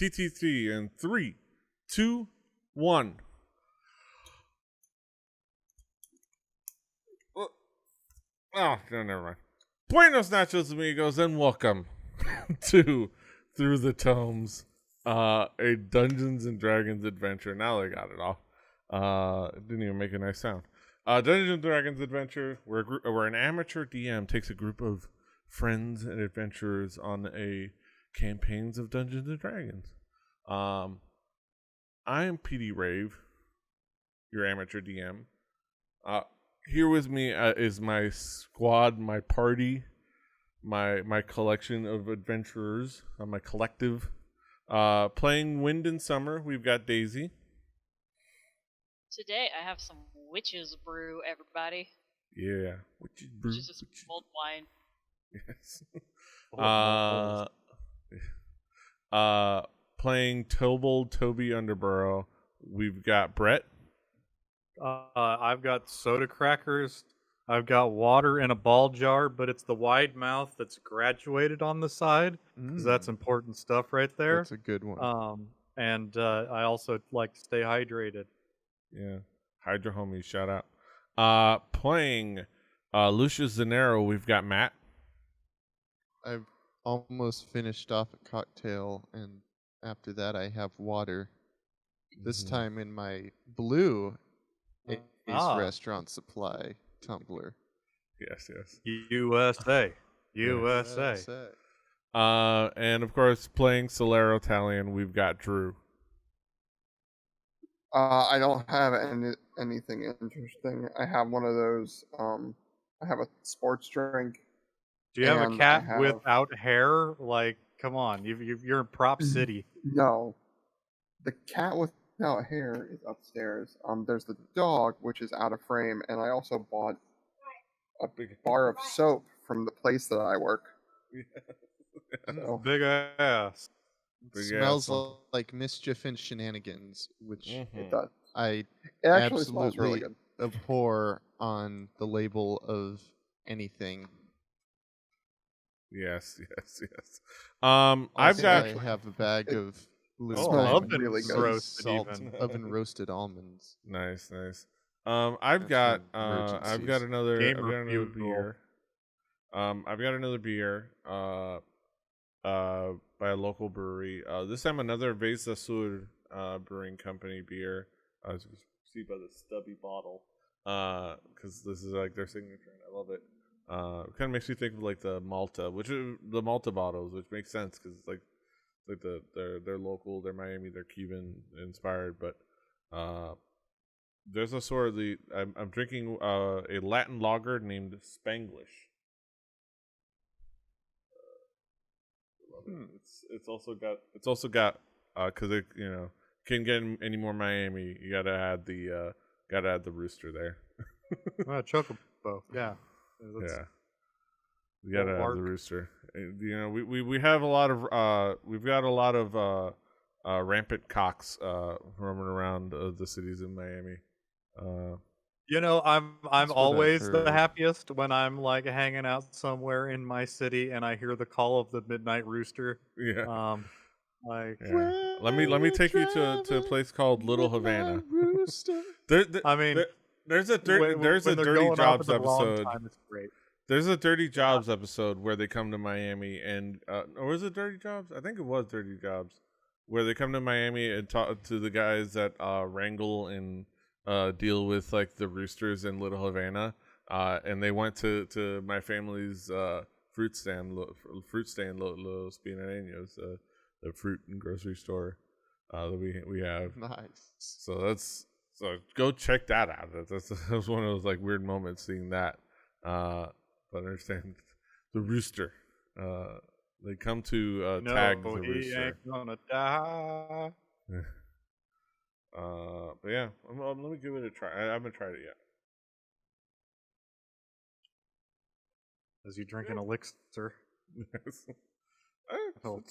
TTT in 3, 2, 1. Oh, no, never mind. Buenos nachos, amigos, and welcome to Through the Tomes, a Dungeons and Dragons adventure. Now I got it all. It didn't even make a nice sound. Dungeons and Dragons adventure, where an amateur DM takes a group of friends and adventurers on a campaigns of Dungeons and Dragons. I am PD Rave, your amateur DM. Here with me is my squad, my party, my collection of adventurers, my collective. Playing Wind and Summer, we've got Daisy. Today I have some witch's brew, everybody. Yeah, witch's brew. Which is just mulled wine. Yes. Playing Tobold Toby Underborough, we've got Brett. I've got soda crackers. I've got water in a ball jar, but it's the wide mouth that's graduated on the side, because that's important stuff right there. That's a good one. And I also like to stay hydrated. Yeah, Hydra Homies, shout out. Playing Lucius Zanero, we've got Matt. I've almost finished off a cocktail, and after that I have water. This time in my blue restaurant supply tumbler. Yes. USA. And of course, playing Solero Italian, we've got Drew. I don't have anything interesting. I have one of those. I have a sports drink. Do you have a cat without hair? Like, come on, you're in Prop City. No, the cat without hair is upstairs. There's the dog, which is out of frame, and I also bought a big bar of soap from the place that I work. So. Big ass. Smells like mischief and shenanigans, which It does. I It actually smells really absolutely good. abhor on the label of anything. Yes. I've got. I have a bag of oven really good. oven roasted almonds. Nice. I've got emergencies. another Gamer beer. I've got another beer. By a local brewery. This time another Vesa Sur brewing company beer. As you can see by the stubby bottle. Because this is like their signature, and I love it. It kind of makes me think of like the Malta, which is the Malta bottles, which makes sense because it's like they're local, they're Miami, they're Cuban inspired, but there's a sort of I'm drinking a Latin lager named Spanglish. It's also got because it can't get any more Miami. You gotta add the rooster there. Chocobo, yeah. Yeah, we gotta have the rooster. We have a lot of we've got a lot of rampant cocks roaming around the cities in Miami. I'm always the happiest when I'm like hanging out somewhere in my city and I hear the call of the midnight rooster. Yeah. Yeah. Let me take you to a place called Little Havana. There's a Dirty Jobs episode. It's great. There's a Dirty Jobs episode where they come to Miami and or was it Dirty Jobs? I think it was Dirty Jobs, where they come to Miami and talk to the guys that wrangle and deal with like the roosters in Little Havana. And they went to my family's fruit stand, Los Pinareños, the fruit and grocery store that we have. Nice. So go check that out. That was one of those like weird moments seeing that. But understand the rooster. They come to tag the rooster. He ain't gonna die. But yeah, let me give it a try. I haven't tried it yet. As you drink an elixir. It's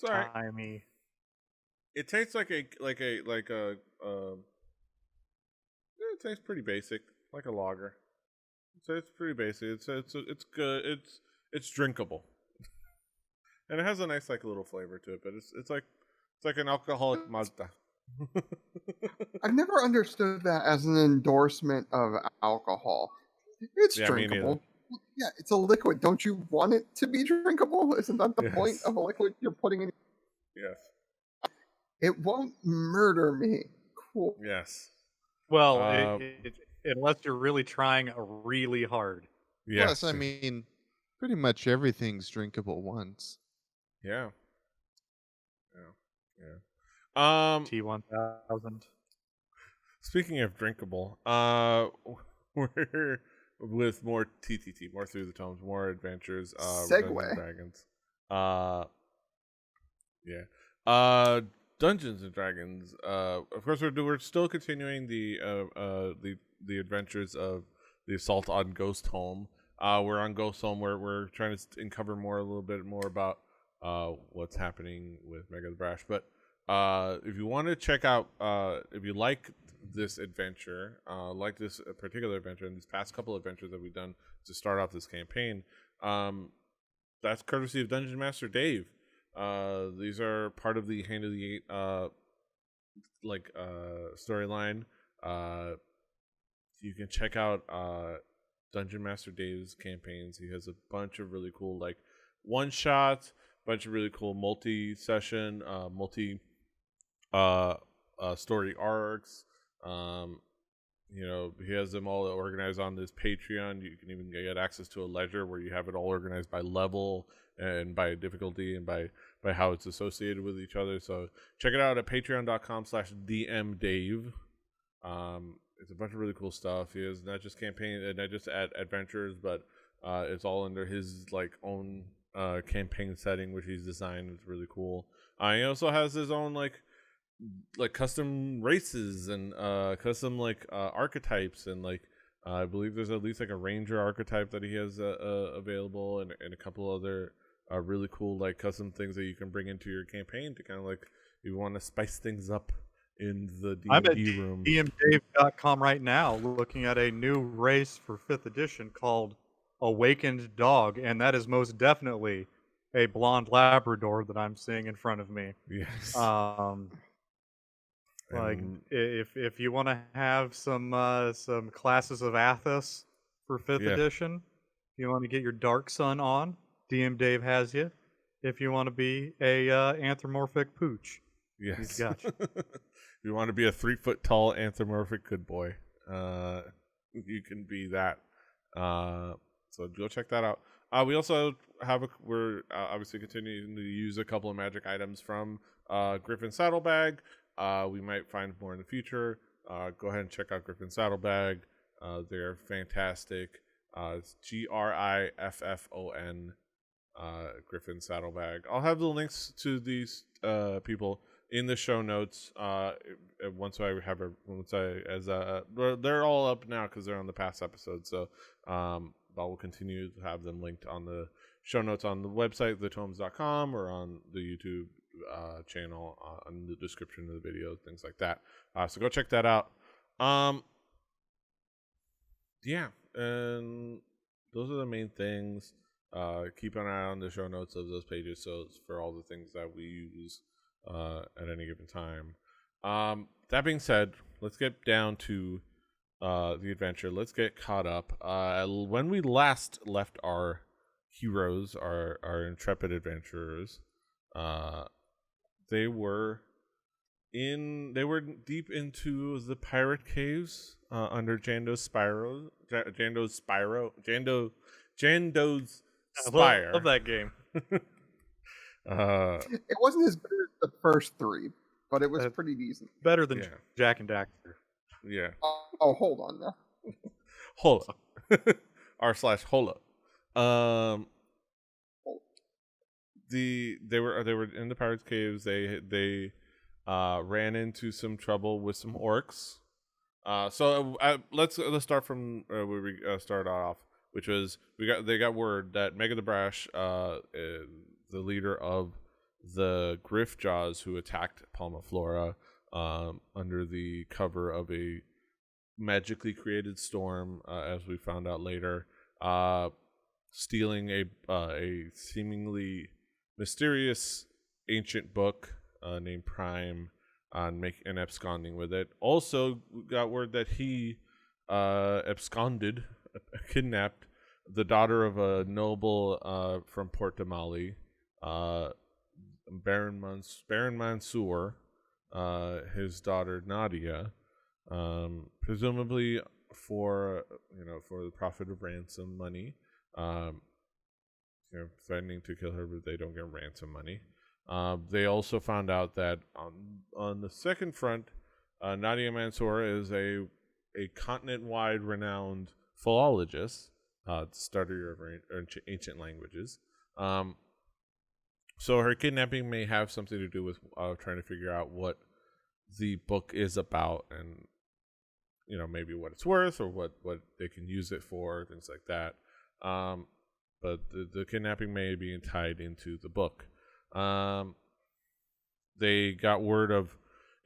alright. It tastes like a it tastes pretty basic, like a lager. So it's pretty basic. It's good. It's drinkable, and it has a nice like little flavor to it. But it's like It's like an alcoholic Mazda. I've never understood that as an endorsement of alcohol. It's Yeah, me neither. drinkable. Yeah, it's a liquid. Don't you want it to be drinkable? Isn't that the point Yes. of a liquid you're putting in? Yes. It won't murder me. Cool. Yes. Well, unless you're really trying really hard. Yes. Plus, I mean, pretty much everything's drinkable once. Yeah. Yeah. T1000. Speaking of drinkable, we're with more TTT, more Through the Tomes, more adventures, Segue. Dungeons and Dragons. Dungeons and Dragons. Of course, we're still continuing the adventures of the assault on Ghost Home. We're on Ghost Home. We're trying to uncover a little bit more about what's happening with Mega the Brash. But if you want to check out, if you like this adventure, like this particular adventure, and these past couple of adventures that we've done to start off this campaign, that's courtesy of Dungeon Master Dave. These are part of the Hand of the Eight storyline. You can check out Dungeon Master Dave's campaigns. He has a bunch of really cool one shots, bunch of really cool multi-session, story arcs. He has them all organized on this Patreon. You can even get access to a ledger where you have it all organized by level and by difficulty and by how it's associated with each other. So check it out at patreon.com/dmdave. It's a bunch of really cool stuff. He has not just adventures, but it's all under his own campaign setting, which he's designed. It's really cool. He also has his own custom races and custom archetypes, and I believe there's at least a ranger archetype that he has available, and a couple other really cool custom things that you can bring into your campaign to kind of if you want to spice things up in the I'm at D&D room. dmdave.com right now looking at a new race for 5th edition called Awakened Dog, and that is most definitely a blonde Labrador that I'm seeing in front of me. Yes. If you want to have some classes of Athos for 5th edition, you want to get your Dark Sun on, DM Dave has you. If you want to be a anthropomorphic pooch, yes, he's got you. If you want to be a 3-foot tall anthropomorphic good boy, you can be that. So go check that out. We also we're obviously continuing to use a couple of magic items from Griffin Saddlebag. We might find more in the future. Go ahead and check out Griffin Saddlebag. They're fantastic. It's GRIFFON, Griffin Saddlebag. I'll have the links to these people in the show notes. They're all up now because they're on the past episodes. So I will continue to have them linked on the show notes on the website, thetomes.com, or on the YouTube channel in the description of the video, things like that. So go check that out. And those are the main things. Keep an eye on the show notes of those pages, so it's for all the things that we use at any given time. That being said, let's get down to the adventure. Let's get caught up. When we last left our heroes, our intrepid adventurers, they were deep into the pirate caves under Jando's Spire. I love that game. It wasn't as good as the first three, but it was pretty decent. Better than Jack and Daxter. Yeah. Oh, hold on now. Hola. r/hola. They were in the pirates' caves. They ran into some trouble with some orcs. So let's start from where we started off, which was they got word that Mega the Brash, the leader of the Griffjaws who attacked Palma Flora, under the cover of a magically created storm, as we found out later, stealing a seemingly mysterious ancient book named Prime on and absconding with it. Also got word that he kidnapped the daughter of a noble from Port de Mali, Baron Mansoor, his daughter Nadia, presumably for the profit of ransom money. Threatening to kill her, but they don't get ransom money. They also found out that on the second front, Nadia Mansoor is a continent-wide renowned philologist, studier of ancient languages. So her kidnapping may have something to do with trying to figure out what the book is about, and maybe what it's worth or what they can use it for, things like that. But the kidnapping may be tied into the book. They got word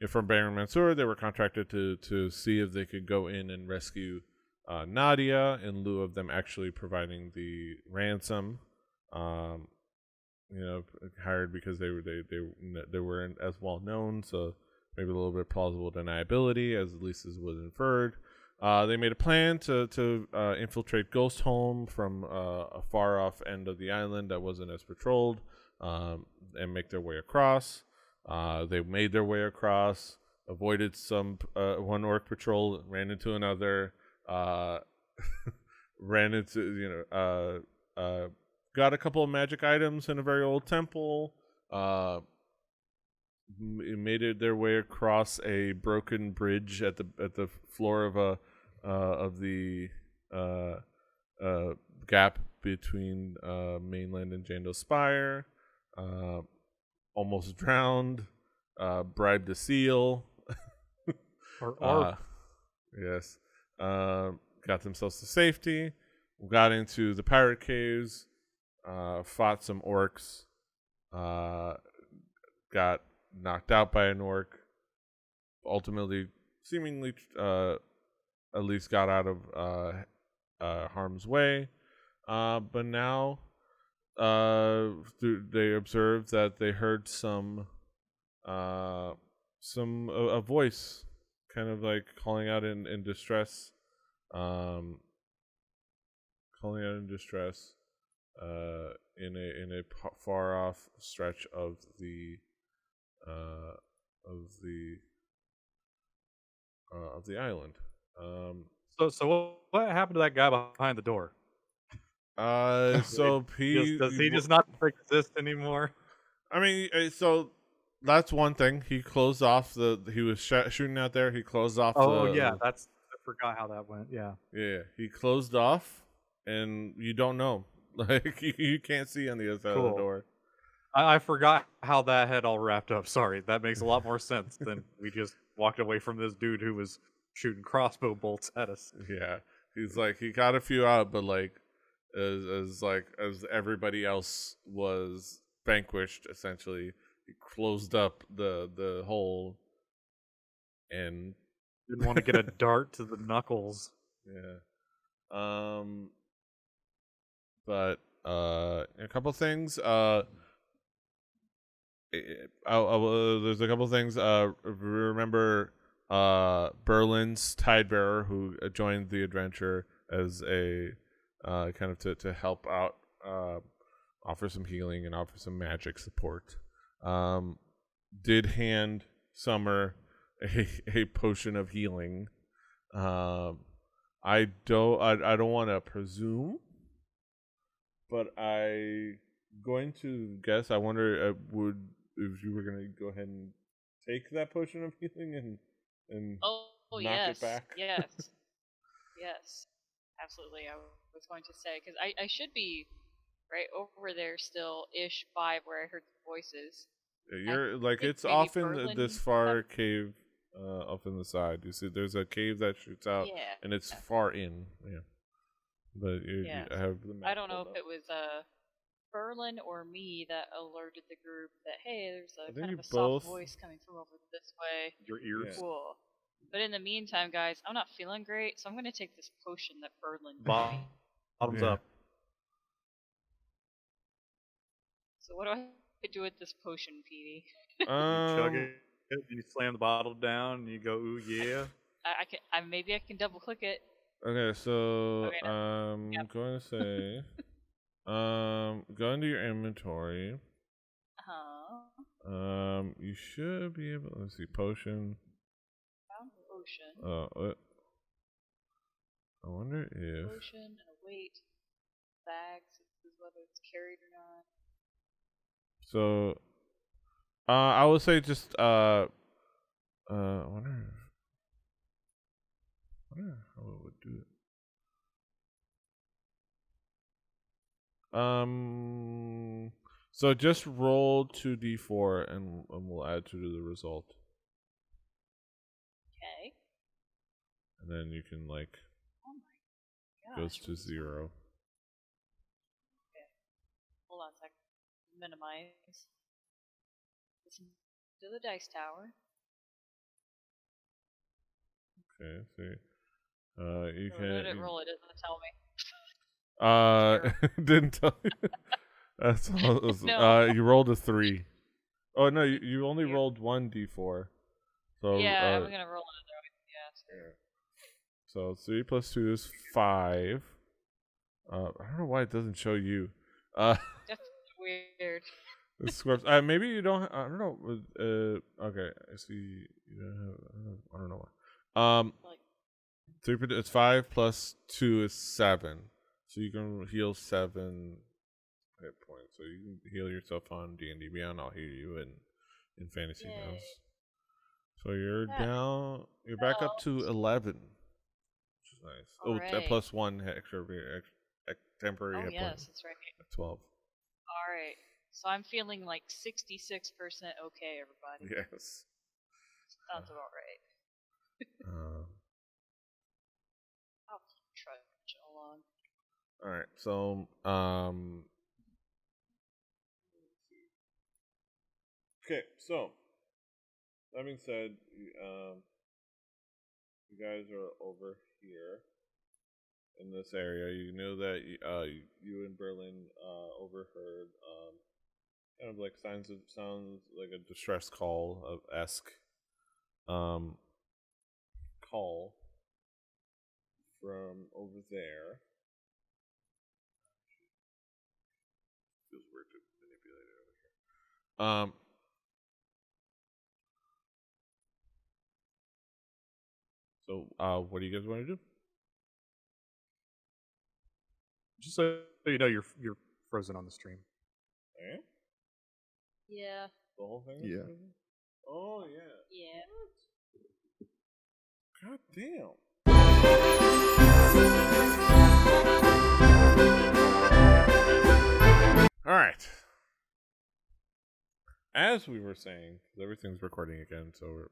from Baron Mansoor. They were contracted to see if they could go in and rescue Nadia in lieu of them actually providing the ransom. Hired because they weren't as well known, so maybe a little bit plausible deniability, as at least as was inferred. They made a plan to infiltrate Ghost Home from a far off end of the island that wasn't as patrolled, and make their way across. They made their way across, avoided one orc patrol, ran into another, got a couple of magic items in a very old temple. Made their way across a broken bridge at the floor of the gap between mainland and Jandal Spire. Almost drowned. Bribed a seal. Yes. Got themselves to safety. Got into the pirate caves. Fought some orcs. Got knocked out by an orc. Ultimately, seemingly, at least got out of harm's way. But now, they observed that they heard a voice, kind of like calling out in distress. Calling out in distress. In a far off stretch of the island. So what happened to that guy behind the door? So Does he just not exist anymore? I mean, so that's one thing. He closed off he was shooting out there. He closed off. I forgot how that went. Yeah. Yeah, he closed off, and you don't know. Like you can't see on the other side of the door. I forgot how that had all wrapped up. Sorry, that makes a lot more sense than we just walked away from this dude who was shooting crossbow bolts at us. Yeah, he's like, he got a few out, but like as everybody else was vanquished, essentially, he closed up the hole and didn't want to get a dart to the knuckles. Yeah. But a couple things. There's a couple things. Remember Berlin's Tidebearer, who joined the adventure as a kind of to help out, offer some healing and offer some magic support. Did hand Summer a potion of healing. I don't want to presume, but I going to guess. I wonder if you were going to go ahead and take that potion of healing and knock yes, it back. yes, yes, absolutely. I was going to say, because I should be right over there still ish by where I heard the voices. You're like, it's off in this far cave, off in the side. You see, there's a cave that shoots out, and it's far in. Yeah, but I have the map. I don't know if it was Berlin or me that alerted the group that, hey, there's a kind of a soft voice coming from over this way. Your ears. Yeah. Cool. But in the meantime, guys, I'm not feeling great, so I'm going to take this potion that Berlin gave me. Bottoms up. So what do I I do with this potion, Petey? You chug it, you slam the bottle down, and you go, ooh yeah. I can. Maybe I can double click it. Okay, so Okay, no. I'm Yep. going to say, go into your inventory. You should be able. Let's see, potion. Found potion. I wonder if. Potion and a weight. Bags. This is whether it's carried or not. So, I would say just I wonder how it would do it. So just roll 2d4 and we'll add 2 to the result. Okay. And then you can like Oh my gosh. goes to 0. Okay. Hold on a sec. Minimize. Listen to the dice tower. Okay, see. You When did it can roll? It doesn't tell me. didn't tell you. That's all. No. You rolled a 3. Oh no, you only Yeah. rolled 1d4. So Yeah, I'm gonna roll another one. Yeah. So 3 plus 2 is 5. I don't know why it doesn't show you. That's weird. The squares. Maybe you don't. I don't know. Okay, I see. You don't have. I don't know why. Like, 3. It's 5 plus 2 is 7. So you can heal 7 hit points. So you can heal yourself on D&D Beyond. I'll heal you in Fantasy Yay. Grounds. So you're Yeah. down. You're back up to 11, which is nice. Alright. Plus 1 extra temporary hit yes, points. that's right. At 12. Alright. So I'm feeling like 66% okay, everybody. Yes. Sounds about right. I'll keep trudging along. All right. So okay. So that being said, you guys are over here in this area. You knew that you and Berlin overheard kind of like sounds like a distress call of esque call from over there. Feels weird to manipulate it over here. So what do you guys want to do? Just so you know, you're frozen on the stream. Eh? Yeah. The whole thing? is Yeah. frozen? Oh yeah. Yeah. God damn. All right. As we were saying, 'cause everything's recording again, so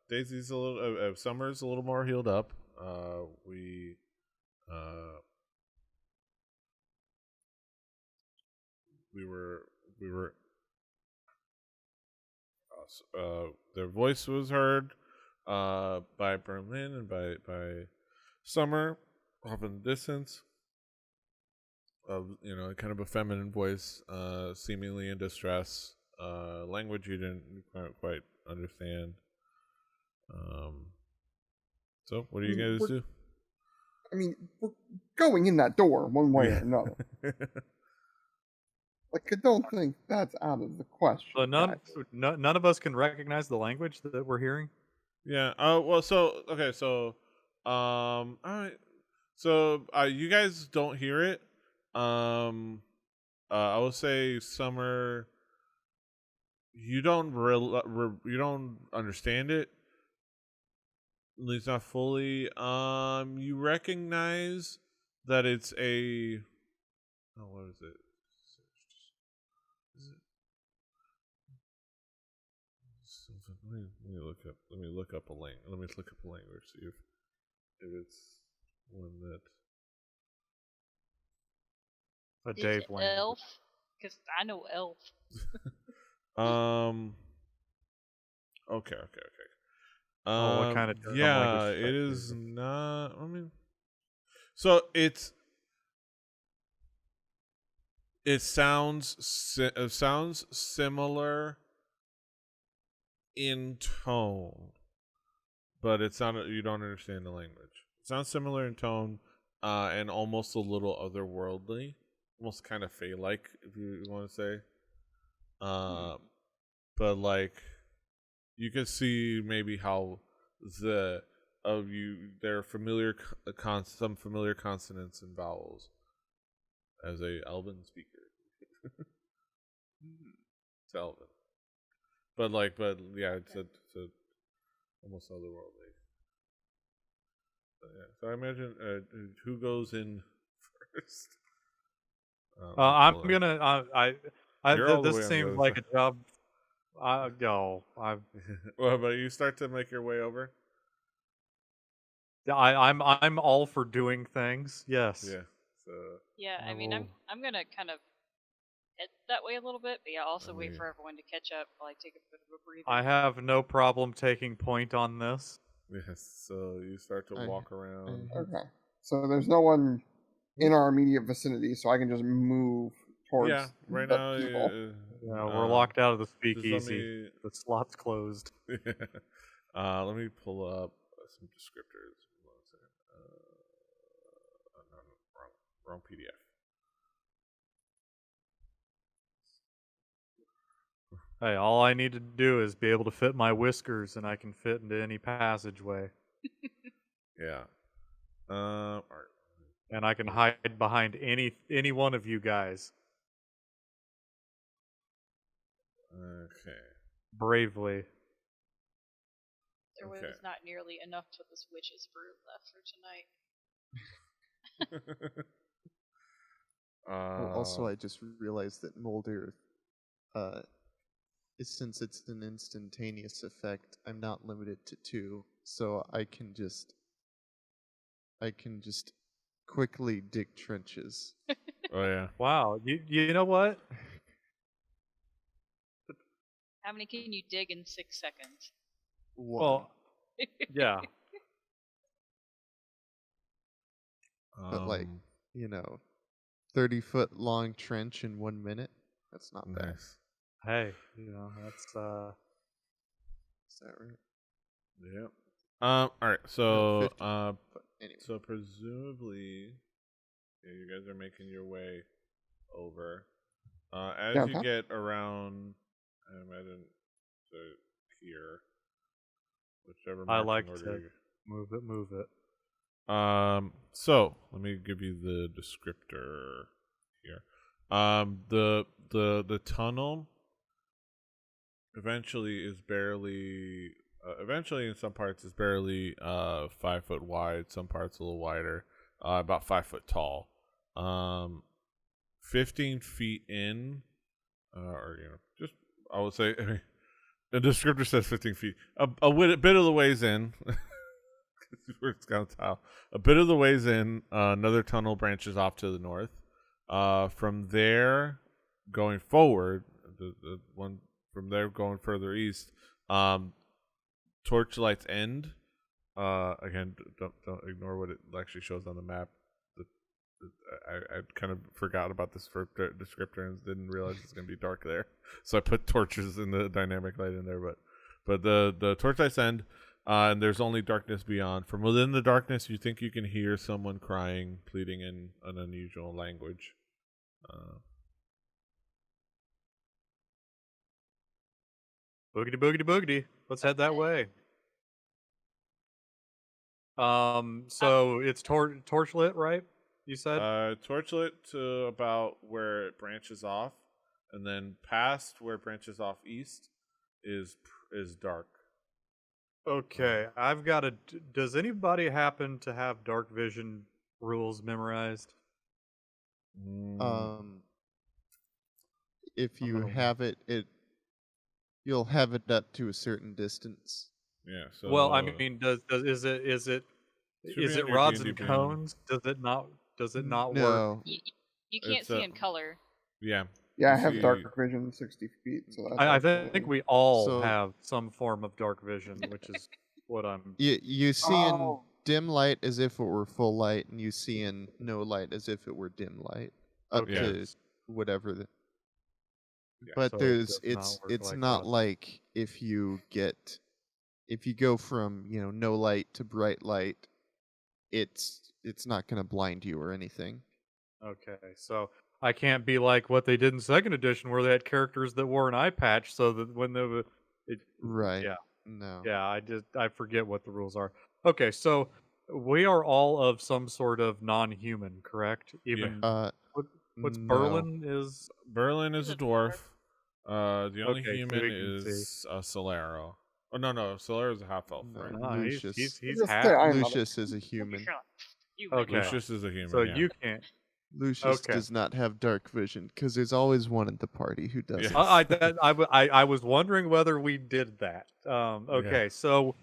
Daisy's a little, Summer's a little more healed up. We were their voice was heard by Berlin and by Summer off in the distance. Kind of a feminine voice, seemingly in distress. Language you didn't quite understand. So what do you guys do? I mean, we're going in that door one way or another. Like, I don't think that's out of the question. So guys. none of us can recognize the language that we're hearing. Yeah. Well. So okay. So all right. So you guys don't hear it. I will say Summer. You don't you don't understand it. At least not fully. You recognize that it's a. Oh, what is it? Is it? Let me look up a language. Let me look up a language. See if it's one that. A Is Dave it language. elf? Because I know elf. Okay. What kind of yeah, language it type is is it? not. I mean, so it's. I don't know. What is it? Is it? Is it? Is it? Is it? Is it? Is it? Is it? Is it? Is it? Is it? Is it? Is it? Is it? Is it? Is it? Is it? Is it? Is it? So it's. It sounds similar in tone, but it's not. You don't understand the language. It sounds similar in tone, and almost a little otherworldly, almost kind of Fey-like, if you want to say. But like, you can see maybe how there are familiar some familiar consonants and vowels as a Elven speaker. It's Elven, but yeah, it's a almost otherworldly. So I imagine who goes in first. I'm gonna. You're all the way This on the seems other like side. a job. I've. Well, but you start to make your way over. I'm all for doing things. Yes. Yeah. So Yeah, I mean, will- I'm gonna kind of head that way a little bit, but yeah, also I wait mean- for everyone to catch up while I take a bit of a breather. I have no problem taking point on this. yes. So you start to I- walk around. Okay. So there's no one in our immediate vicinity, so I can just move towards Yeah. Right the now, people. We're locked out of the just let speakeasy. The slot's closed. let me pull up some descriptors. One second. No, wrong PDF. Hey, all I need to do is be able to fit my whiskers, and I can fit into any passageway, Yeah. All right. and I can hide behind any one of you guys Okay. bravely. There was Okay. not nearly enough to this witch's brew left for tonight. Well, also, I just realized that Molder, since it's an instantaneous effect, I'm not limited to 2, so I can just quickly dig trenches. Oh yeah. Wow, you know what? How many can you dig in 6 seconds? One. Well, yeah. But like, 30-foot long trench in 1 minute. That's not bad. Nice. Hey, that's Is that right? Yep. All right. So 50. But anyway. so presumably, yeah, you guys are making your way over. As you Okay. get around, I imagine, to here, whichever I marching like order to you. move it. So let me give you the descriptor here. The tunnel eventually in some parts is barely 5 foot wide, some parts a little wider, about 5 foot tall. 15 feet in, or just I would say, I mean, the descriptor says 15 feet. A bit of the ways in. It's kind of tile. A bit of the ways in, another tunnel branches off to the north. From there, going forward, the one from there going further east, Torchlight's End. Again, don't ignore what it actually shows on the map. I kind of forgot about this descriptor and didn't realize it's gonna be dark there, so I put torches in the dynamic light in there. But the Torchlight's End. And there's only darkness beyond. From within the darkness, you think you can hear someone crying, pleading in an unusual language. Boogity boogity boogity. Let's head that way. So it's torchlit, right? You said? Torchlit to about where it branches off, and then past where it branches off east is dark. Okay, I've got a. Does anybody happen to have dark vision rules memorized? If you gonna- have it, you'll have it up to a certain distance. Yeah. So Well, I mean, is it Should be is on it your rods D&D and bin. cones? Does it not work? No, You can't It's, see in color. yeah. Yeah, I You have see- dark vision 60 feet, so that's I actually- think we all So- have some form of dark vision, which is what I'm. you see Oh. in dim light as if it were full light, and you see in no light as if it were dim light. Up Okay. to whatever. Yeah. But So it there's does not work it's like not that. like if you go from no light to bright light, it's not gonna blind you or anything. Okay, so I can't be like what they did in second edition, where they had characters that wore an eye patch, so that when they were, it, Right. yeah, No. yeah, I forget what the rules are. Okay, so we are all of some sort of non-human, correct? Even what, what's No. Berlin is Berlin is He's a a dwarf. dwarf. The only okay, so human we can see. is Solero. Oh no, Solero is a half elf, No, right? No, he's Lucius. he's Just half. say I'm not Lucius is a human. You Okay. Lucius is a human. So yeah. you can't. Lucius Okay. does not have dark vision because there's always one at the party who doesn't. Yes. I was wondering whether we did that. Okay, so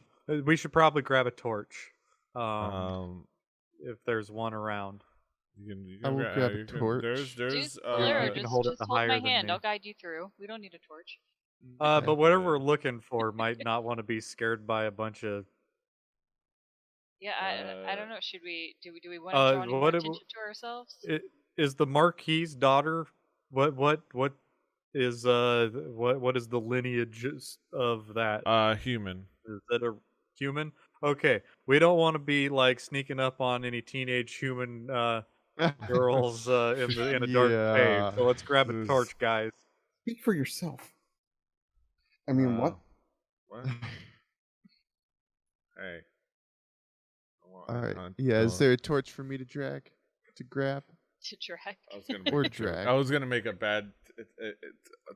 we should probably grab a torch. If there's one around. You I will grab a you torch. There's Dude, You Solero, can just hold it hold higher my than hand. me. I'll guide you through. We don't need a torch. But whatever Yeah. we're looking for might not want to be scared by a bunch of. Yeah, I don't know. Should we do we want to draw any more what attention to ourselves? is the Marquis's daughter? What is what is the lineage of that? Human. Is that a human? Okay, we don't want to be like sneaking up on any teenage human girls in a dark cave. Yeah. So let's grab a This- torch, guys. Speak for yourself. I mean, what? What? Hey. All right. Yeah. Is there a torch for me to grab? To drag. I was gonna make Or a joke. drag. I was gonna make a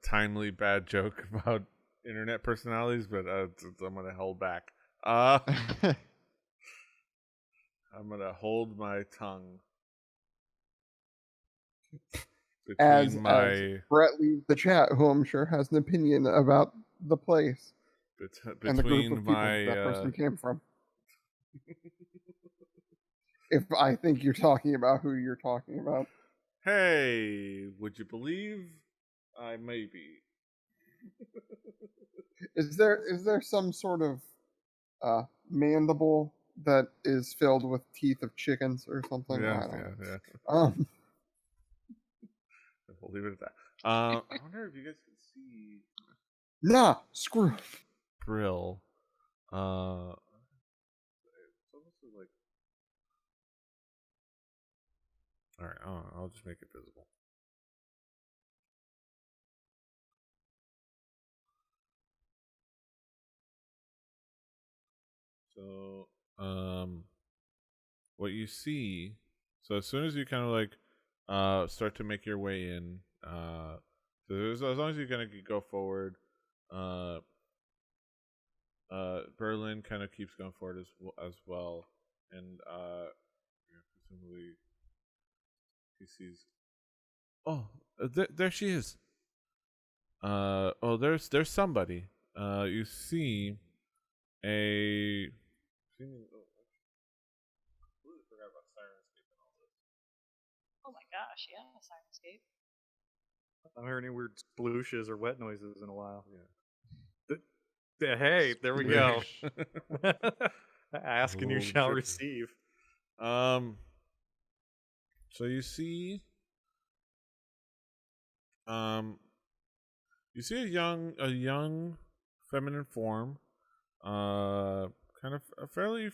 timely bad joke about internet personalities, but I'm gonna hold back. I'm gonna hold my tongue As between my Brett leaves the chat, who I'm sure has an opinion about the place and the group of between people my that person came from. If I think you're talking about who you're talking about. Hey, would you believe I may be? Is there some sort of mandible that is filled with teeth of chickens or something? I don't know. Yeah. We'll leave it at that. I wonder if you guys can see Nah, screw. Brill. It's almost like. All right, I'll just make it visible. So, what you see, so as soon as you kind of like start to make your way in, so as long as you kind of go forward, Berlin kind of keeps going forward as well, and presumably he sees. Oh, there she is. Oh, there's somebody. You see a. Completely forgot about Sirenscape and all this. Oh my gosh, yeah, Sirenscape. I haven't heard any weird splooshes or wet noises in a while. Yeah. Hey, there we go. Ask and you Oh, shall sure. receive. So you see a young feminine form, kind of a fairly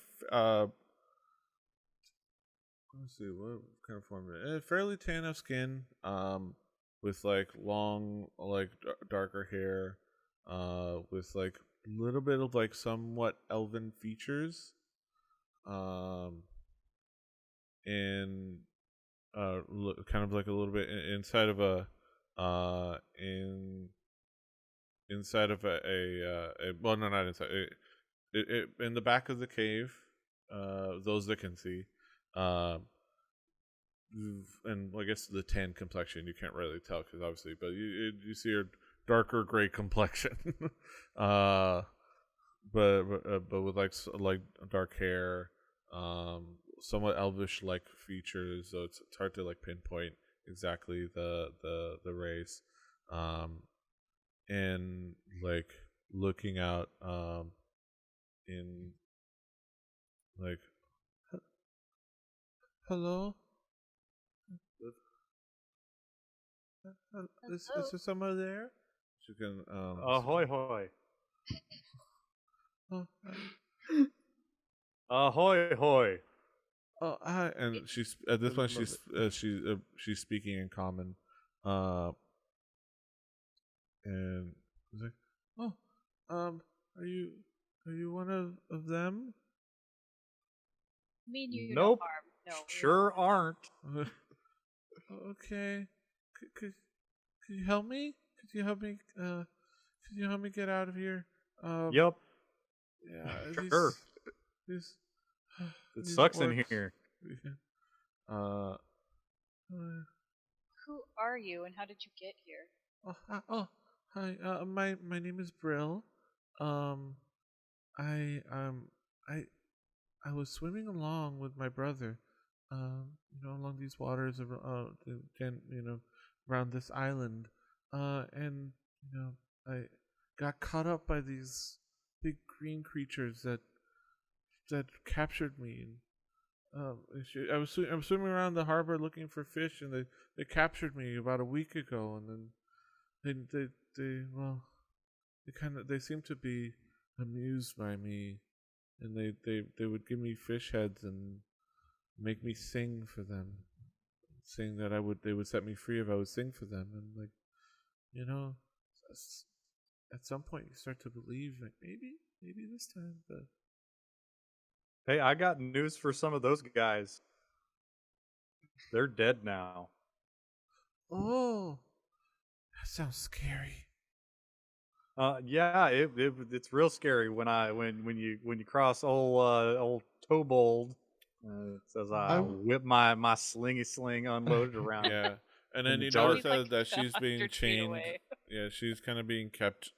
let's see what kind of form fairly tan of skin, with like long like darker hair, with like a little bit of like somewhat elven features, and kind of like a little bit inside of a inside of a well, no, not inside in the back of the cave, those that can see, and I guess the tan complexion you can't really tell because obviously, but you see her darker gray complexion, but with like dark hair, somewhat elvish like features, so it's hard to like pinpoint exactly the race, and like looking out in like hello. Is there someone there? She can. Ahoy hoy. Oh, Ahoy hoy. oh, hi. And she's at this point she's speaking in common, and she's like, oh, are you one of them? Mean you Nope. no harm. No. Sure aren't. Okay. Could you help me? Could you help me? Could you help me get out of here? Yep. Yeah. Sure. These, It these sucks in orcs. here. Uh. Who are you and how did you get here? Hi. My name is Brill. I I was swimming along with my brother, along these waters, around this island, and I got caught up by these big green creatures that captured me. I was swimming around the harbor looking for fish, and they captured me about a week ago, and then they seem to be amused by me, and they would give me fish heads and make me sing for them, saying that they would set me free if I would sing for them, and at some point you start to believe like maybe this time, but Hey, I got news for some of those guys. They're dead now. oh, that sounds scary. Yeah, it's real scary when you cross old Tobold. It says I whip my slingy sling unloaded around. Yeah, and In then the you dark. notice Like that she's being 100 feet chained. away. Yeah, she's kind of being kept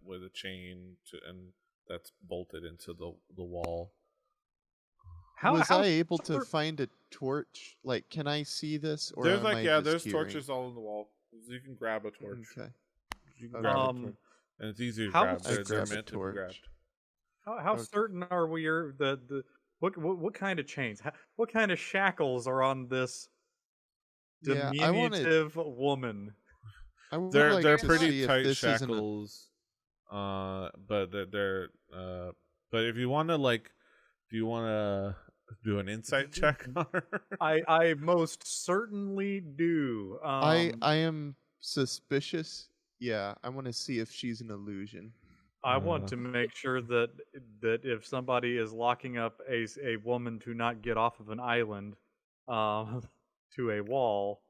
with a chain and that's bolted into the wall. Was I able to find a torch? Like, can I see this, or There's am I just there's hearing? torches all on the wall. You can grab a torch. Okay. You can grab a torch, and it's easy to how grab. They're grab a meant to be torch. grabbed. How Okay. certain are we? What kind of chains? What kind of shackles are on this Yeah, I want to. diminutive woman? I would They're like they're to pretty see if tight this isn't a. shackles. But but if you want to do you want to do an insight check on her? I most certainly do. I am suspicious. Yeah, I want to see if she's an illusion. I want to make sure that if somebody is locking up a woman to not get off of an island, to a wall,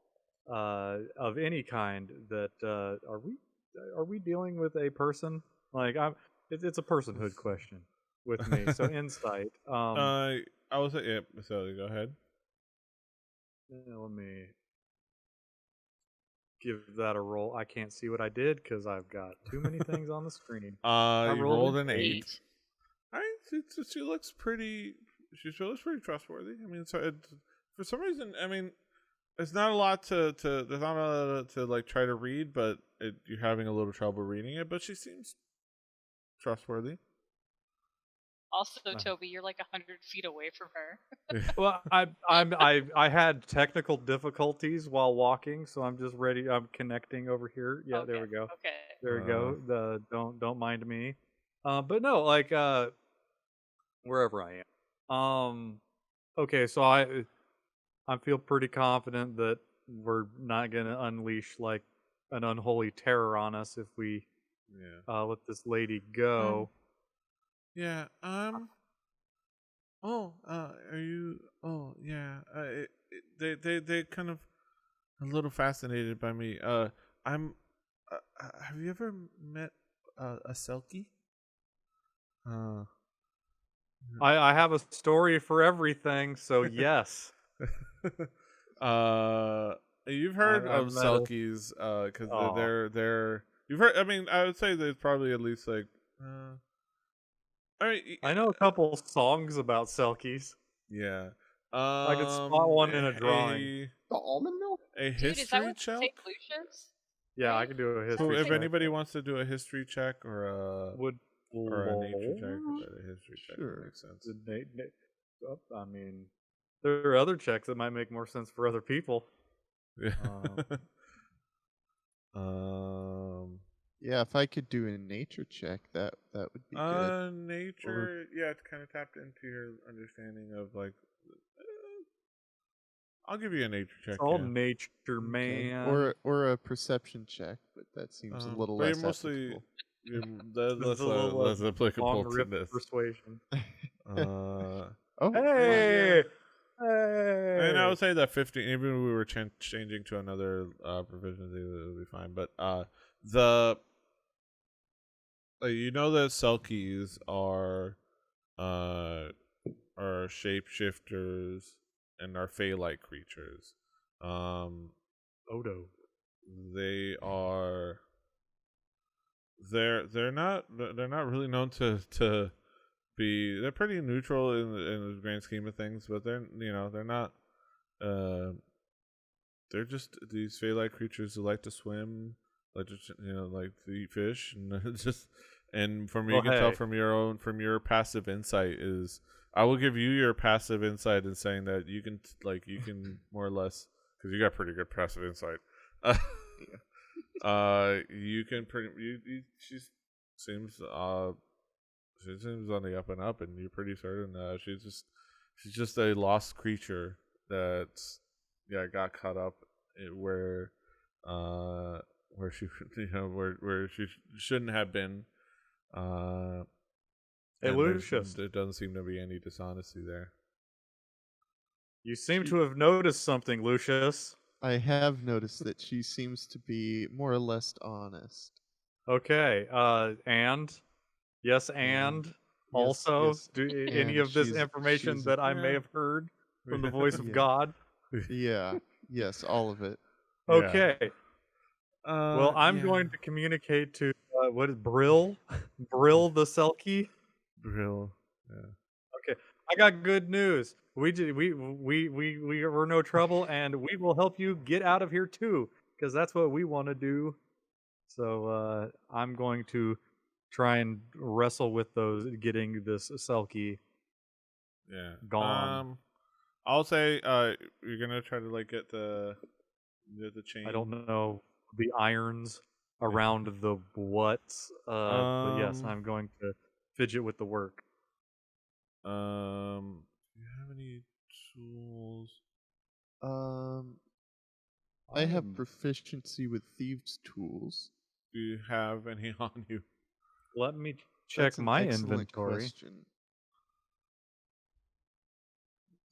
of any kind, that are we dealing with a person? Like it's a personhood question with me. So insight. I was yeah. So go ahead. Let me give that a roll. I can't see what I did because I've got too many things on the screen. You rolled an 8. 8. She looks pretty. She looks pretty trustworthy. I mean, so for some reason, I mean, it's not a lot to there's not a lot to like try to read, but you're having a little trouble reading it. But she seems trustworthy. Also, Toby, you're like 100 feet away from her. Well, I had technical difficulties while walking, so I'm just ready. I'm connecting over here. Yeah, there we go. Okay. There we go. Don't mind me. But no, like wherever I am. Okay, so I feel pretty confident that we're not gonna unleash like an unholy terror on us if we let this lady go. Yeah. Oh. Are you? Oh, yeah. They kind of a little fascinated by me. I'm. Have you ever met a selkie? I have a story for everything, so yes. You've heard I've of met selkies, because they're. You've heard. I mean, I would say there's probably at least like. I know a couple songs about selkies. Yeah. I could spot one in a drawing. The almond milk? A Dude, is that history what check. St. Lucia's? Yeah, I could do a So history if check. anybody wants to do a history check or a Would nature check, or a history check, Sure. that makes sense. I mean, there are other checks that might make more sense for other people. Yeah. Yeah, if I could do a nature check, that would be good. Nature. Yeah, it's kind of tapped into your understanding of like. I'll give you a nature check. It's all yeah. nature, Okay. man. Or a perception check, but that seems a little but less you're mostly applicable. This is a little less applicable long to rip this. persuasion. Oh, Hey! I Hey! mean, I would say that 15. Even if we were changing to another provision, it would be fine. But the you know that selkies are shapeshifters and are fey-like creatures. Odo. They are. They're not really known to be. They're pretty neutral in the grand scheme of things, but they're not. They're just these fey-like creatures who like to swim, like to like to eat fish, and just from you can tell from your passive insight is. I will give you your passive insight in saying that you can more or less, because you got pretty good passive insight. You can she seems on the up and up, and you're pretty certain she's just a lost creature that's got caught up where she where she shouldn't have been. Hey, Lucius. There doesn't seem to be any dishonesty there. You seem to have noticed something, Lucius. I have noticed that she seems to be more or less honest. Okay, and? Yes, and? Also, yes, any of this information that I may have heard from the voice of God? Yeah, yes, all of it. Okay. Well, I'm going to communicate to, what is Brill? Brill the Selkie? Brill, yeah. Okay, I got good news. We're no trouble, and we will help you get out of here too, because that's what we want to do. So I'm going to try and wrestle with getting this Selkie. Gone. I'll say you're gonna try to get the chain. I don't know the irons around the what's. But yes, I'm going to fidget with the work. Do you have any tools? I have proficiency with thieves' tools. Do you have any on you? Let me check my inventory. Question.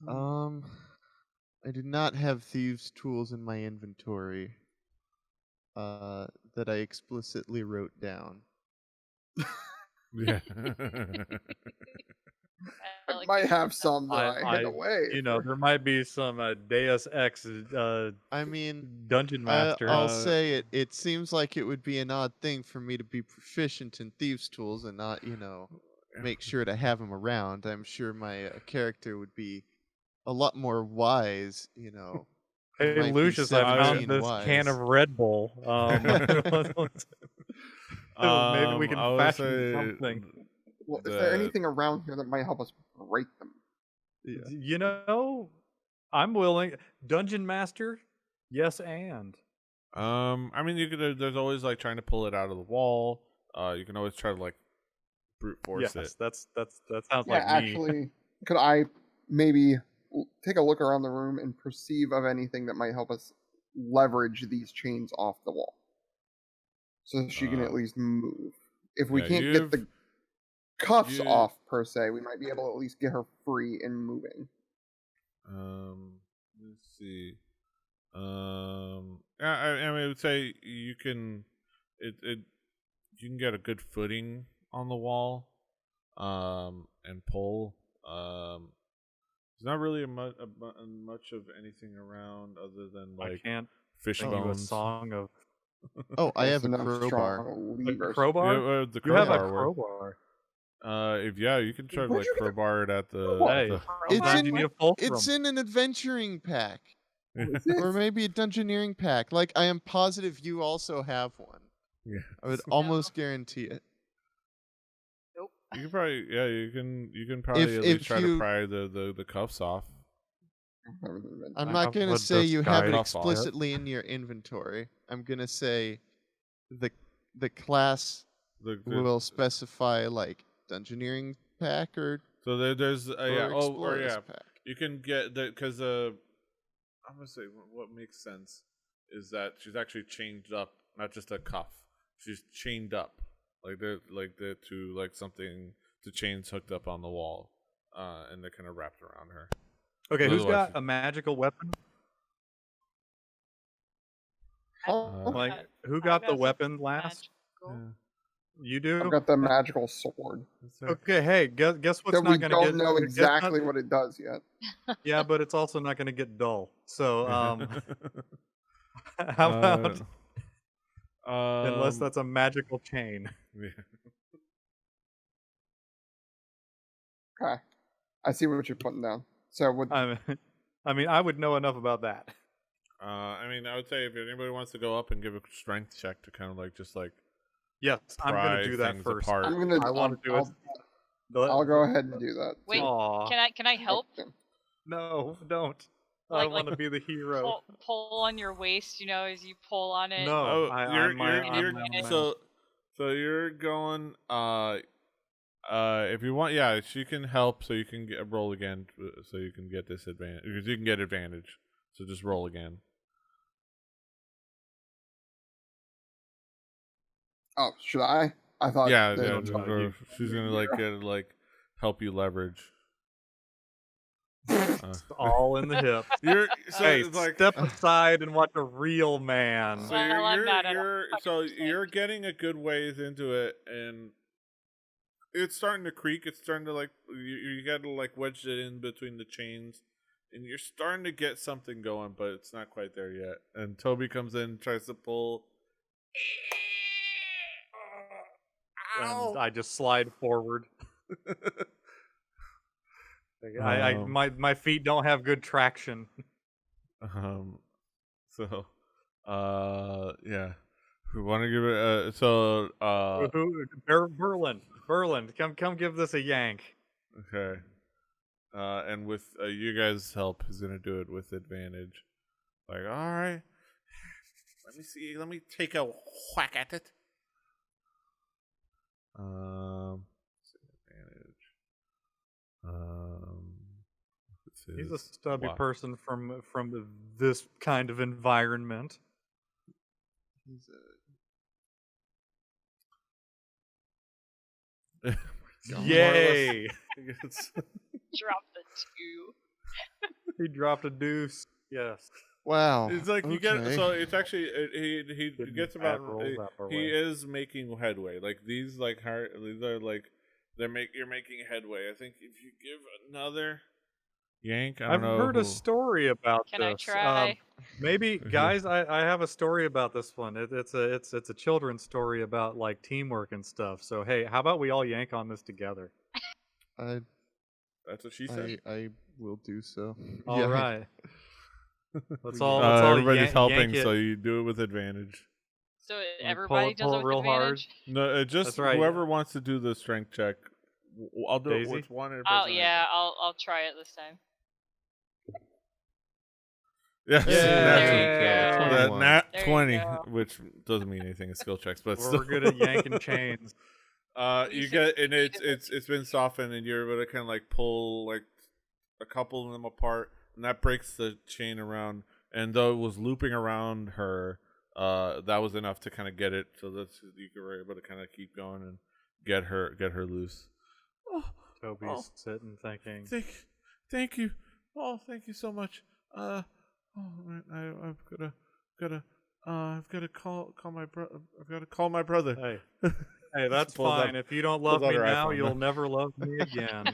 I do not have thieves' tools in my inventory. That I explicitly wrote down. Yeah. I might have some that I hid away. There might be some Deus Ex. I mean, Dungeon Master. I'll say it seems like it would be an odd thing for me to be proficient in thieves' tools and not, make sure to have them around. I'm sure my character would be a lot more wise, Hey, Lucius, I found this can of Red Bull. Maybe we can fashion something. Well, is there anything around here that might help us break them? Yeah. I'm willing. Dungeon Master, yes, and. I mean, you could. There's always trying to pull it out of the wall. You can always try to brute force it. Yes, that sounds like me. Actually, could I maybe take a look around the room and perceive of anything that might help us leverage these chains off the wall, so she can at least move? If we can't get the cuffs off per se, we might be able to at least get her free and moving. Let's see. I would say you can. You can get a good footing on the wall, and pull. There's not really much of anything around other than I can't fish think bones. of a song of. Oh, I have a crowbar. A crowbar? Yeah, the You have a crowbar crowbar. You can try to crowbar it at the. Hey, it's in an adventuring pack, or maybe a dungeoneering pack. I am positive you also have one. Yeah, I would almost guarantee it. Nope. You can probably, you can probably at least try to pry the cuffs off. I'm not gonna say you have it explicitly in your inventory. I'm gonna say the class The- will specify like Dungeoneering pack or there's or Explorers pack. you can get the because I'm gonna say what makes sense is that she's actually chained up, not just a cuff. She's chained up, like they're to like something. The chains hooked up on the wall, and they're kind of wrapped around her. Okay, who's Otherwise, got a magical weapon? Like, who got the weapon last? Magical. You do? I've got the magical sword. Okay, hey, guess what's So we not going to get... don't know guess exactly not- what it does yet. Yeah, but it's also not going to get dull. So, how about... unless that's a magical chain. Yeah. Okay. I see what you're putting down. So with I mean, I would know enough about that. I mean, I would say if anybody wants to go up and give a strength check to kind of like just like Yes, I'm going pry to do that things first. apart. I'm gonna I want to do it. I'll go ahead and do that. Wait, Aw. can I help? Okay. No, don't. I Like- want to be the hero. Pull on your waist, as you pull on it. No. Oh, I'm my own man. so you're going. If you want, yeah, she can help, so you can roll again, so you can get disadvantage because you can get advantage. So just roll again. Oh, should I? I thought. Yeah, that- yeah. no, She's gonna like help you leverage. All in the hip. You're so Hey, it's like step aside and watch a real man. so Well, I'm not at you're 100%. getting a good ways into it, and it's starting to creak. It's starting to like you got to like wedge it in between the chains, and you're starting to get something going, but it's not quite there yet. And Toby comes in, tries to pull. And I just slide forward. My feet don't have good traction. So, yeah. We want to give it Berlin, come give this a yank. okay. And with you guys' help, he's gonna do it with advantage. Like, all right. Let me see. Let me take a whack at it. Advantage. He's a stubby person from this kind of environment. He's Yay! Drop the 2. He dropped a deuce. Yes. wow. It's like you get okay. so it's actually he Didn't gets about roll that far he away. is making headway. Like these like these are like you're making headway. I think if you give another yank, I I've don't know. heard a story about Can this. I try? Maybe, guys, I have a story about this one. It's a children's story about like teamwork and stuff. So hey, how about we all yank on this together? That's what she said. I will do so. All right. Let's all Everybody's helping, yank it. so you do it with advantage. So pull everybody it does it with real hard. advantage? No, just That's right. whoever wants to do the strength check. I'll do Daisy? it with one. Oh yeah, I'll try it this time. Yes, There you go. That nat There you 20, go. which doesn't mean anything in skill checks, but We're still. good at yanking chains. You should get and be it's been softened, and you're able to kind of like pull like a couple of them apart, and that breaks the chain around. And though it was looping around her, that was enough to kind of get it, so that you were able to kind of keep going and get her loose. Toby's sitting thinking. Thank you. Oh, thank you so much. I've got to call my brother. I've got to call my brother. Hey, hey, that's Pulls fine. out- If you don't love pulls out me her now, iPhone, you'll no. never love me again.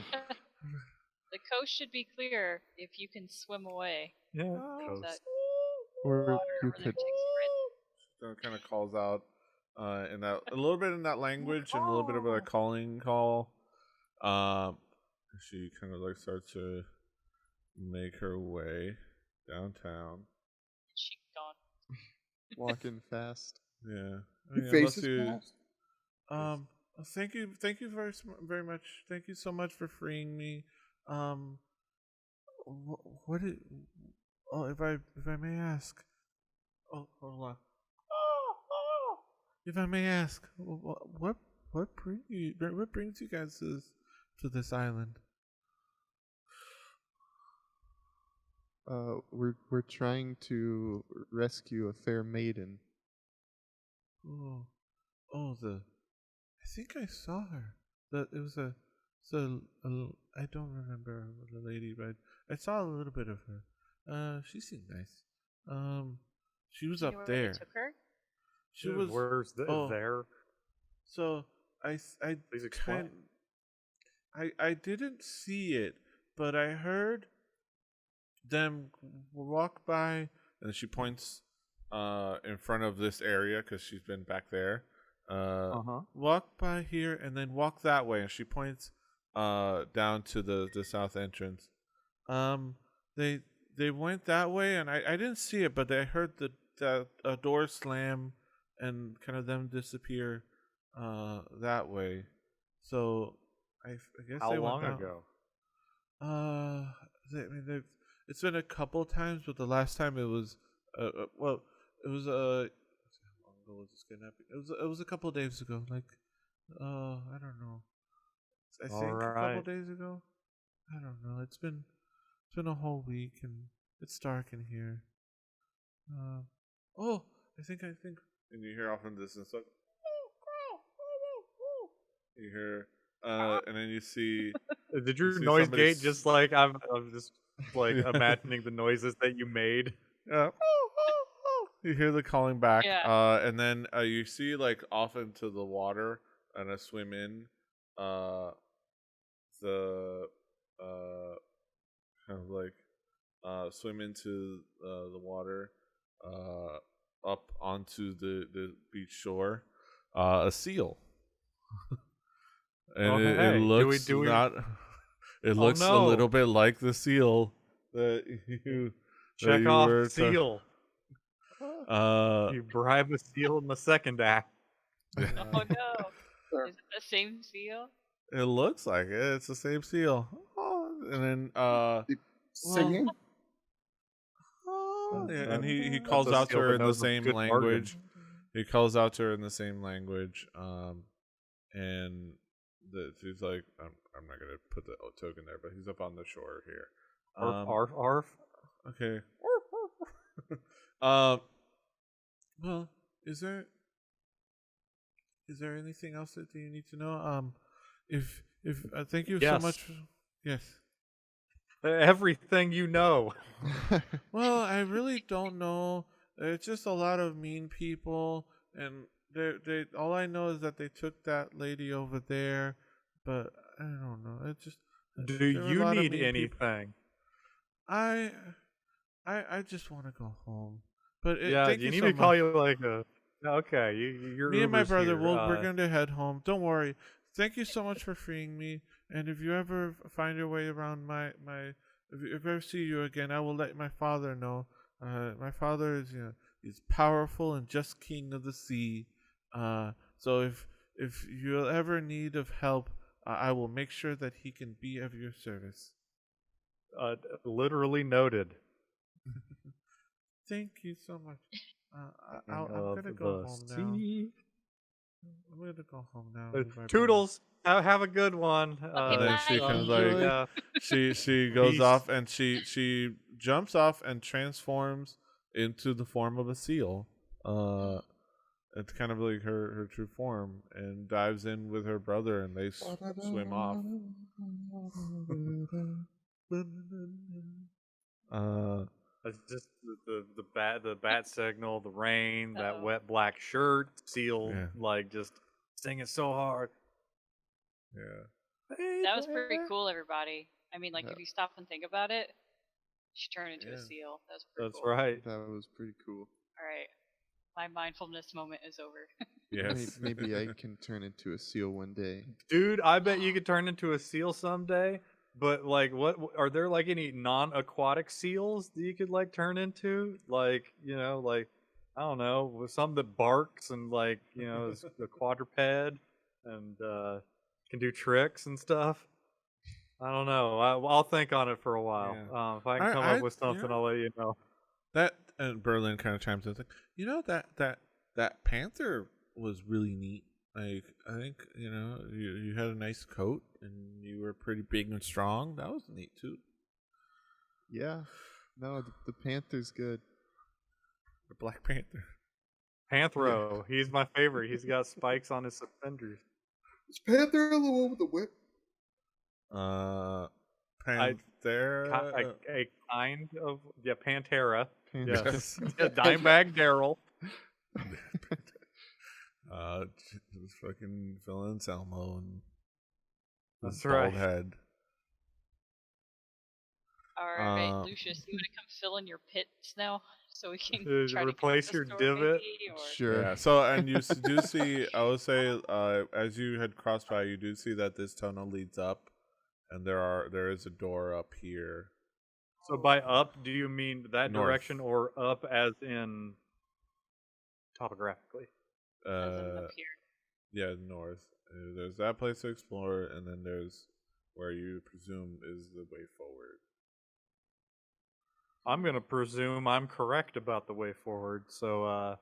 The coast should be clear if you can swim away. Yeah. Is that Or water you over there could takes you right So it kind of calls out in that a little bit in that language and a little bit of a calling call. She kind of like starts to make her way downtown. She gone. walking fast. Yeah. I Your mean, face unless is you, fast. thank you very much. Thank you so much for freeing me. What did? Oh, if I may ask. Oh, hold on. if I may ask, what brings you guys to this island? We're trying to rescue a fair maiden. Oh, I think I saw her. It was I don't remember the lady, but I saw a little bit of her. She seemed nice. She was You up know where they there. took her? She was. Where's there? So I Please explain. I didn't see it, but I heard them walk by, and she points in front of this area because she's been back there. Walk by here and then walk that way, and she points down to the south entrance. They went that way, and I didn't see it, but I heard the door slam and kind of them disappear that way. So I guess How they long went ago? it's been a couple times, but the last time it was it was how long ago was this kidnapping? It was a couple days ago, like I don't know. I think a couple days ago. I don't know. It's been a whole week, and it's dark in here. I think, and you hear off in the distance like, you hear, and then you see. Did your you see noise somebody gate just like I'm just like Yeah. imagining the noises that you made? You hear the calling back, Yeah. and then you see like off into the water and a swim in, the kind of like swim into the water, up onto the beach shore, a seal, and it Hey, looks do we? not. It Oh, looks a no. little bit like the seal that you Check you off were seal. You bribe a seal in the second act. Oh no. Sure. Is it the same seal? It looks like it. It's the same seal. Oh, and then Singing? yeah, and he That's calls a out to seal her that in the knows a same good bargain. language. He calls out to her in the same language. And she's like, I'm not gonna put the token there, but he's up on the shore here. Arf, arf. Okay. Well, is there anything else that you need to know? If thank you so Yes. much. Yes. Everything you know. Well, I really don't know. It's just a lot of mean people, and they all I know is that they took that lady over there, but I don't know. It just Do there were a you lot of need mean people. anything? I just want to go home. But Yeah, thank you you need so to call much. you like a. Okay, your Me and my Uber's brother, here. we're going to head home. Don't worry. Thank you so much for freeing me. And if you ever find your way around if I ever see you again, I will let my father know. My father is, he's powerful and just king of the sea. So if you'll ever need of help, I will make sure that he can be of your service. Literally noted. Thank you so much. I'm Of gonna go the home now. sea. I'm gonna go home now. Uh, leave my brother. Toodles, have a good one. And then she bye. kind of like yeah. she goes Peace. off, and she jumps off and transforms into the form of a seal. It's kind of like her true form, and dives in with her brother, and they swim off. It's just the bat signal, the rain, that Uh-oh. wet black shirt, seal Yeah. like just singing so hard. Yeah. That was pretty cool, everybody. I mean, like, Yeah. if you stop and think about it, she turned into Yeah. a seal. That was pretty That's cool. right. That was pretty cool. All right. My mindfulness moment is over. Yes. Maybe I can turn into a seal one day. Dude, I bet you could turn into a seal someday. But like, what are there like any non-aquatic seals that you could like turn into? Like, like I don't know, with some that barks and like, is a quadruped and can do tricks and stuff. I don't know. I'll think on it for a while. Yeah. If I can come up with something, I'll let you know. That and Berlin kind of chimes in. It's like, that panther was really neat. Like, I think, you had a nice coat and you were pretty big and strong. That was neat too. Yeah. No, the Panther's good. The Black Panther. Panthro, he's my favorite. He's got spikes on his suspenders. Is Panther the one with the whip? Panthera. A kind of Pantera. Panther. Yes. Dimebag Daryl. Just fucking Phil Anselmo and his That's bald right. head. All right, Lucius, you want to come fill in your pits now, so we can try to replace get your the divot? or... Sure. Yeah. So, and you do see, I would say, as you had crossed by, you do see that this tunnel leads up, and there is a door up here. So by up, do you mean that North. direction or up as in topographically? As in up here. Yeah, north. There's that place to explore, and then there's where you presume is the way forward. I'm gonna presume I'm correct about the way forward. So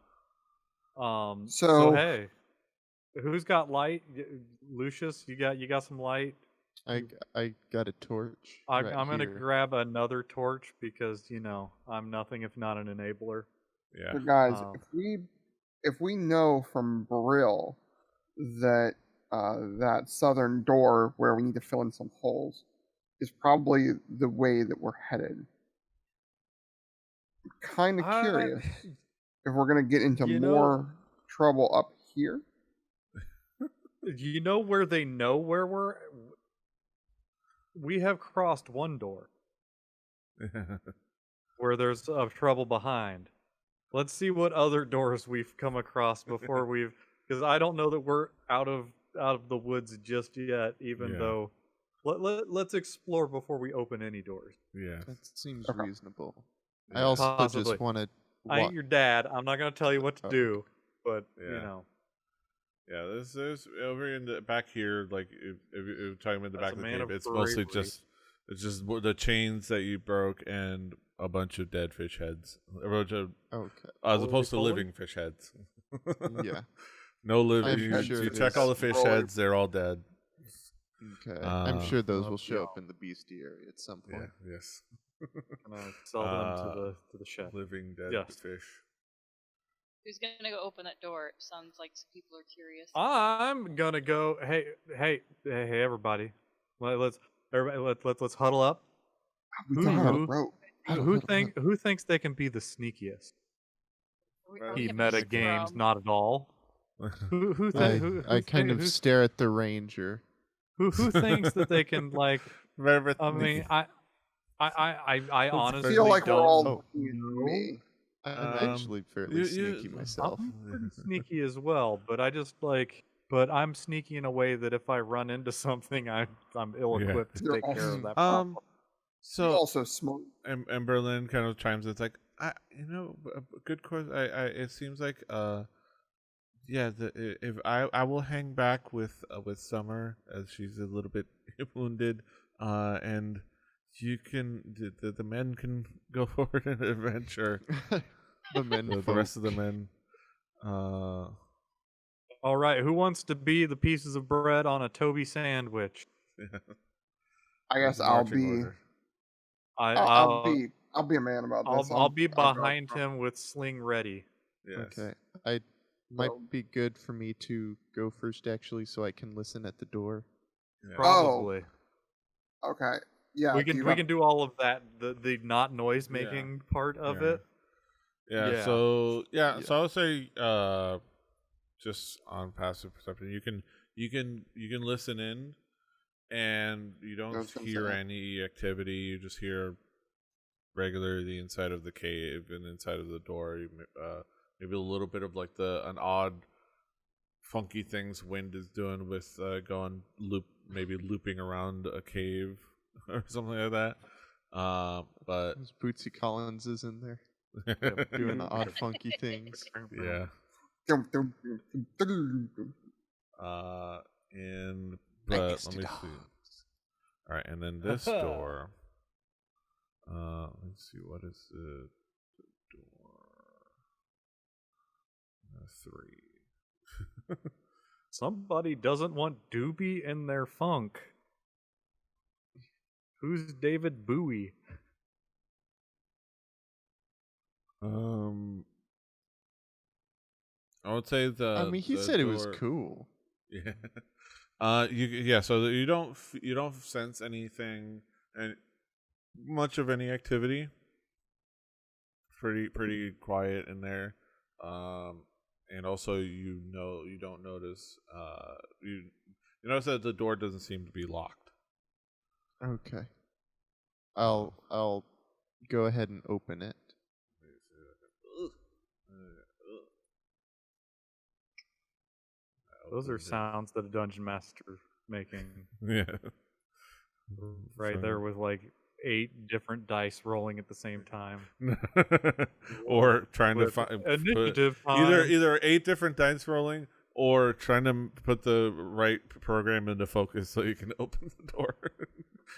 hey, who's got light? Lucius, you got some light? I got a torch. I'm right gonna here. grab another torch because I'm nothing if not an enabler. Yeah. So guys, if we know from Brill that that southern door where we need to fill in some holes is probably the way that we're headed. I'm kind of curious if we're going to get into more trouble up here. You know where they know where we're... We have crossed one door where there's trouble behind. Let's see what other doors we've come across before we've... Because I don't know that we're out of the woods just yet, even though... Let's explore before we open any doors. Yeah. That seems Okay. reasonable. Yeah. I also Possibly. just want to... I ain't your dad. I'm not going to tell you what to do, but, Yeah, there's over in the back here, like if you're talking about the That's back of a the man cave, of it's mostly bravery. just the chains that you broke and a bunch of dead fish heads, Okay. as opposed to Holy living fish heads. Yeah. No living. I'm sure You check there's- all the fish heads; they're all dead. Okay. I'm sure those will show yeah. up in the bestiary at some Yeah. point. Yes. I'm going to sell them to the chef. Living dead Yes. fish. Who's gonna go open that door? It sounds like some people are curious. I'm gonna go. Hey, everybody! Let's huddle up. We don't have a Who- rope. Who thinks they can be the sneakiest? Are He we meta having games, scrum? not at all. Who I kind of stare at the ranger. who thinks that they can like? Very I mean, I honestly I feel like we're don't all know. looking at me. I'm actually fairly sneaky myself. I'm pretty sneaky as well, but I just but I'm sneaky in a way that if I run into something, I'm ill-equipped to You're take care of awesome. that problem. You're So also smart. and Berlin kind of chimes. It's like a good course. It seems like if I will hang back with Summer as she's a little bit wounded, and you can the men can go forward in an adventure. the rest of the men. All right, who wants to be the pieces of bread on a Toby sandwich? I guess the I'll marching be. order. I'll be a man about this. I'll be I'll go behind front. him with sling ready. Yes. Okay. I might So- be good for me to go first, actually, so I can listen at the door. Yeah. Probably. Okay. Yeah. we do can you we have- can do all of that. The not noise making part of Yeah. it. Yeah. Yeah. So Yeah. So I would say, just on passive perception, you can listen in, and you I don't was gonna hear say. any activity. You just hear regularly the inside of the cave and inside of the door. Maybe a little bit of like an odd, funky things wind is doing with maybe looping around a cave or something like that. But There's Bootsy Collins is in there doing the odd, funky things. yeah. Dum, dum, dum, dum, dum, dum. But let Nasty me dogs. see. All right, and then this door. Let's see, what is the door? 3. Somebody doesn't want Doobie in their funk. Who's David Bowie? I would say he the said it was door- cool. Yeah. So you don't sense anything and much of any activity. Pretty quiet in there. And also you don't notice you notice that the door doesn't seem to be locked. Okay. I'll go ahead and open it. Those are sounds that a dungeon master making. Yeah. Right there with like 8 different dice rolling at the same time. Or trying to With find initiative either 8 different dice rolling or trying to put the right program into focus so you can open the door.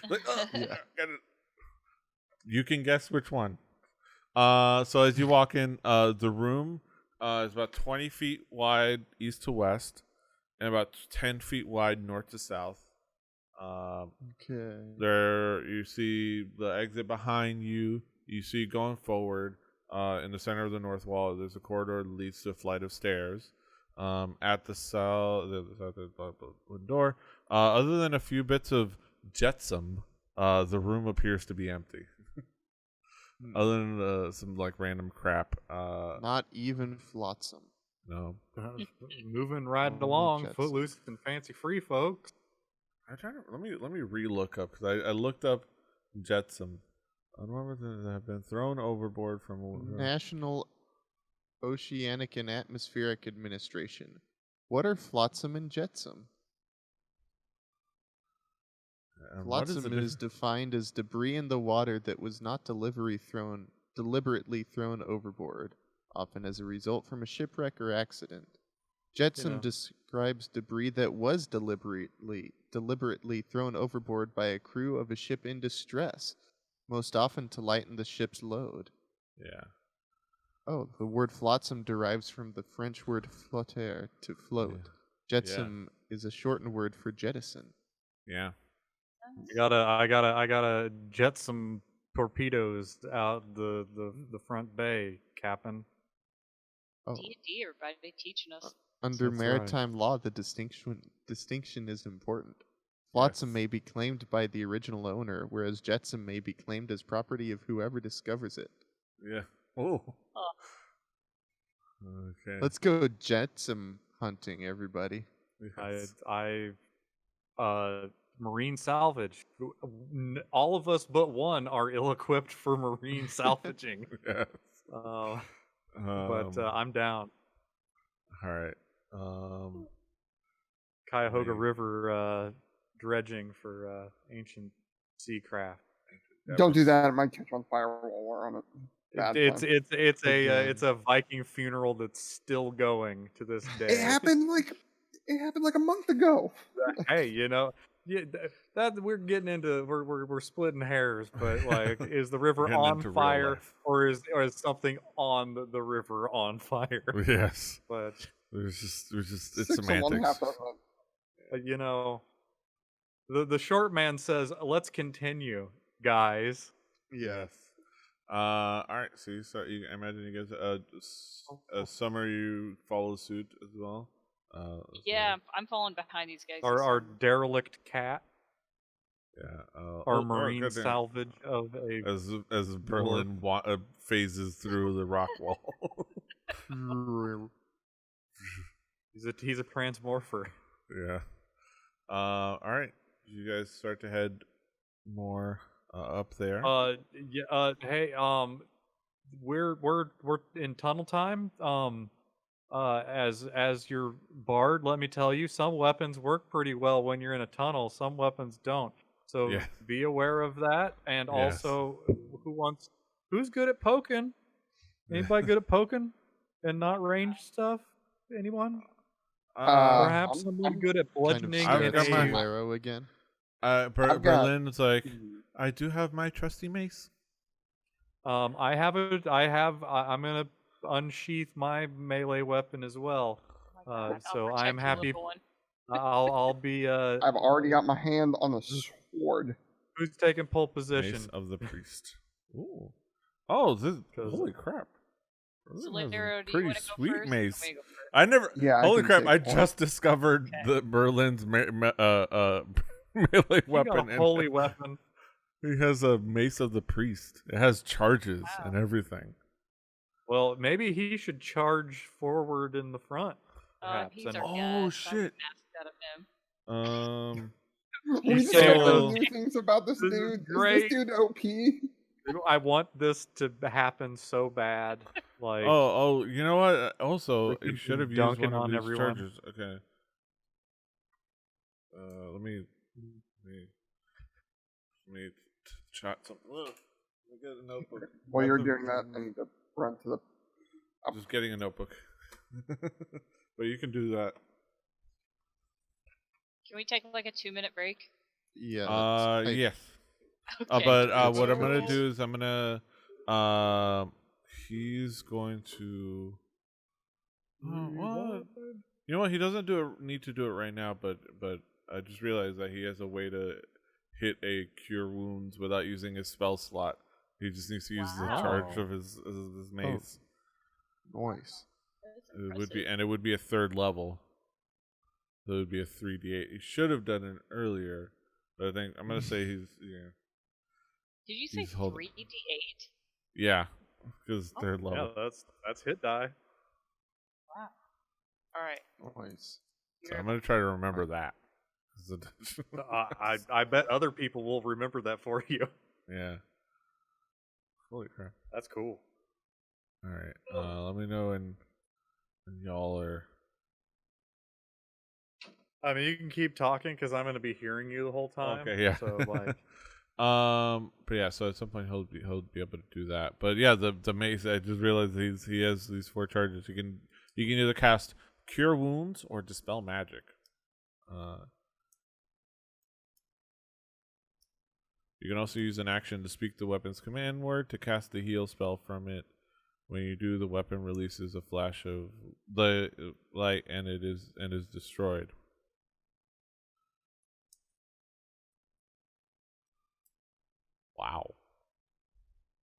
Like, Yeah. got it. You can guess which one. So as you walk in, the room is about 20 feet wide east to west and about 10 feet wide north to south. Okay. There you see the exit behind you. You see going forward in the center of the north wall, there's a corridor that leads to a flight of stairs. At the cell, the door. Other than a few bits of jetsam, the room appears to be empty. Other than some like random crap. Not even flotsam. No. Moving right Only along, Jetsam. footloose and fancy free, folks. I'm trying to let me re-look up because I looked up jetsam. Unarmored that have been thrown overboard from National Oceanic and Atmospheric Administration. What are flotsam and jetsam? what is Flotsam the is defined as debris in the water that was not deliberately thrown overboard, often as a result from a shipwreck or accident. Jetsam describes debris that was deliberately thrown overboard by a crew of a ship in distress, most often to lighten the ship's load. Yeah. Oh, the word flotsam derives from the French word flotter, to float. Yeah. Jetsam is a shortened word for jettison. Yeah. I gotta jet some torpedoes out the front bay, Captain. Oh, D&D, everybody teaching us. under That's maritime law, the distinction is important. Flotsam may be claimed by the original owner, whereas jetsam may be claimed as property of whoever discovers it. Yeah. Oh. Oh. Okay. Let's go jetsam hunting, everybody. Yes. Marine salvage. All of us but one are ill-equipped for marine salvaging. Yes. But I'm down. All right. Cuyahoga maybe. River dredging for ancient sea craft. Don't do that. It might catch on fire while we're on it. Bad It's time. it's a Viking funeral that's still going to this day. It happened like a month ago. Hey, that we're getting into we're splitting hairs, but like, is the river Getting on into real fire, life. or is something on the river on fire? Yes. But There's just it's 6 of one, semantics. half of it. the short man says, "Let's continue, guys." Yes. All right. So I imagine you guys summer you follow suit as well. Yeah, I'm falling behind these guys. Our derelict cat, Yeah. our marine salvage of a as Berlin phases through the rock wall. he's a transmorpher. Yeah. All right. You guys start to head more up there. Hey, we're in tunnel time. As your bard, let me tell you, some weapons work pretty well when you're in a tunnel. Some weapons don't. So Yeah. be aware of that. And Yes. also, who's good at poking? Anybody good at poking and not ranged stuff? Anyone? Perhaps someone good at bludgeoning I've and got my- arrow again. Berlin's like, I do have my trusty mace. I'm gonna unsheath my melee weapon as well. Oh my So protect I'm you, happy. little one. I'll be. I've already got my hand on a sword. Who's taking pole Mace position? of the priest. Ooh. Oh, this. 'Cause- Holy crap! This has a Solero, do you pretty want to go sweet first? mace. Or you go first? I never. Yeah, I Holy can crap! take I point. just discovered Okay. Merlin's melee You weapon. got a holy weapon. He has a mace of the priest. It has charges Wow. and everything. Well, maybe he should charge forward in the front. He's and- our Oh, guest. I'm shit. masked out of him. We So- discovered new things about this This is dude. Is great. this dude OP? I want this to happen so bad. Like, Oh, you know what? Also, We you could should have be used dunking one of on these everyone. charges. Okay. Let me chat something. Let me get a notebook. While you're doing that, I need to run to the. Just getting a notebook. But you can do that. Can we take like a 2-minute break? Yeah. that's- Yes. Okay. But That's what I'm cool. gonna do is I'm gonna he's going to what? You know what? He doesn't need to do it right now, but I just realized that he has a way to hit a cure wounds without using his spell slot. He just needs to use the charge Wow. of his mace. Nice. That's It would be, impressive. and it would be a 3rd level. So it would be a 3d8. He should have done it earlier, but I think I'm gonna say he's Did you say he's holding- 3d8? yeah, because 3rd yeah, level. that's hit die. Wow. All right. Nice. So I'm gonna try to remember that. I bet other people will remember that for you. Yeah. Holy crap! That's cool. All right. Let me know when y'all are. I mean, you can keep talking because I'm going to be hearing you the whole time. Okay. Yeah. So like, But yeah. So at some point he'll be able to do that. But yeah, the mace. I just realized he has these 4 charges. You can either cast Cure Wounds or Dispel Magic. You can also use an action to speak the weapon's command word to cast the heal spell from it. When you do, the weapon releases a flash of the light and is destroyed. Wow.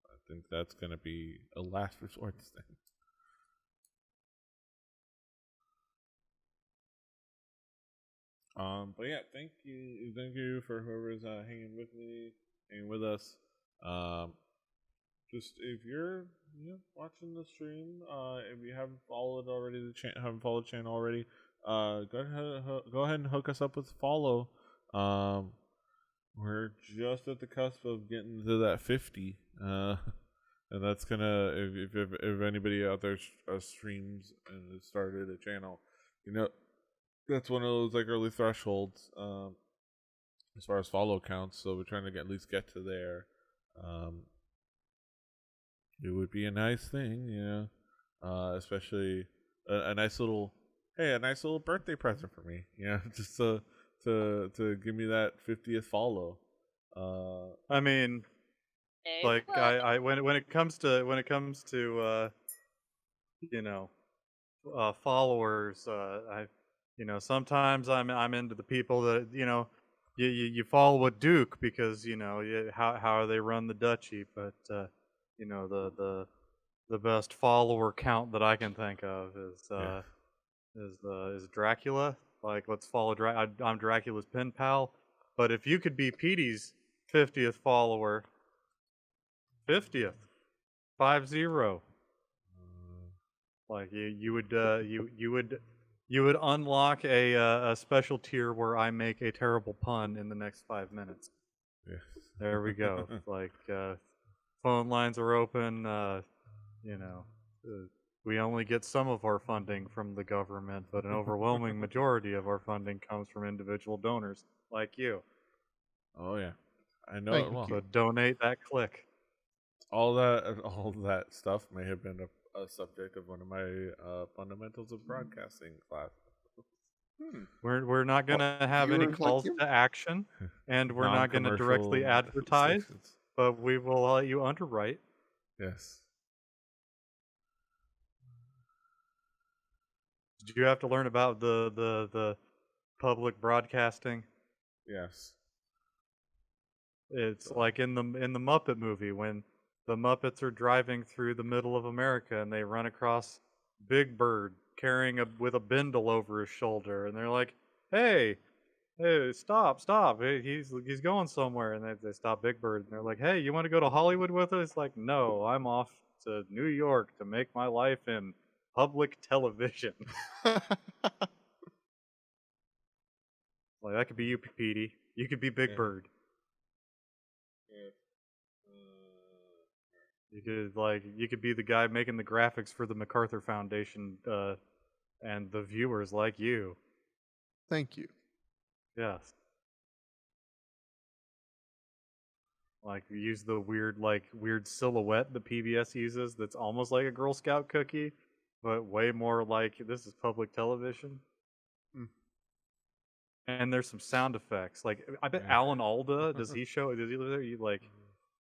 I think that's gonna be a last resort thing. But yeah, thank you for whoever's hanging with us. Just if you're watching the stream, if you haven't followed already haven't followed the channel already, go ahead and hook us up with follow. We're just at the cusp of getting to that 50, and that's gonna if anybody out there streams and has started a channel, that's one of those like early thresholds as far as follow counts. So we're trying to at least get to there. It would be a nice thing, especially a nice little birthday present for me, just to give me that 50th follow. I mean, Hey, like well, when it comes to followers, sometimes I'm into the people that you follow a duke because how they run the duchy, but the best follower count that I can think of is Dracula. Like, let's follow I'm Dracula's pen pal. But if you could be Petey's 50th follower, 50th, 50, like you would unlock a special tier where I make a terrible pun in the next 5 minutes. Yes. There we go. Like, phone lines are open. We only get some of our funding from the government, but an overwhelming majority of our funding comes from individual donors like you. Oh yeah, I know Thank it well. So donate that click. All that stuff may have been a subject of one of my fundamentals of broadcasting class. We're not gonna have any viewers like calls you? to action, and we're not gonna directly Non-commercial advertise, sections. but we will let you underwrite. Yes. Did you have to learn about the public broadcasting? Yes. It's like in the Muppet movie when the Muppets are driving through the middle of America and they run across Big Bird carrying with a bindle over his shoulder, and they're like, "Hey, stop! Hey, he's going somewhere." And they stop Big Bird, and they're like, "Hey, you want to go to Hollywood with us?" It's like, "No, I'm off to New York to make my life in public television." Like that could be you, Petey. You could be Big Yeah. Bird. You could be the guy making the graphics for the MacArthur Foundation, and the viewers like you. Thank you. Yes. Like use the weird silhouette the PBS uses that's almost like a Girl Scout cookie, but way more like this is public television. Mm. And there's some sound effects. Like I bet Yeah. Alan Alda, does he live there? You like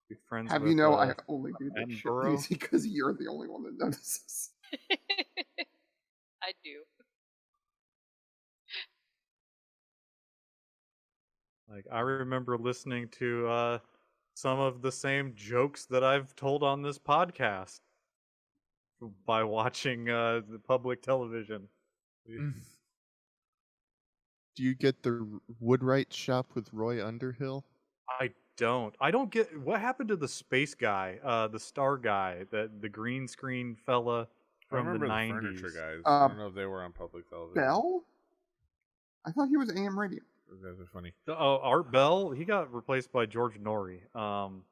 be friends Have with you know I only do this shit Attenborough? lazy because you're the only one that notices. I do. Like I remember listening to some of the same jokes that I've told on this podcast by watching the public television. Do you get the Woodwright Shop with Roy Underhill? I don't get what happened to the space guy, the star guy, the green screen fella I from the remember the 90s. furniture guys. I don't know if they were on public television. Bell? I thought he was AM radio. Those guys are funny. Oh, Art Bell, he got replaced by George Norrie. I'm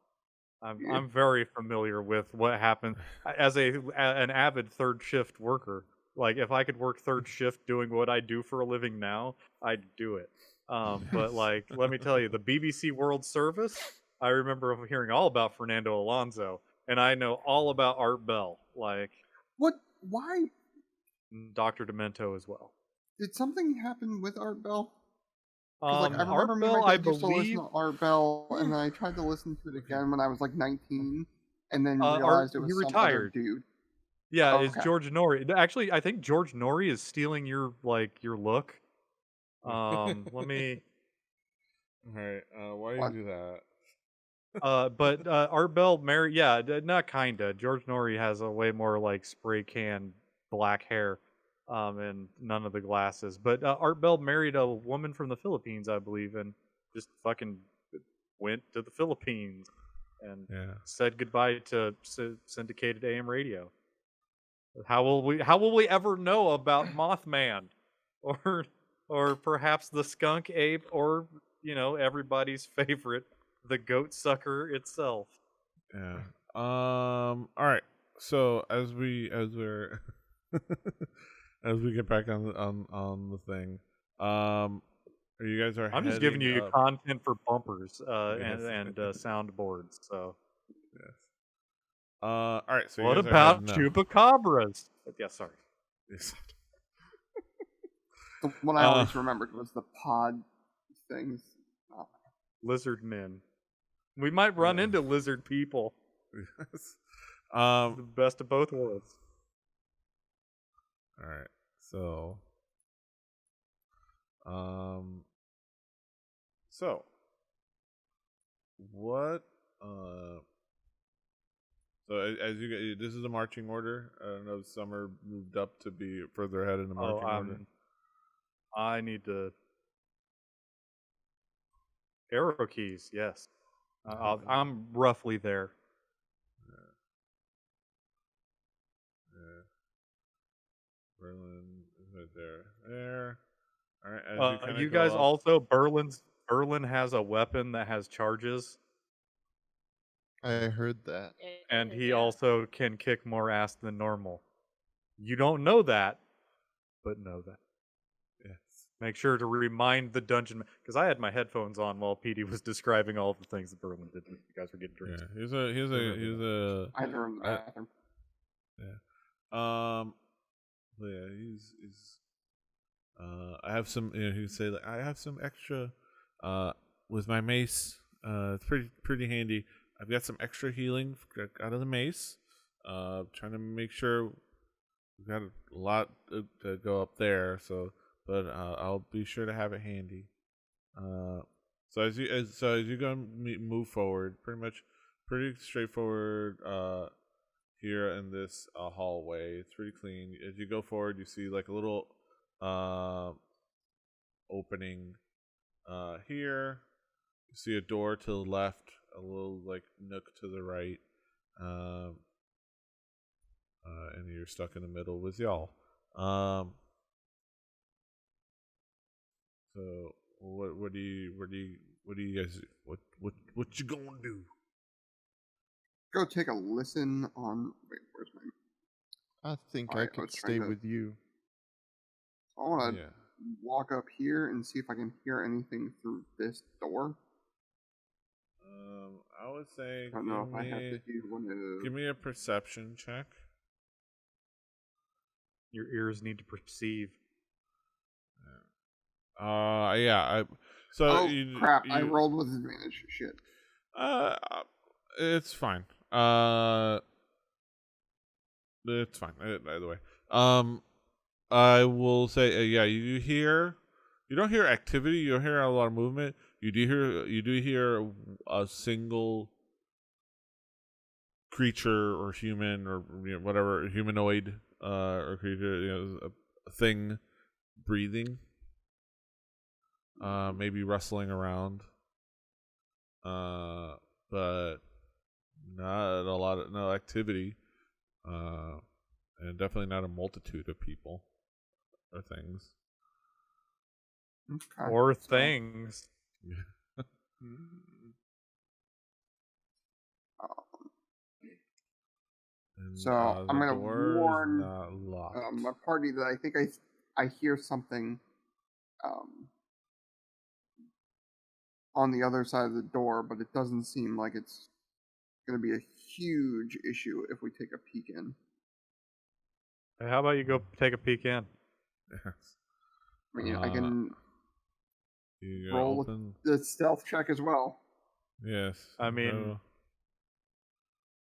very familiar with what happened as an avid third shift worker. Like if I could work third shift doing what I do for a living now, I'd do it. But like, let me tell you, the BBC World Service, I remember hearing all about Fernando Alonso, and I know all about Art Bell, like What? Why? Dr. Demento as well. Did something happen with Art Bell? 'Cause, like, I remember Art me and Bell, my I dad used to listen believe to Art Bell, and then I tried to listen to it again when I was like 19, and then Art, realized it was he some other retired. dude. Yeah, Oh, it's okay. George Norrie. Actually, I think George Norrie is stealing your look. Let me. All right. Why do What? you do that? But Art Bell married. Yeah, not kinda. George Norrie has a way more like spray can black hair, and none of the glasses. But Art Bell married a woman from the Philippines, I believe, and just fucking went to the Philippines and Yeah. said goodbye to syndicated AM radio. How will we ever know about Mothman, or perhaps the skunk ape, or everybody's favorite, the goat sucker itself? Yeah. All right. So we're as we get back on the thing, you guys are. I'm just giving you up. content for bumpers Yes. and soundboards. So Yes. All right. So what you guys about are chupacabras? Yeah, sorry. Yes. The one I always remembered was the pod things. Oh. Lizard men. We might run into lizard people. Yes. The best of both worlds. All right. So. So. What? So as you get, this is a marching order. I don't know if Summer moved up to be further ahead in the marching order. I need to. Arrow keys, yes. I'm roughly there. Yeah. Berlin is right there. There. All right. As you kinda You go guys up, also, Berlin has a weapon that has charges, I heard that. and he Yeah. also can kick more ass than normal. You don't know that, but know that. Yes. Make sure to remind the dungeon, because I had my headphones on while Petey was describing all of the things that Berlin did when you guys were getting drinks. Yeah. Here's a. I had in the bathroom. Yeah. But yeah. He's. I have some. He'd say like I have some extra. With my mace. It's pretty handy. I've got some extra healing out of the mace. Trying to make sure we've got a lot to go up there. But I'll be sure to have it handy. So as you go and move forward, pretty straightforward. Here in this hallway, it's pretty clean. As you go forward, you see like a little opening here. You see a door to the left, a little like nook to the right, and you're stuck in the middle with y'all. So what do you guys what you gonna do? Go take a listen on. Wait, where's my? I think Alright, I I was could trying stay to- with you. I want to Yeah. walk up here and see if I can hear anything through this door. I would say I don't know if I have to do one of. give me a perception check. Your ears need to perceive. Yeah. Oh you, crap! You, I rolled with advantage. Shit. It's fine. It's fine. Either way. I will say, yeah. You don't hear activity. You don't hear a lot of movement. You do hear a single creature or human or whatever humanoid or creature, a thing breathing. Maybe rustling around. But not a lot of no activity. And definitely not a multitude of people or things. Okay. Or things. Yeah. And, So the I'm gonna door is warn not locked. my party that I think I hear something on the other side of the door, but it doesn't seem like it's going to be a huge issue if we take a peek in. Hey, how about you go take a peek in? Yes. I mean, I can You roll open. the stealth check as well. Yes. I mean, go.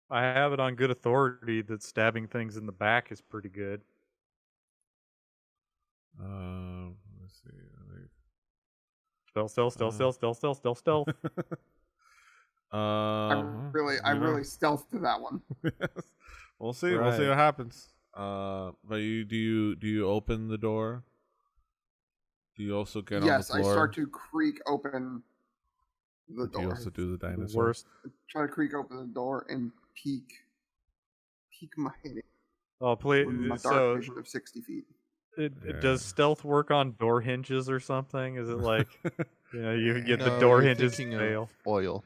I have it on good authority that stabbing things in the back is pretty good. Let's see. Stealth. I really stealthed to that one. We'll see. We'll see Right. what happens. But do you open the door? Do you also get on the Yes, floor? I start to creak open the Do you door. also do the The dinosaur? worst. Try to creak open the door and peek my head in Oh, please. with my dark So, vision of 60 feet. Yeah. does stealth work on door hinges or something? Is it like, you get the No, door you're hinges thinking fail? of oil.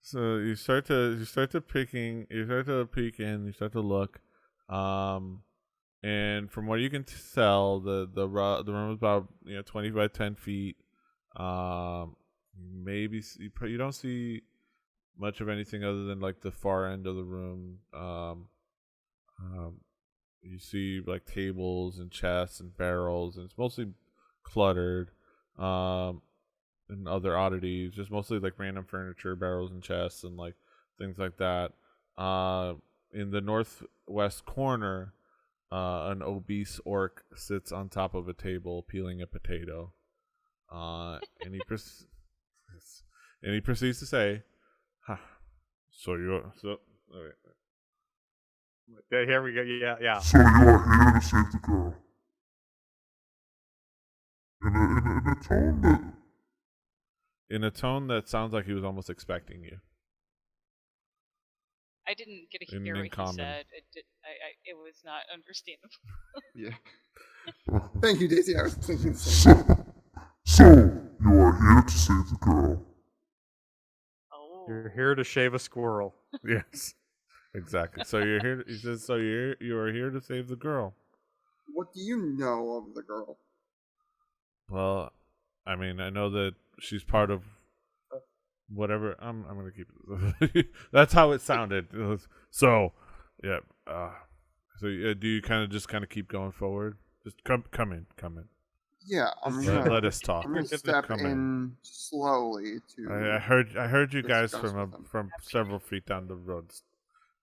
So you start to peek in, you start to look, and from what you can tell, the room is about 20 by 10 feet. Maybe you don't see much of anything other than like the far end of the room. You see like tables and chests and barrels, and it's mostly cluttered. And other oddities, just mostly like random furniture, barrels and chests, and like things like that. In the northwest corner, an obese orc sits on top of a table peeling a potato. And he proceeds to say, "Ha, so you so." Wait. Yeah, here we go. Yeah. So you are here to save the girl. In a tone that In a tone that sounds like he was almost expecting you. I didn't get to In hear what common. he said. It was not understandable. Yeah. Thank you, Daisy. I was thinking the same. so you are here to save the girl. Oh. You're here to shave a squirrel. Yes, exactly. So you're here. He says, "So you are here to save the girl." What do you know of the girl? Well, I mean, I know that she's part of whatever. I'm gonna keep it. That's how it sounded. It was, so, yeah. So do you kind of keep going forward? Just come in. Yeah, Let us talk. I'm gonna step Come in slowly to. I heard you guys discuss with them. from several feet down the road.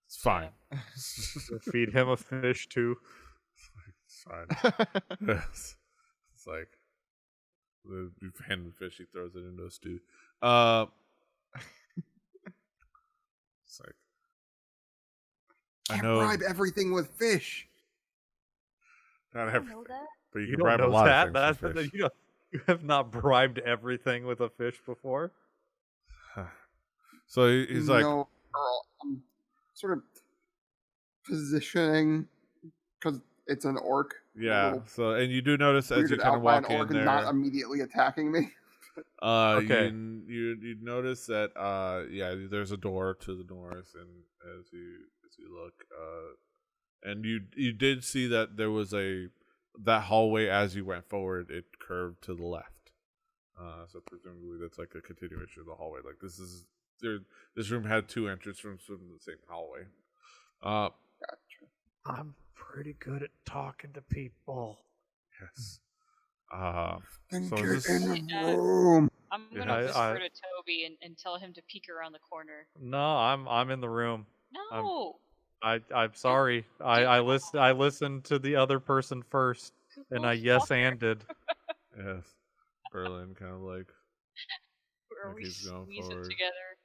It's fine. Feed him a fish too. It's fine. Yes. It's like the hand fish. He throws it into a stew. It's like I Can't know bribe everything with fish. not I everything, know that. but you You can don't bribe a know lot that? of things for fish. You have not bribed everything with a fish before. So he's like, No, girl, I'm sort of positioning because it's an orc. A yeah. little So and you do notice as you weirded kind of out by an walk orc in and not there, immediately attacking me. Okay. you notice that there's a door to the north, and as you look, and you did see that there was that hallway as you went forward, it curved to the left. So presumably that's like a continuation of the hallway. Like this room had two entrance rooms from the same hallway. I'm pretty good at talking to people. Yes. Then So get is this, in the Yeah. room. I'm Yeah, gonna I- whisper to Toby and tell him to peek around the corner. No, I'm in the room. No. I'm sorry. I listened to the other person first, and I yes anded. yes. Berlin kind of like Where Like we he's going squeeze it forward. together.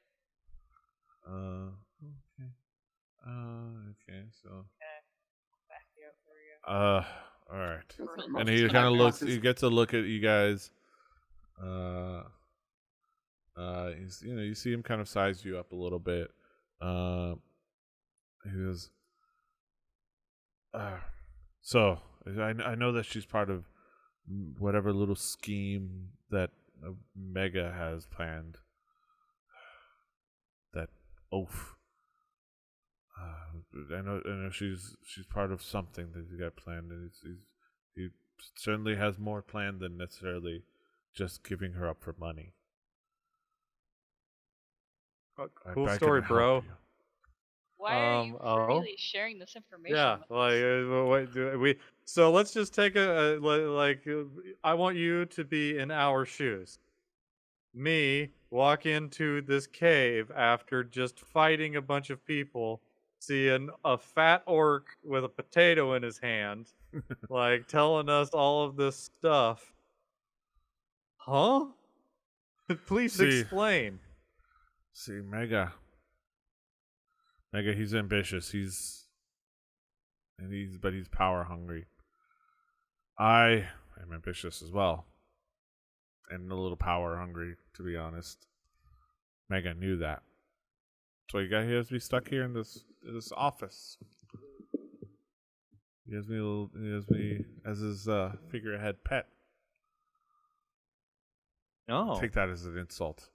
Okay. Okay, so Back you up. There we go. all right. Really? And he Most kind of looks. passes. He gets a look at you guys. He's you see him kind of size you up a little bit. He goes. So I know that she's part of whatever little scheme that Mega has planned. That oaf. I know she's part of something that you got planned, and he certainly has more planned than necessarily just giving her up for money. Cool I story, can bro. help you. Why are you oh? freely sharing this information? Yeah, with like us? wait, so let's just take I want you to be in our shoes. Me walk into this cave after just fighting a bunch of people, seeing a fat orc with a potato in his hand, like telling us all of this stuff. Huh? Please See. explain. See, Mega, he's ambitious. He's power hungry. I am ambitious as well, and a little power hungry, to be honest. Mega knew that, so he has me stuck here in this office. He has me as his figurehead pet. Oh, Take that as an insult.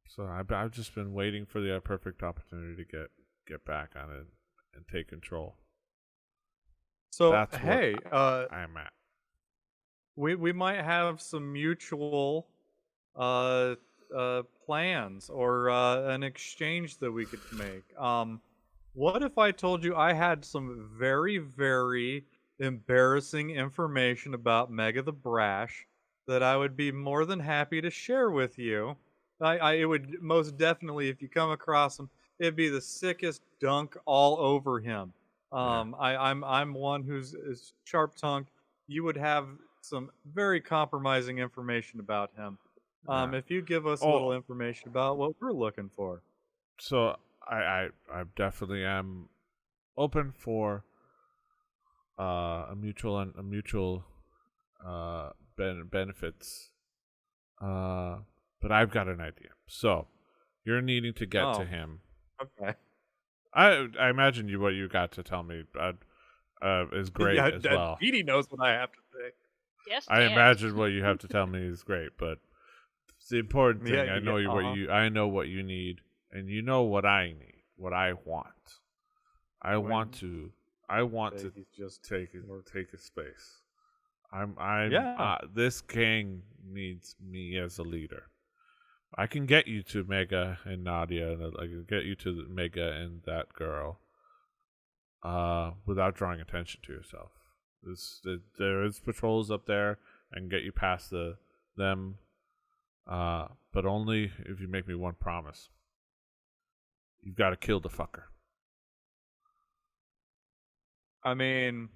So I've just been waiting for the perfect opportunity to get back on it and take control. so That's hey, what I'm at. we might have some mutual plans or an exchange that we could make. What if I told you I had some very, very embarrassing information about Mega the Brash that I would be more than happy to share with you? It would most definitely, if you come across him, it'd be the sickest dunk all over him. I'm one who's is sharp tongued. You would have some very compromising information about him. Yeah. If you give us a little information about what we're looking for. So I definitely am open for a mutual benefits. But I've got an idea. So you're needing to get to him. Okay. I imagine what you got to tell me is great as well. Petey knows what I have to say. Yes, I Dan. imagine what you have to tell me is great, but it's the important thing. Yeah, I know uh-huh. I know what you need, and you know what I need, what I want. I want to He's just take a space. Yeah. This gang needs me as a leader. I can get you to Mega and Nadia, and I can get you to Mega and that girl, without drawing attention to yourself. There is patrols up there, and get you past them, but only if you make me one promise. You've got to kill the fucker. I mean,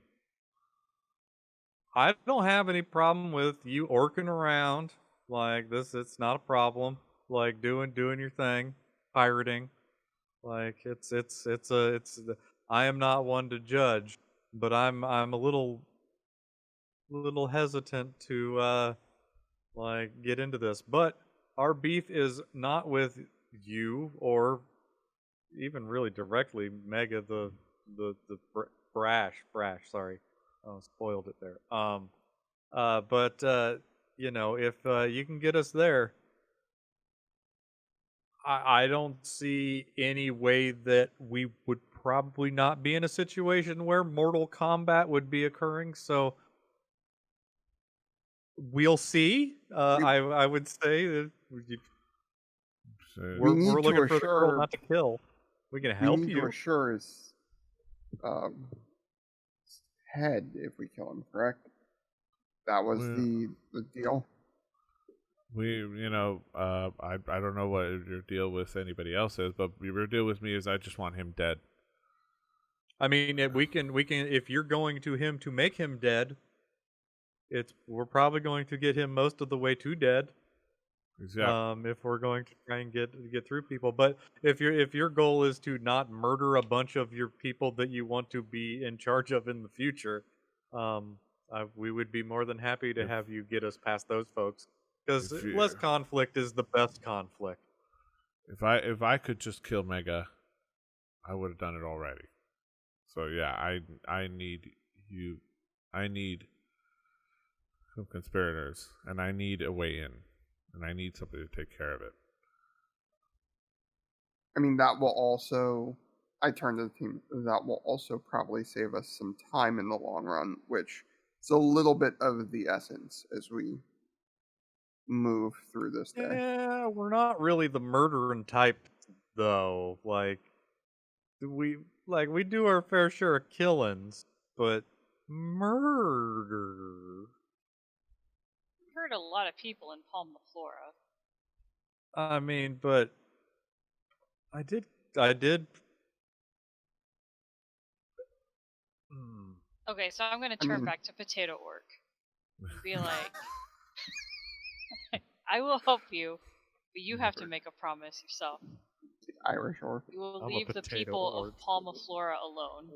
I don't have any problem with you orking around like this. It's not a problem. Like doing your thing, pirating. Like it's. I am not one to judge, but I'm a little hesitant to like get into this. But our beef is not with you or even really directly Mega Brash. Sorry, spoiled it there. But you know, if you can get us there, I don't see any way that we would probably not be in a situation where Mortal Kombat would be occurring. So we'll see. I would say that So, We we're need to looking for the girl, assure. not to kill. We can We help need to you. assure his um, head if we kill him. Correct. That was Well- the deal. I don't know what your deal with anybody else is, but your deal with me is I just want him dead. I mean, we can. If you're going to him to make him dead, we're probably going to get him most of the way to dead. Exactly. If we're going to try and get through people, but if your goal is to not murder a bunch of your people that you want to be in charge of in the future, we would be more than happy to have you get us past those folks, because If you- less conflict is the best conflict. If I could just kill Mega, I would have done it already. So yeah, I need you. I need some conspirators, and I need a way in, and I need somebody to take care of it. I mean, that will also. I turn to the team. That will also probably save us some time in the long run, which is a little bit of the essence as we move through this day. Yeah, we're not really the murdering type, though. We do our fair share of killings, but murder. Hurt a lot of people in Palma Flora. I mean, but I did. Hmm. Okay, so I'm gonna I turn mean- back to Potato Orc. And be like, I will help you, but you have to make a promise yourself. The Irish orc. You will I'm a leave the potato people orc. of Palma Flora alone.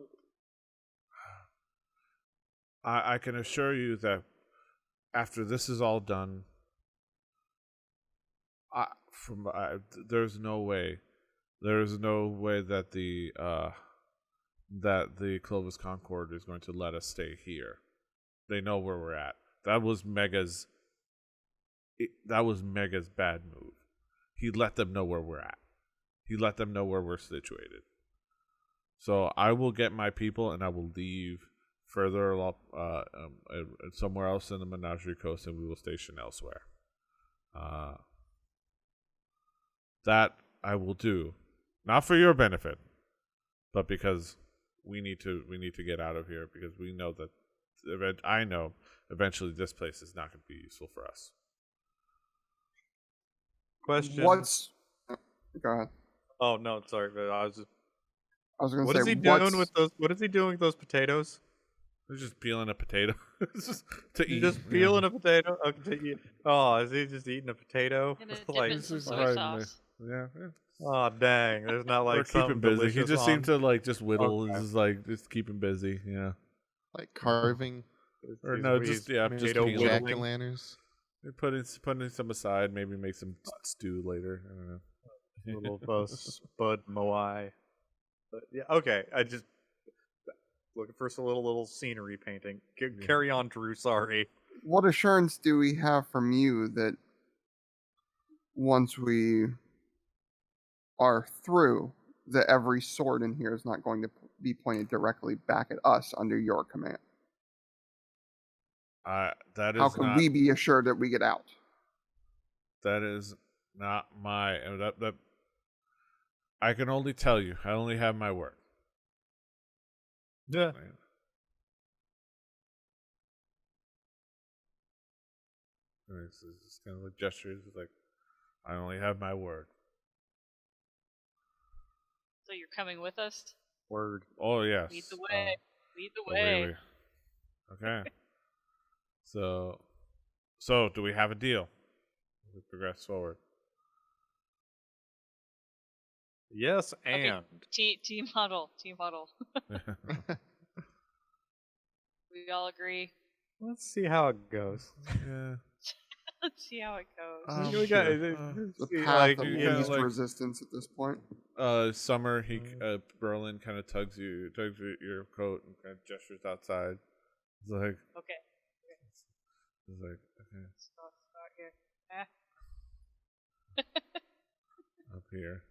I can assure you that after this is all done, there's no way that the Clovis Concord is going to let us stay here. They know where we're at. That was Mega's bad move. He let them know where we're at. He let them know where we're situated. So I will get my people and I will leave further along, somewhere else in the Menagerie Coast, and we will station elsewhere. That I will do, not for your benefit, but because we need to get out of here, because we know that I know eventually this place is not going to be useful for us. Question. Go ahead. Oh no, sorry. I was just. I was going to What say, is he doing with those? What is he doing with those potatoes? They're just peeling a potato. It's just to eat. Just peeling a potato. Okay, to eat. Oh, is he just eating a potato? Gonna dip Like, in This some is soy right in sauce. Yeah. oh dang! There's not like Or keep him something busy. He delicious just on. seemed to like just whittle. Okay. Just like just keep him busy. Yeah. Like carving Or He's- no, he's just just potato peeling. jack o' whittling. lanterns. Putting some aside. Maybe make some stew later. I don't know. Little Spud Moai. But yeah, okay. I just looking for some little scenery painting. Carry on, Drew. Sorry. What assurance do we have from you that once we are through, that every sword in here is not going to be pointed directly back at us under your command? That is How can not, we be assured that we get out? That is not my. That I can only tell you. I only have my word. Yeah. It's kind of like gestures. It's like I only have my word. So you're coming with us? Word. Oh yes. Lead the way. Lead the But way. Okay. So do we have a deal? We progress forward. Yes, Okay. and Team huddle. Team huddle. We all agree. let's see how it goes. Yeah. Let's see how it goes. We got sure. The see, path like, of you kinda least like- resistance at this point. Summer, Berlin kind of tugs your coat and kind of gestures outside. It's like, Okay. okay, Start here. Ah. up here.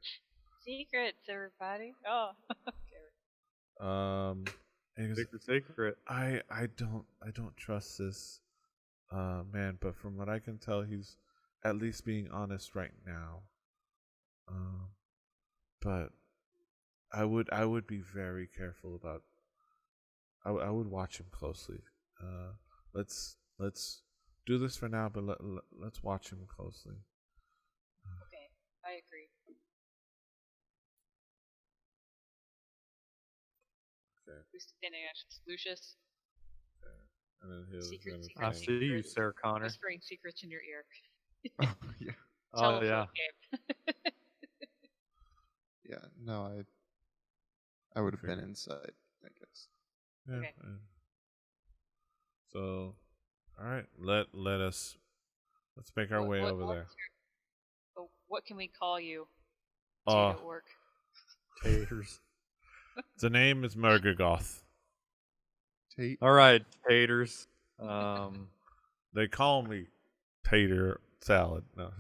Secrets, everybody. Oh. Okay. And he goes, secret. I don't trust this man, but from what I can tell, he's at least being honest right now. But I would be very careful about. I would watch him closely. Let's do this for now, but let's watch him closely. Okay. I agree. Okay. Who's standing next? Lucius. And then he'll Secret, gonna secret, I say- see you, Sarah Connor. Whispering secrets in your ear. Yeah. Oh Telephone yeah. game. Yeah. No, I would have been Figured. inside, I guess. Yeah. Okay. So, all right, let's make our way over there. What can we call you? Oh, To work. Taters. the name is Murgagoth. Tate. All right, taters. They call me Tater Salad. No.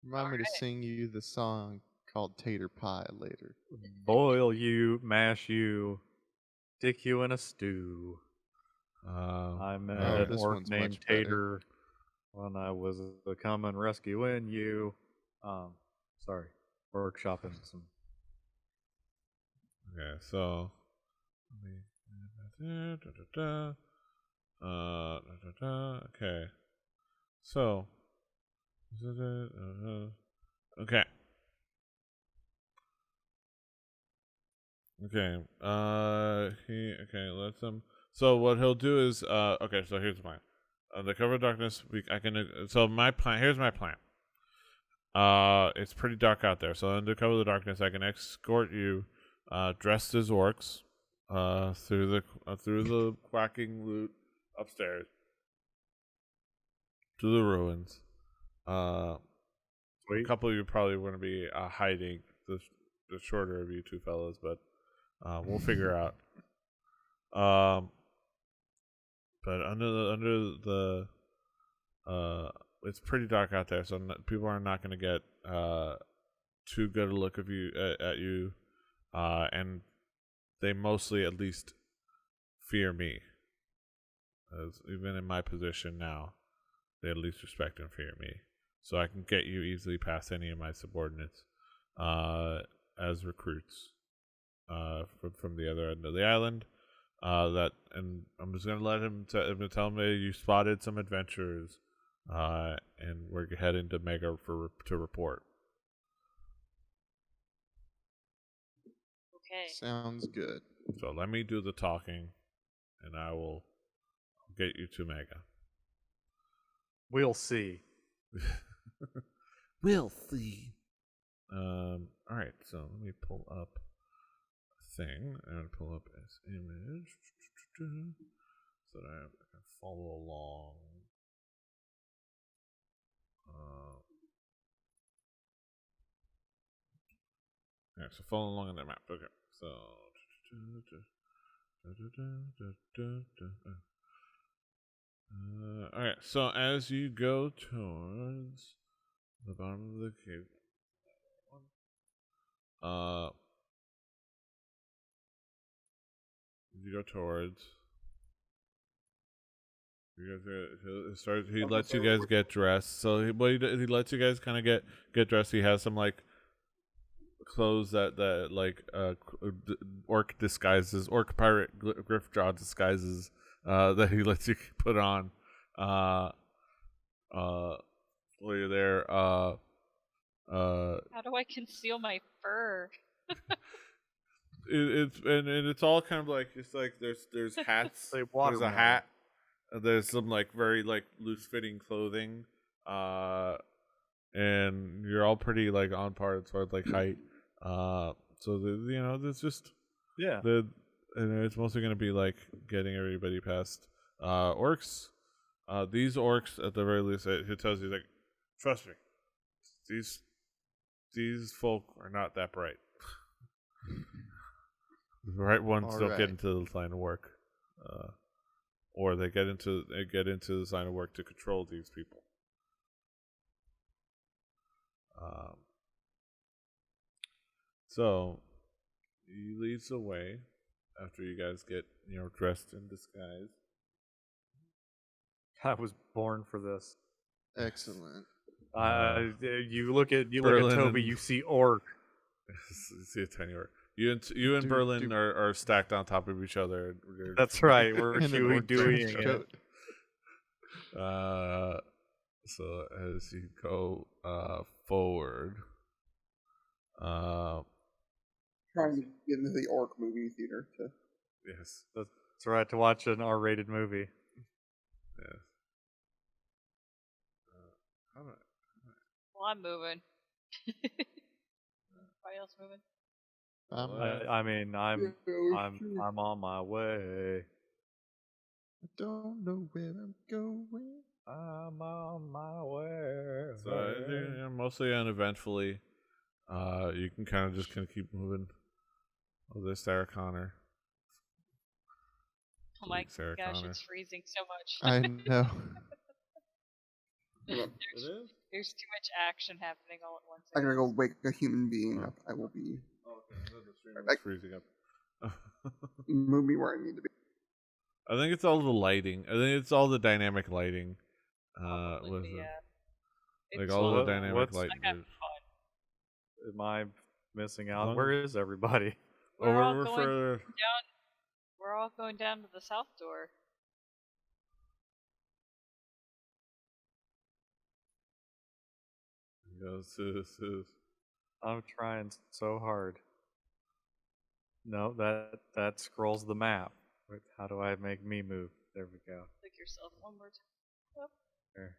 Remind me to sing you the song called Tater Pie later. Boil you, mash you, stick you in a stew. I met oh, an this orc one's named much better. Tater when I was coming rescuing you. Sorry, workshopping some. okay, so. Okay. So. Okay. Okay. Let's So what he'll do is okay. So here's the plan. The cover of darkness. So my plan. Here's my plan. It's pretty dark out there. So under cover of the darkness, I can escort you, dressed as orcs, through the quacking loot upstairs to the ruins. A couple of you probably want to be hiding. The shorter of you two fellas, but we'll figure out. But under the it's pretty dark out there, so people are not going to get too good a look of you at you, and they mostly at least fear me. As even in my position now, they at least respect and fear me, so I can get you easily past any of my subordinates as recruits from the other end of the island. And I'm just gonna let him tell me you spotted some adventurers, and we're heading to Mega to report. Okay. Sounds good. So let me do the talking, and I will get you to Mega. We'll see. We'll see. All right. So let me pull up a thing. I'm gonna pull up this image so that I can follow along. Yeah, so follow along on that map. Okay. So. Alright, so as you go towards the bottom of the cave, you go towards. You guys, he lets you guys get dressed. So he lets you guys kind of get dressed. He has some like clothes that orc disguises, orc pirate griffjaw disguises that he lets you put on while you're there. How do I conceal my fur? it's all kind of like it's like there's hats. Say There's a watermelon. hat. There's some like very like loose fitting clothing. And you're all pretty like on par as far as like height. So there's just Yeah. and it's mostly gonna be like getting everybody past orcs. These orcs at the very least, it tells you like, trust me, these folk are not that bright. The right ones don't get into the line of work, or they get into the line of work to control these people. So he leads the way after you guys get dressed in disguise. I was born for this. Excellent. You look at Berlin Toby, and- you see orc. You see a tiny orc. You and Berlin are stacked on top of each other. That's right. We're And an Huey, orc Dewey, trench and coat. So as you go forward, Trying to get into the orc movie theater to yes, that's right, to watch an R-rated movie. yes. Well, I'm moving. Anybody else moving? I mean, I'm on my way. I don't know where I'm going. I'm on my way. So mostly uneventfully, you can kind of keep moving. Oh, there's Sarah Connor. Oh my Sarah gosh, Connor. it's freezing so much. I know. There's too much action happening all at once. I'm gonna go wake a human being up. I will be. It's freezing up. Move me where I need to be. I think it's all the lighting. I think it's all the dynamic lighting. Probably, With yeah. like It's all the what- dynamic what's- lighting. like having fun. Am I missing out? Fun. Where is everybody? We're all we're going further. down. We're all going down to the south door. I'm trying so hard. No, that scrolls the map. Wait, how do I make me move? There we go. Click yourself one more time. There.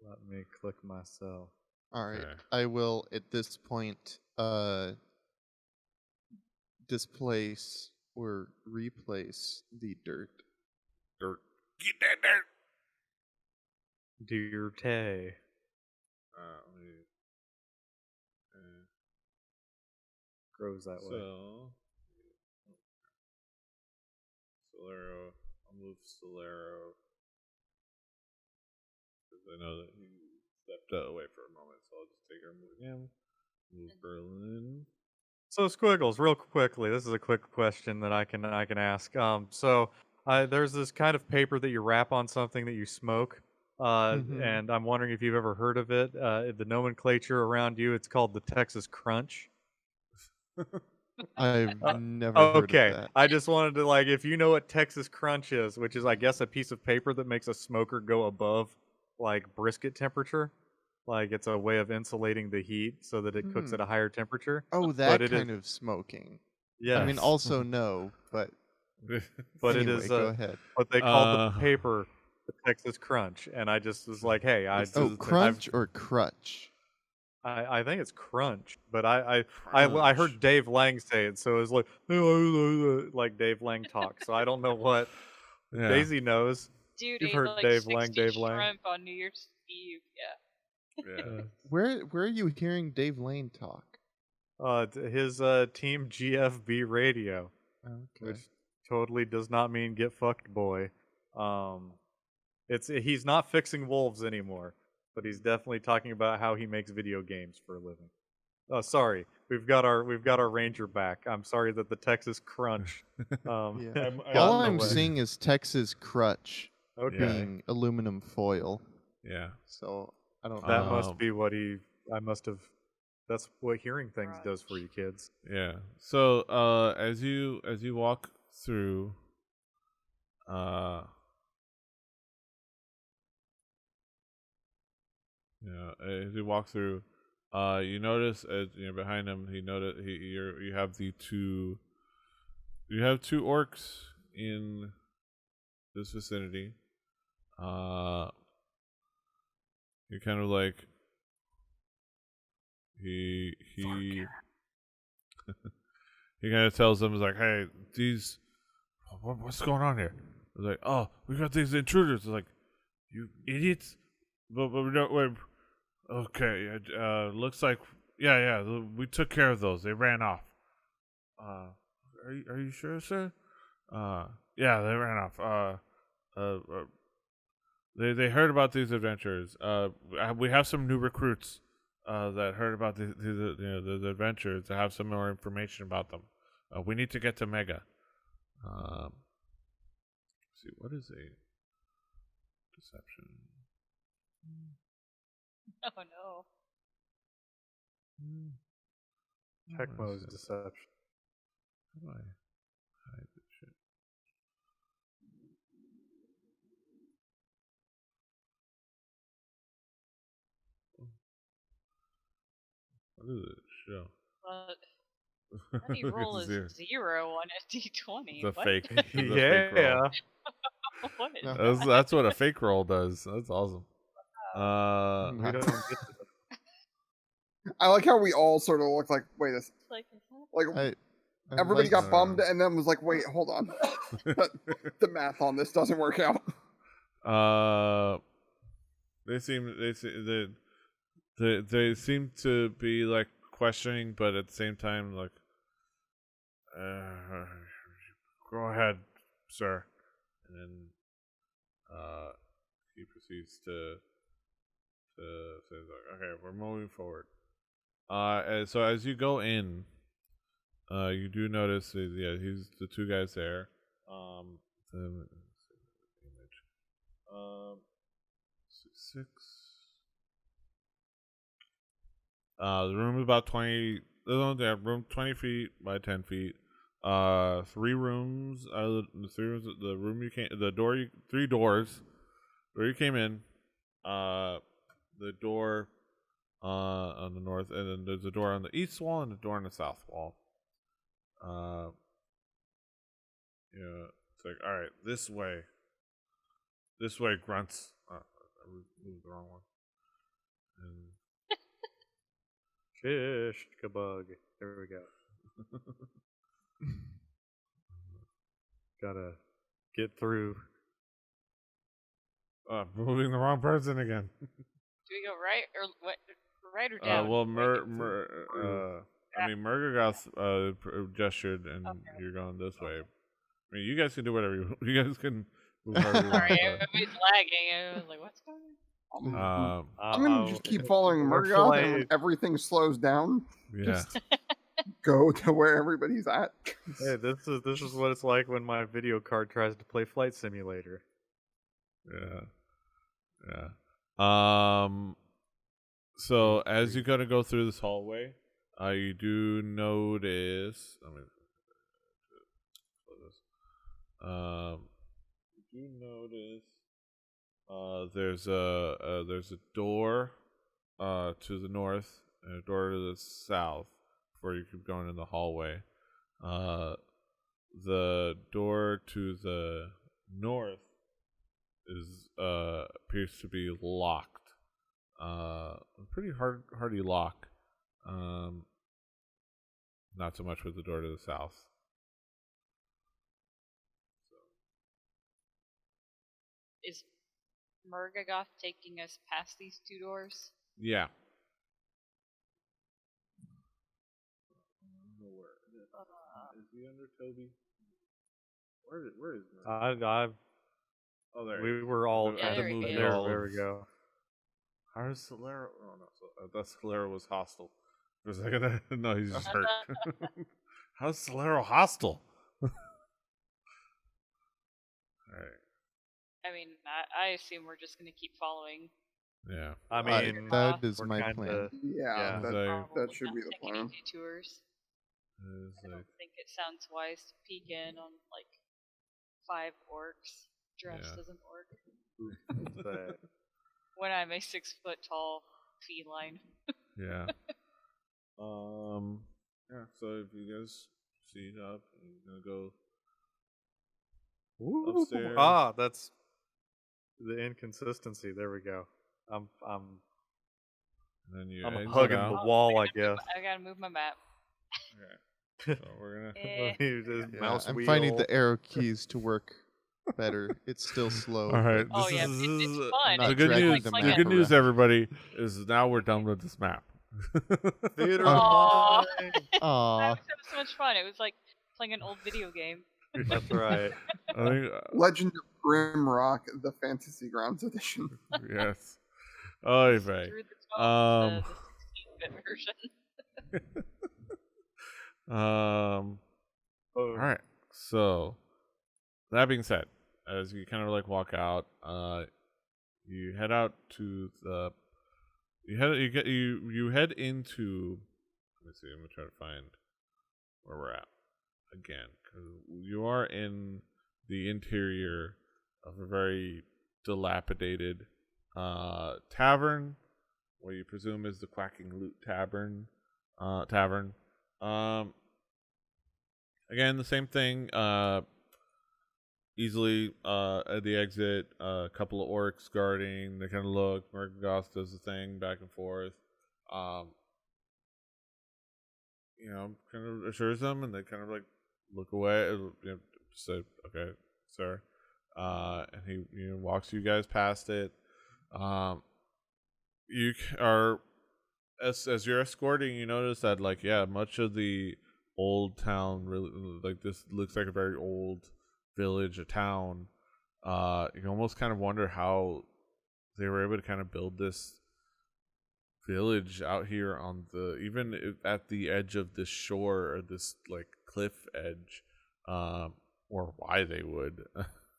Let me click myself. All right. Okay. I will at this point displace or replace the dirt. Dirt. Get that dirt. Dirte. Let me- Grows that way. So, Solero. I'll move Solero because I know that he stepped away for a moment, so I'll just take her and move him. Move Berlin. So Squiggles, real quickly, this is a quick question that I can ask. There's this kind of paper that you wrap on something that you smoke, Mhm. and I'm wondering if you've ever heard of it. The nomenclature around you, it's called the Texas Crunch. I've never heard Okay, of that. I just wanted to if you know what Texas Crunch is, which is I guess a piece of paper that makes a smoker go above brisket temperature. It's a way of insulating the heat so that it cooks at a higher temperature. Oh, that it kind of smoking. Yeah. I mean, also no, but But anyway, it is go ahead. what they call the paper the Texas Crunch, and I just was like, hey, Crunch or crutch? I think it's Crunch, but I heard Dave Lang say it, so it was like Dave Lang talk. So I don't know what Yeah. Daisy knows. Dude, You've ate heard like Dave 60 Lang, Dave Lang. shrimp on New Year's Eve. Yeah. Yeah. Where are you hearing Dave Lane talk? His team GFB radio, Okay. which totally does not mean get fucked, boy. He's not fixing wolves anymore, but he's definitely talking about how he makes video games for a living. Oh, sorry, we've got our ranger back. I'm sorry that the Texas Crunch. Yeah. got All in I'm the way. seeing is Texas crutch Okay, being aluminum foil. Yeah. So I don't that know. must be what I must have. That's what hearing things does for you kids. Yeah. So as you walk through as you walk through You notice as behind him, you have you have two orcs in this vicinity. He kind of like he he he kind of tells them, he's like, hey, what's going on here? He's like, oh, we got these intruders. It's like, you idiots. But we don't wait. Okay, looks like we took care of those. They ran off. Are you sure, sir? Yeah, they ran off. They heard about these adventures. We have some new recruits that heard about the adventures to have some more information about them. We need to get to Mega. Let's see, what is a deception? Oh no. Tech What mode is it? deception. How do I hide this shit? What is it? Show. How do you Look at roll the a zero. 0 on a d20? The What? fake. The fake roll. Yeah. What is No. that? That's what a fake roll does. That's awesome. We don't get I like how we all sort of look like, wait, this, Like, like I everybody like- got bummed and then was like, wait, hold on. The math on this doesn't work out. They seem to be like questioning, but at the same time, like, go ahead, sir. And then, he proceeds to say, like, okay, we're moving forward. And so as you go in, you do notice, he's the two guys there. The image. 6. The room is about 20. Room 20 feet by 10 feet. 3 rooms. The 3 rooms. The room you came. The door. 3 doors. Where you came in. The door on the north, and then there's a door on the east wall and a door on the south wall. It's like, all right, this way, grunts. I moved the wrong one. And Shish kabug. There we go. Gotta get through. Moving the wrong person again. do we go right or what? Right or down? Well, Yeah. I mean, Murgagoth gestured, and you're going this way. I mean, you guys can do whatever you guys can move however you Sorry, want. it was lagging. I was like, what's going on? I'm gonna just keep following Murgoth, and when everything slows down, Yeah. just go to where everybody's at. Hey, this is what it's like when my video card tries to play Flight Simulator. Yeah. So as you gotta go through this hallway, you do notice. You do notice there's a door to the north and a door to the south before you keep going in the hallway. The door to the north is appears to be locked. Pretty hardy lock. Not so much with the door to the south. Is Murgagoth taking us past these 2 doors? Yeah. Is he under Toby? Where is Murgagoth? Oh, there. We were all Yeah, there he is. there we go. How is Solera? Oh no, that Solera was hostile. For a second, no, he's just hurt. How's Solero hostile? All right. I mean, I assume we're just gonna keep following. Yeah. I mean, that is we're my kinda- plan. Yeah, So- that should be the Taking any plan. detours. It's I like, don't think it sounds wise to peek in on like 5 orcs dressed Yeah. as an orc Who's that? when I'm a 6 foot tall feline. yeah. So if you guys see up, you're gonna go Ooh, upstairs. that's the inconsistency. There we go. I'm And then you I'm exit hugging the out. wall, I guess. I gotta move my map. Okay. So we're gonna. Eh. Yeah, Mouse I'm wheel. finding the arrow keys to work better. It's still slow. All right. but Oh This yeah, is it's the fun. not the It's good dragging news. the like The map good news, around. everybody, is now we're done with this map. Theater Oh. of Aw. mind. I Aw. was having so much fun. It was like playing an old video game. That's right. I think, Legend of Grimrock, the Fantasy Grounds edition. yes. Oh, vey. Through the 12, Um. the 16-bit version. All right. So that being said, as you kind of like walk out, you head out to the. You head into. Let me see. I'm gonna try to find where we're at again, because you are in the interior of a very dilapidated tavern, what you presume is the Quacking Loot Tavern. Again, the same thing. Easily at the exit, a couple of orcs guarding. They kind of look. Mergoth does the thing back and forth. Kind of assures them, and they kind of like look away. Say, "Okay, sir," and he walks you guys past it. You are as you're escorting, you notice that much of the old town really this looks like a very old village, a town. You can almost kind of wonder how they were able to kind of build this village out here on at the edge of this shore or this like cliff edge, or why they would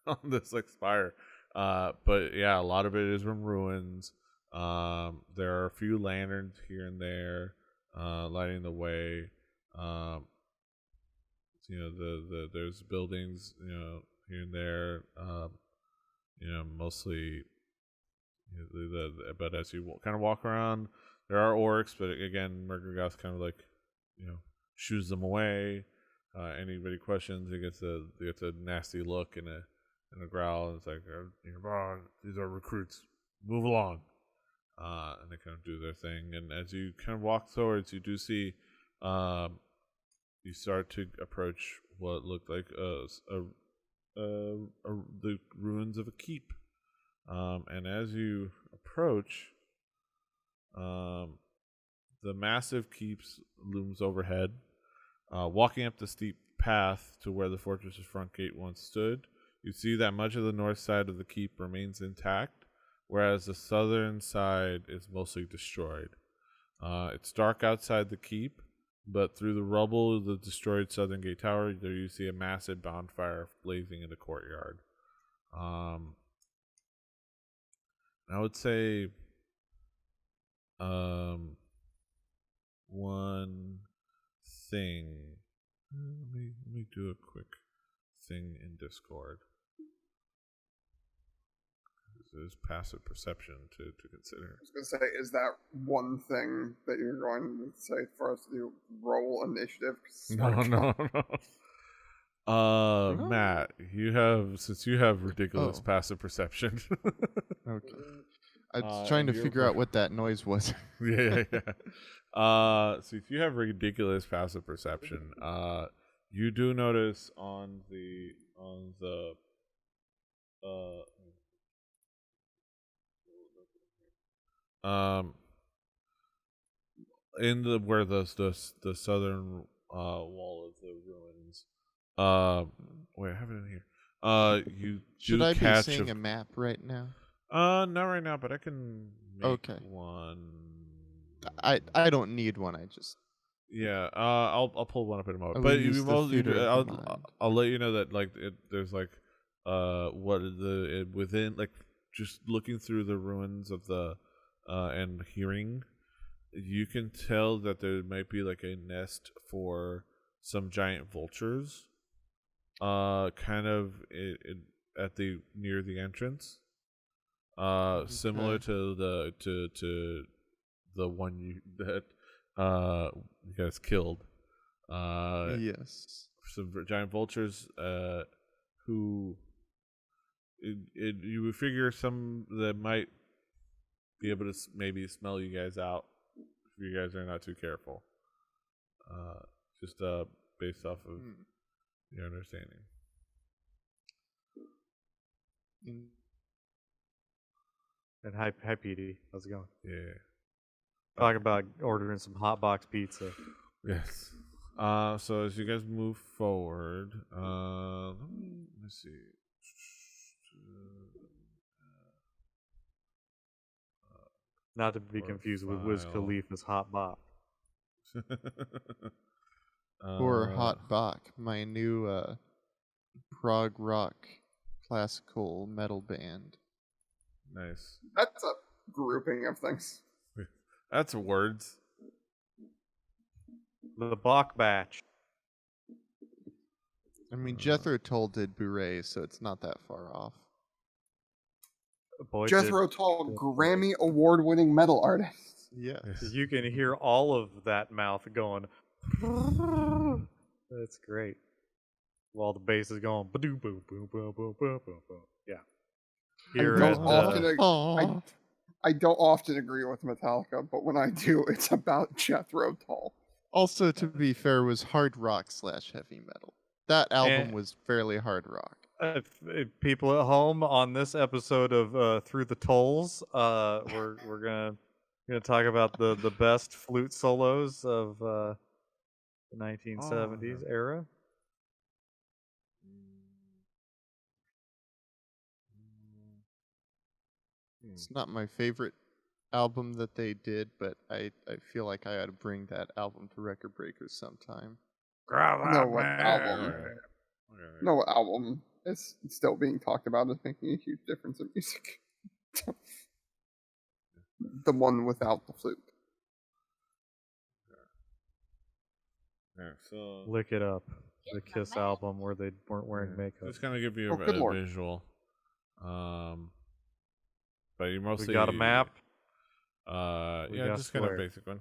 on this like spire. But yeah, a lot of it is from ruins. There are a few lanterns here and there, lighting the way. There's buildings, here and there. Mostly. But as you kind of walk around, there are orcs, but again, Mergergoth kind of shoos them away. Anybody questions, he gets a nasty look and a growl. And it's like, these are recruits. Move along. And they kind of do their thing. And as you kind of walk towards, you do see, you start to approach what looked like the ruins of a keep. And as you approach, the massive keep looms overhead. Walking up the steep path to where the fortress's front gate once stood, you see that much of the north side of the keep remains intact, whereas the southern side is mostly destroyed. It's dark outside the keep, but through the rubble of the destroyed southern gate tower, there you see a massive bonfire blazing in the courtyard. I would say one thing. Let me do a quick thing in Discord. There's passive perception to consider. I was going to say, is that one thing that you're going to say for us to do roll initiative? No. Matt, since you have ridiculous passive perception. Okay. I was trying to figure out what that noise was. Yeah. So if you have ridiculous passive perception, you do notice on the in the where the southern wall of the ruins. Wait, I have it in here. You Should do I be catch seeing a map right now? Not right now, but I can make one. I don't need one. I just I'll pull one up in a moment. I But will use the theater of the mind. I'll let you know that there's within just looking through the ruins of the and hearing, you can tell that there might be like a nest for some giant vultures, kind of at the near the entrance. Similar to the one you guys killed. Yes. Some giant vultures. Who you would figure some that might be able to maybe smell you guys out if you guys are not too careful. Just based off of your understanding. And hi, Petey. How's it going? Yeah. Talking about ordering some hot box pizza. Yes. So as you guys move forward, let's see. Not to be confused with Wiz Profile. Khalifa's hot box. Or Hot Bach, my new prog rock classical metal band. Nice. That's a grouping of things. That's words. The Bach batch. I mean, Jethro Tull did Bure, so it's not that far off. Boy, Jethro Tull, Grammy award-winning metal artist. Yes. You can hear all of that mouth going. That's great. While the bass is going. Boom, boom, boom, boom, boom, boom, boom, boom. Yeah. Here I at don't, often, Aw. I don't often agree with Metallica, but when I do, it's about Jethro Tull. Also, to be fair, was hard rock / heavy metal. That album And- was fairly hard rock. if people at home, on this episode of Through the Tolls, we're gonna talk about the best flute solos of the 1970s era. It's not my favorite album that they did, but I feel like I ought to bring that album to Record Breakers sometime. No, what album? No, what album is still being talked about as making a huge difference in music. The one without the flute. Yeah, so Lick It Up, the Get my Kiss man. album where they weren't wearing makeup. just kind of give you Oh, good a lord. visual. But you mostly We got a map. We yeah, got just kind of square. basic one.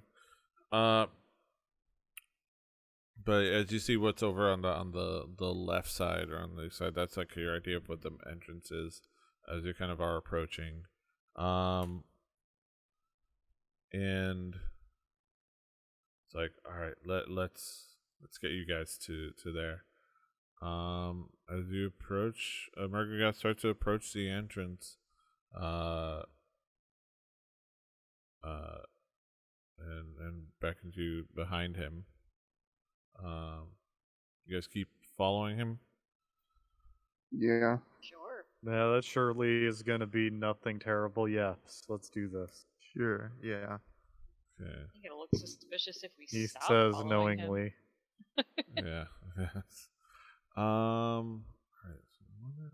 But as you see, what's over on the left side or on the side, that's like your idea of what the entrance is as you kind of are approaching. And it's like, all right, let's get you guys to there. As you approach, Mergagoth starts to approach the entrance. And beckons you behind him. You guys keep following him. Yeah. Sure. Yeah, that surely is going to be nothing terrible. Yes, let's do this. Sure, yeah. Okay. I think it'll look suspicious if we He stop says following him. knowingly. Yeah. Yes. All right. So I wonder if-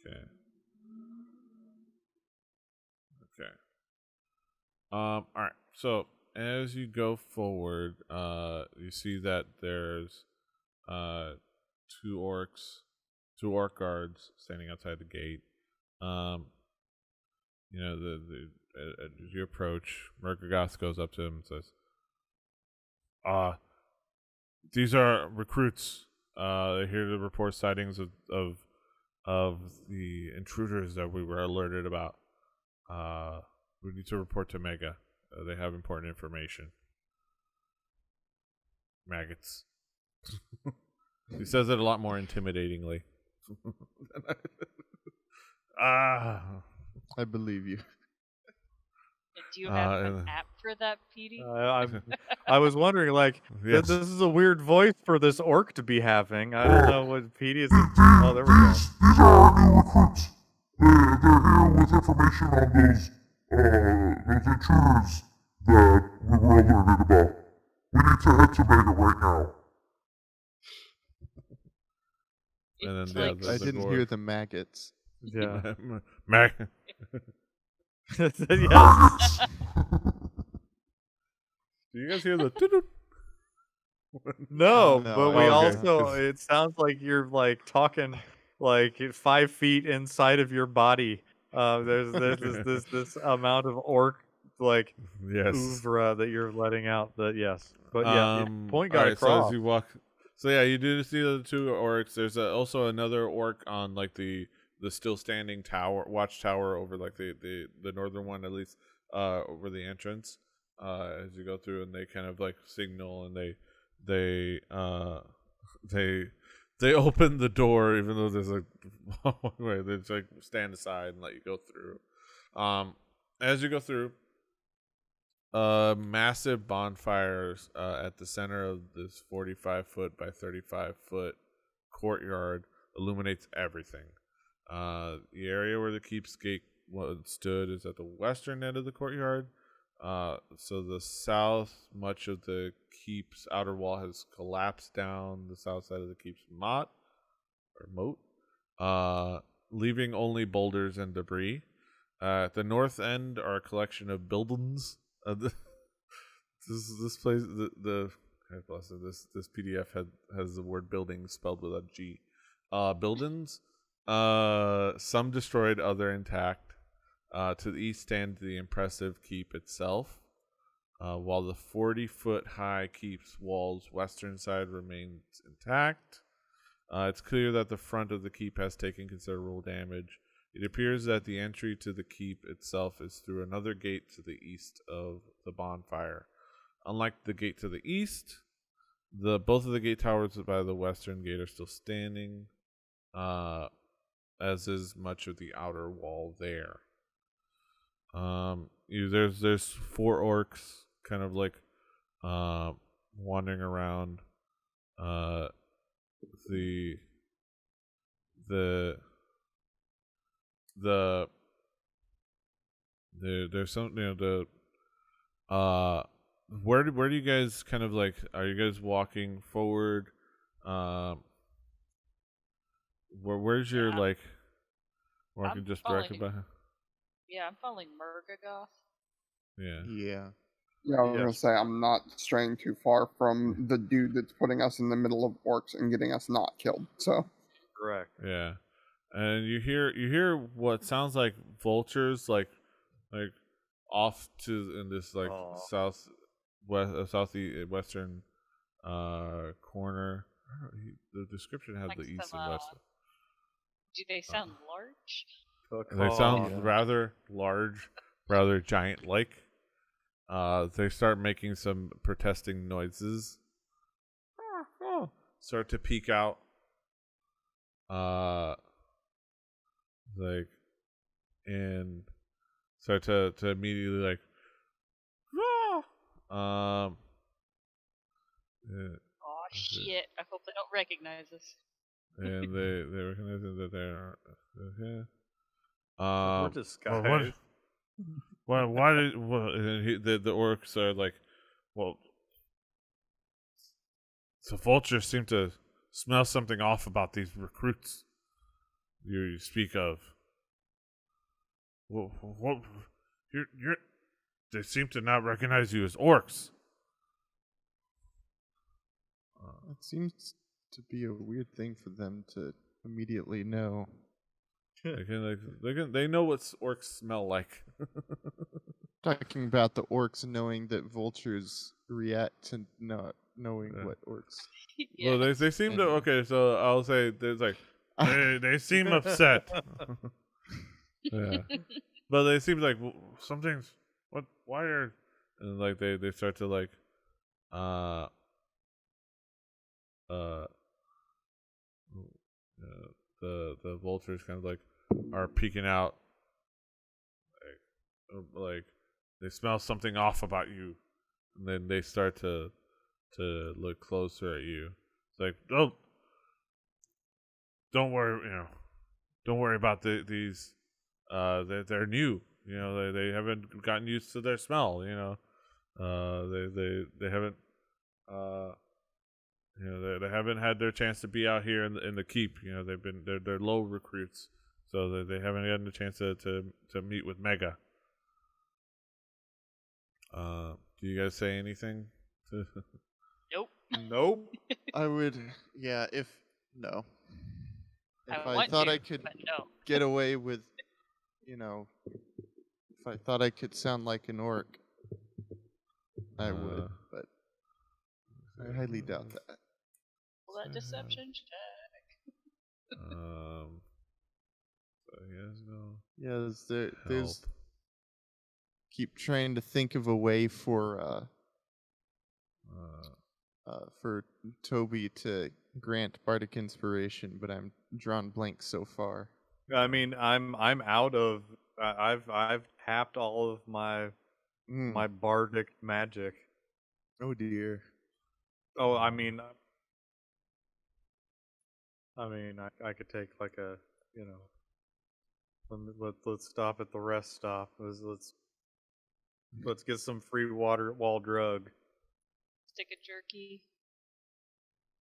Okay. Okay. All right. So as you go forward, you see that there's two orc guards standing outside the gate. You know, as you approach, Mergagoth goes up to him and says, these are recruits. They're here to report sightings of the intruders that we were alerted about. We need to report to Mega. They have important information. Maggots. He says it a lot more intimidatingly. I believe you. Do you have an and- app for that, Petey? I was wondering, like, Yes. this is a weird voice for this orc to be having. I don't know what Petey is. Oh, there we go. These are our new recruits. They're here with information on those intruders that we were alerted about. We need to head to Mega right now. And then It's yeah, like- the I didn't dwarf- hear the maggots. Yeah. Mag. Yes. Do you guys hear the? No, Oh, no, but we okay. also, it sounds like you're like talking like 5 feet inside of your body There's this amount of orc like Yes. oeuvre that you're letting out. That yes, but yeah, point got all right, so across. as you walk, so yeah, you do see the two orcs. There's also another orc on like the still standing watchtower over like the northern one at least, over the entrance. As you go through, and they kind of like signal, and they they open the door even though there's a way. They just like stand aside and let you go through. As you go through, massive bonfires at the center of this 45-foot by 35-foot courtyard illuminates everything. The area where the keep's gate stood is at the western end of the courtyard. So the south, much of the keep's outer wall has collapsed down the south side of the keep's moat, leaving only boulders and debris. At the north end are a collection of buildings. This place, the God bless it, this PDF has the word building spelled with a G. Buildings, some destroyed, other intact. To the east stands the impressive keep itself, while the 40-foot high keep's walls western side remains intact. It's clear that the front of the keep has taken considerable damage. It appears that the entry to the keep itself is through another gate to the east of the bonfire. Unlike the gate to the east, both of the gate towers by the western gate are still standing, as is much of the outer wall there. There's 4 orcs kind of like wandering around. There's some, where do you guys kind of like, are you guys walking forward? Where's your like walking I'm just directly following- behind? Yeah, I'm following Murgagoth. Yeah. Yeah. Yeah, I was Yes. gonna say I'm not straying too far from the dude that's putting us in the middle of orcs and getting us not killed. So Correct. Yeah. And you hear what sounds like vultures like off to in this like southwestern corner. The description has Like the east some, and west. Do they sound large? They sound rather large, rather giant-like. They start making some protesting noises. Start to peek out. Like, and start to immediately like. Yeah. Oh shit! I hope they don't recognize us. And they recognize that they are okay. We're disguised. Why did the orcs are like, well, the vultures seem to smell something off about these recruits you speak of. What they seem to not recognize you as orcs. It seems to be a weird thing for them to immediately know. They know what orcs smell like. Talking about the orcs knowing that vultures react to not knowing what orcs. Yeah. Well, they seem to. Okay, so I'll say there's like they seem upset. Yeah, but they seem like something's what? Why are and like they start to like the vultures kind of like are peeking out, like they smell something off about you, and then they start to look closer at you. It's like, oh, don't worry, don't worry about these. They're new, they haven't gotten used to their smell, they haven't. They haven't had their chance to be out here in the keep. They're low recruits, so they haven't gotten a chance to meet with Mega. Do you guys say anything? Nope. Nope. I would, yeah, no. If I want thought to, I could but no. get away with you know, if I thought I could sound like an orc, I would, but I highly doubt that. Well, that deception check. So he has no Yeah, help. there's keep trying to think of a way for Toby to grant bardic inspiration, but I'm drawn blank so far. I mean, I'm out of. I've tapped all of my my bardic magic. Oh dear. Oh, I mean, I could take like a, you know, let's stop at the rest stop. Let's get some free wall drug. Stick a jerky.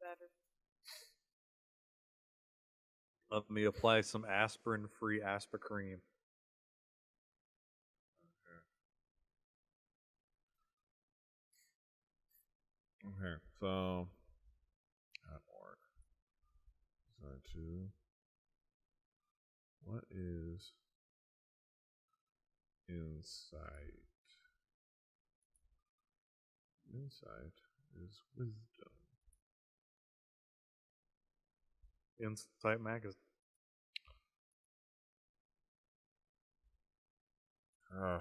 Better. Let me apply some aspirin-free Aspicream. Okay, so that work. So what is insight? Insight is wisdom. Insight magazine. Oh.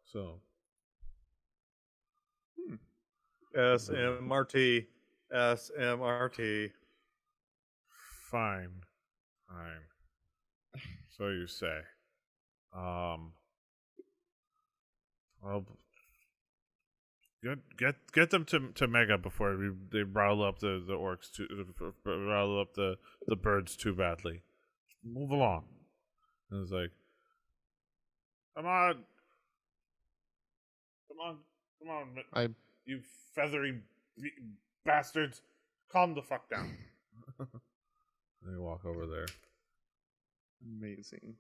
So. SMRT. SMRT. Fine. So you say. Well, get them to Mega before they rile up the orcs rile up the birds too badly. Move along. And it's like, come on, you feathery bastards, calm the fuck down. They walk over there. Amazing.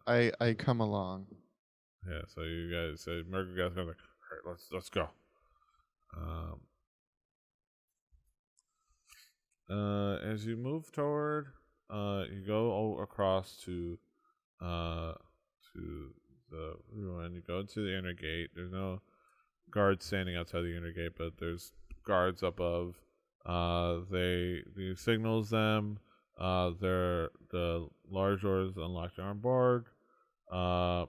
I come along. Yeah, so you guys say Murder guys go like, all right, let's go. As you move toward, you go across to the ruin. You go into the inner gate. There's no guards standing outside the inner gate, but there's guards above. They signals them. The large doors unlocked on board. So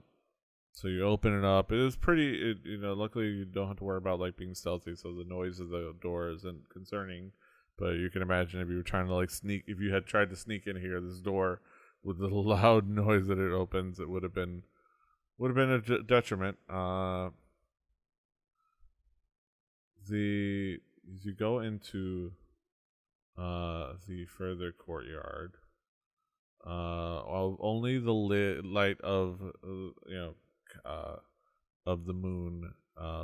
you open it up. It is pretty. Luckily you don't have to worry about like being stealthy, so the noise of the door isn't concerning. But you can imagine if you were trying to like sneak, if you had tried to sneak in here, this door with the loud noise that it opens, it would have been a detriment. As you go into the further courtyard, only the light of of the moon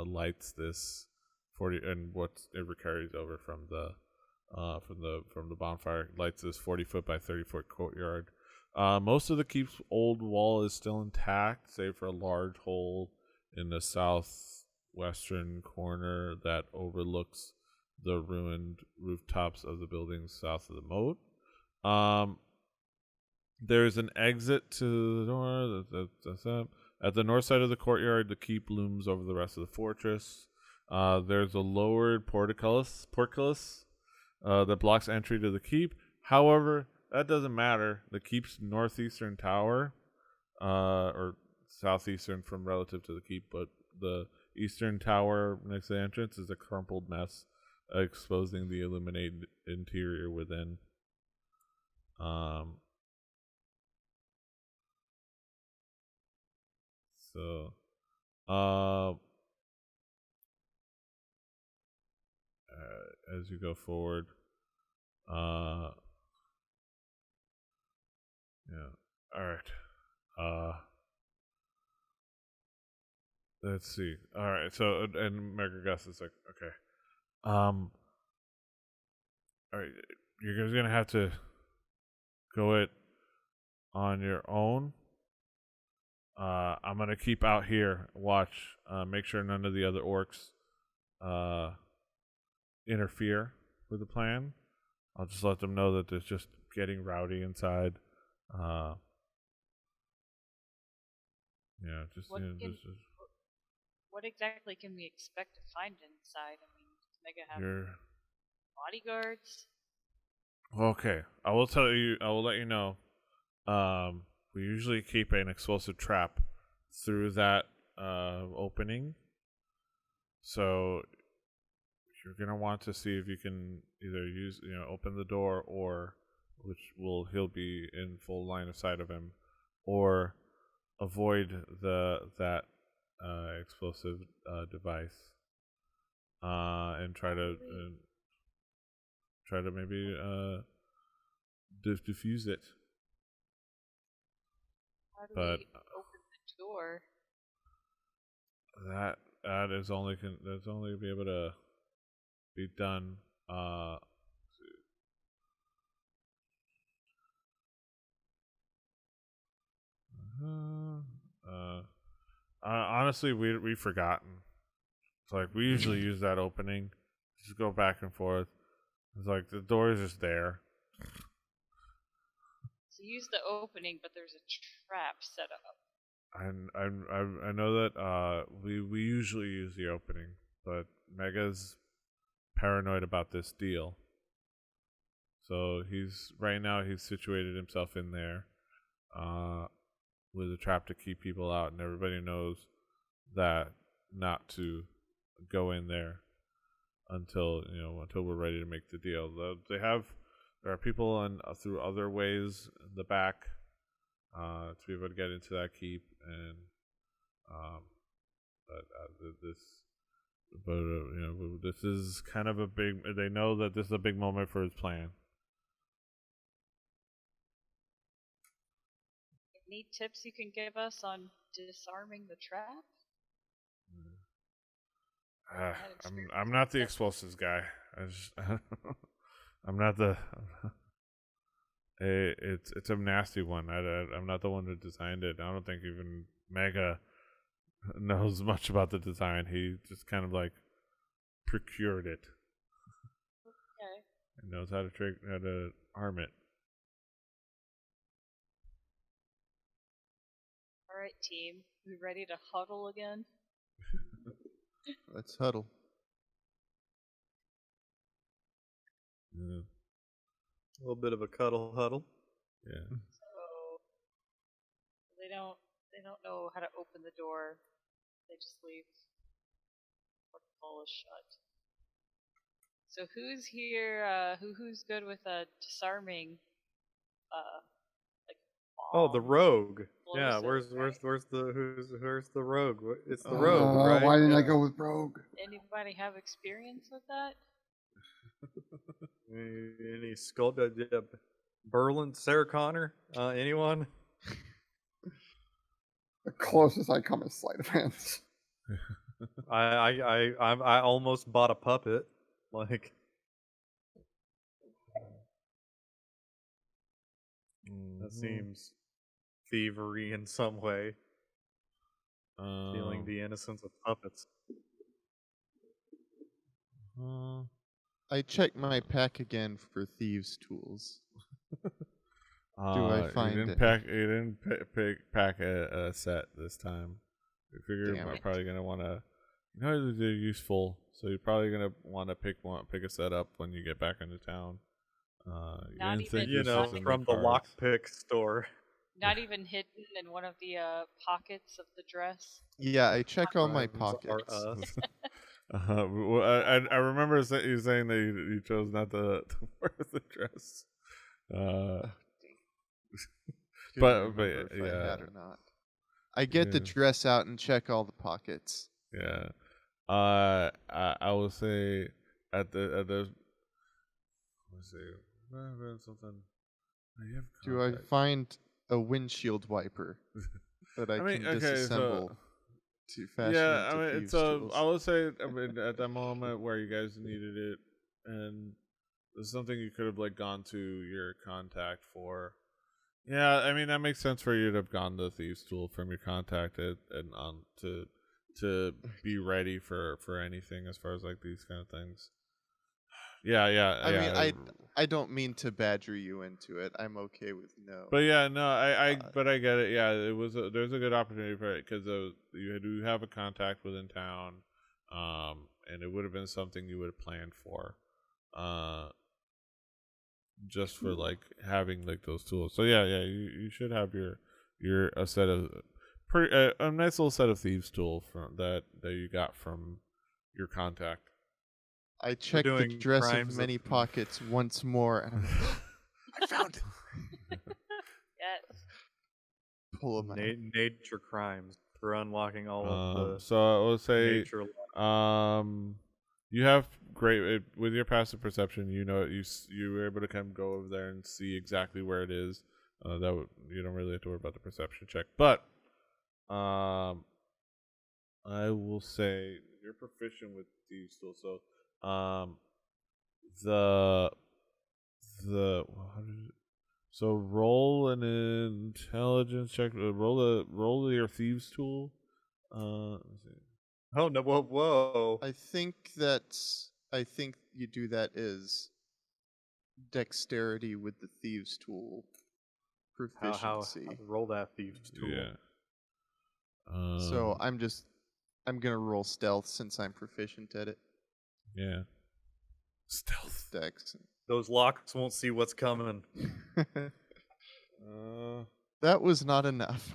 lights this 40, and what it carries over from the bonfire lights this 40-foot by 30-foot courtyard. Most of the keep's old wall is still intact, save for a large hole in the southwestern corner that overlooks the ruined rooftops of the buildings south of the moat. There's an exit to the door. That's up. At the north side of the courtyard, the keep looms over the rest of the fortress. There's a lowered portcullis that blocks entry to the keep. However, that doesn't matter. The keep's northeastern tower, or southeastern from relative to the keep, but the eastern tower next to the entrance is a crumpled mess, exposing the illuminated interior within. As you go forward, yeah. All right. Let's see. All right. So, and Mega Gus is like, okay. All right. You're guys gonna have to go it on your own. I'm gonna keep out here, watch, make sure none of the other orcs interfere with the plan. I'll just let them know that it's just getting rowdy inside. Yeah, just What you know, can- just What exactly can we expect to find inside? I mean, does Mega have your. bodyguards? Okay, I will tell you. I will let you know. We usually keep an explosive trap through that opening. So you're gonna want to see if you can either open the door, or he'll be in full line of sight of him, or avoid that explosive device, and try to maybe diffuse it. How do But we open the door? that is that's only be able to be done. Honestly, we've forgotten. It's like we usually use that opening, just go back and forth. It's like the door is just there. So use the opening, but there's a trap set up. I know that we usually use the opening, but Mega's paranoid about this deal. So he's situated himself in there, with a trap to keep people out, and everybody knows that not to go in there until we're ready to make the deal. There are people through other ways in the back to be able to get into that keep, and this is kind of a big. They know that this is a big moment for his plan. Any tips you can give us on disarming the trap? I'm not the explosives guy. I'm not the. It's a nasty one. I'm not the one who designed it. I don't think even Mega knows much about the design. He just kind of like procured it. Okay. He knows how to arm it. All right, team. We ready to huddle again? Let's huddle. Yeah. A little bit of a cuddle huddle. Yeah. So they don't know how to open the door. They just leave. Portal is shut. So who's here? Who's good with disarming? Like Oh, the bombs, rogue. Yeah, explosives, right? where's the rogue? It's the rogue, right? Why didn't I Yeah. go with Rogue? Anybody have experience with that? Any skull? Yeah, Berlin, Sarah Connor? Anyone? The closest I come is sleight of hand. I almost bought a puppet. Like, that seems thievery in some way. Stealing the innocence of puppets. I checked my pack again for thieves' tools. Do I find you didn't pack a set this time. I figure Damn you're it. probably gonna want to. They're useful, so you're probably gonna want to pick a set up when you get back into town. You Not didn't think even- this was in From the cards. lockpick store. Not even hidden in one of the pockets of the dress. Yeah, I check all my Crimes are pockets. us. Well, I remember you saying that you chose not to wear the dress. Couldn't but remember if I yeah. had or not. I get the Yeah. dress out and check all the pockets. Yeah. I will say at the let's see. Something. You have Do I contacts. find a windshield wiper that I, mean, can okay, disassemble to fashion Yeah, into I mean, thieves' so tools? I would say, I mean, at that moment where you guys needed it, and there's something you could have like gone to your contact for. Yeah, I mean that makes sense for you to have gone to the thieves' tool from your contact and on to be ready for anything as far as like these kind of things. I mean, I don't mean to badger you into it. I'm okay with no. But yeah, no, but I get it. Yeah, there's a good opportunity for it because you do have a contact within town, and it would have been something you would have planned for, just for like having like those tools. So yeah, you should have your a set of a nice little set of thieves tool from that you got from your contact. I checked the doing dress of crimes many of- pockets once more, and I'm like, I found it. Yes. Pull 'em out. Nature crimes for unlocking all of the So I will say, nature. you have great with your passive perception. You know, you were able to kind of go over there and see exactly where it is. You don't really have to worry about the perception check. But, I will say you're proficient with thieves tools. So, so roll an intelligence check. Roll your thieves tool. Let's see. Oh no! Whoa! I think you do that as dexterity with the thieves tool. How Proficiency. roll that thieves tool? Yeah. So I'm gonna roll stealth since I'm proficient at it. Yeah. Stealth. Dex. Those locks won't see what's coming. That was not enough.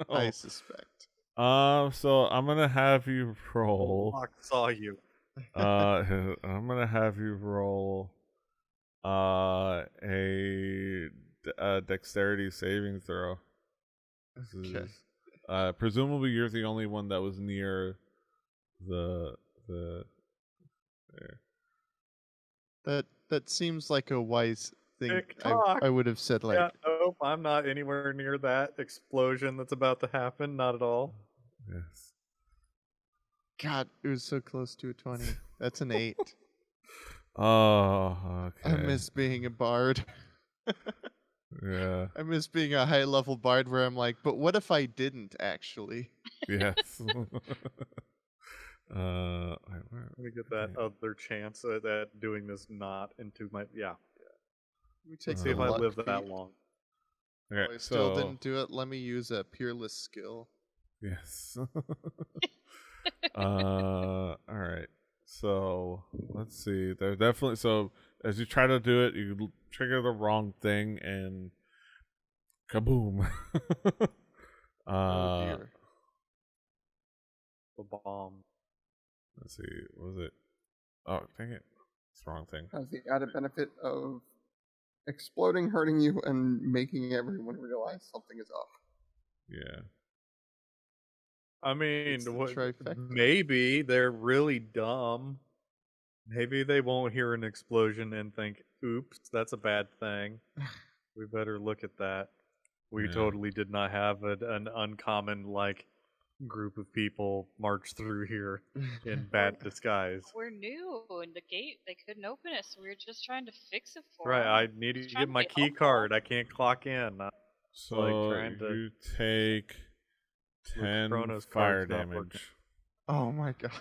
I Oh. suspect. So I'm gonna have you roll. Lock saw you. I'm gonna have you roll. A dexterity saving throw. Okay. Presumably you're the only one that was near the there. That seems like a wise thing. TikTok. I would have said like, Yeah, nope, I'm not anywhere near that explosion that's about to happen. Not at all. Yes. God, it was so close to a 20. That's an 8. Oh, okay. I miss being a bard. Yeah. I miss being a high level bard where I'm like, but what if I didn't actually? Yes. Let me get that other chance at doing this not into my Let me take See the if I luck live feat. that long. Okay, I still so didn't do it. Let me use a peerless skill. yes. All right. So let's see. There's definitely so as you try to do it, you trigger the wrong thing and kaboom. Oh dear. The bomb. Let's see. What was it? Oh, dang it! It's the wrong thing. Has the added benefit of exploding, hurting you, and making everyone realize something is up. Yeah. I mean, It's the trifecta. maybe they're really dumb. Maybe they won't hear an explosion and think, oops, that's a bad thing. We better look at that. We Yeah. totally did not have an uncommon, like, group of people march through here in bad disguise. We're new, and the gate, they couldn't open it, so we were just trying to fix it for Right, them. I need to Just trying get my be key helpful. card. I can't clock in. So trying to- you take Look, 10 Chrono's fire card's not working. damage. Oh my god.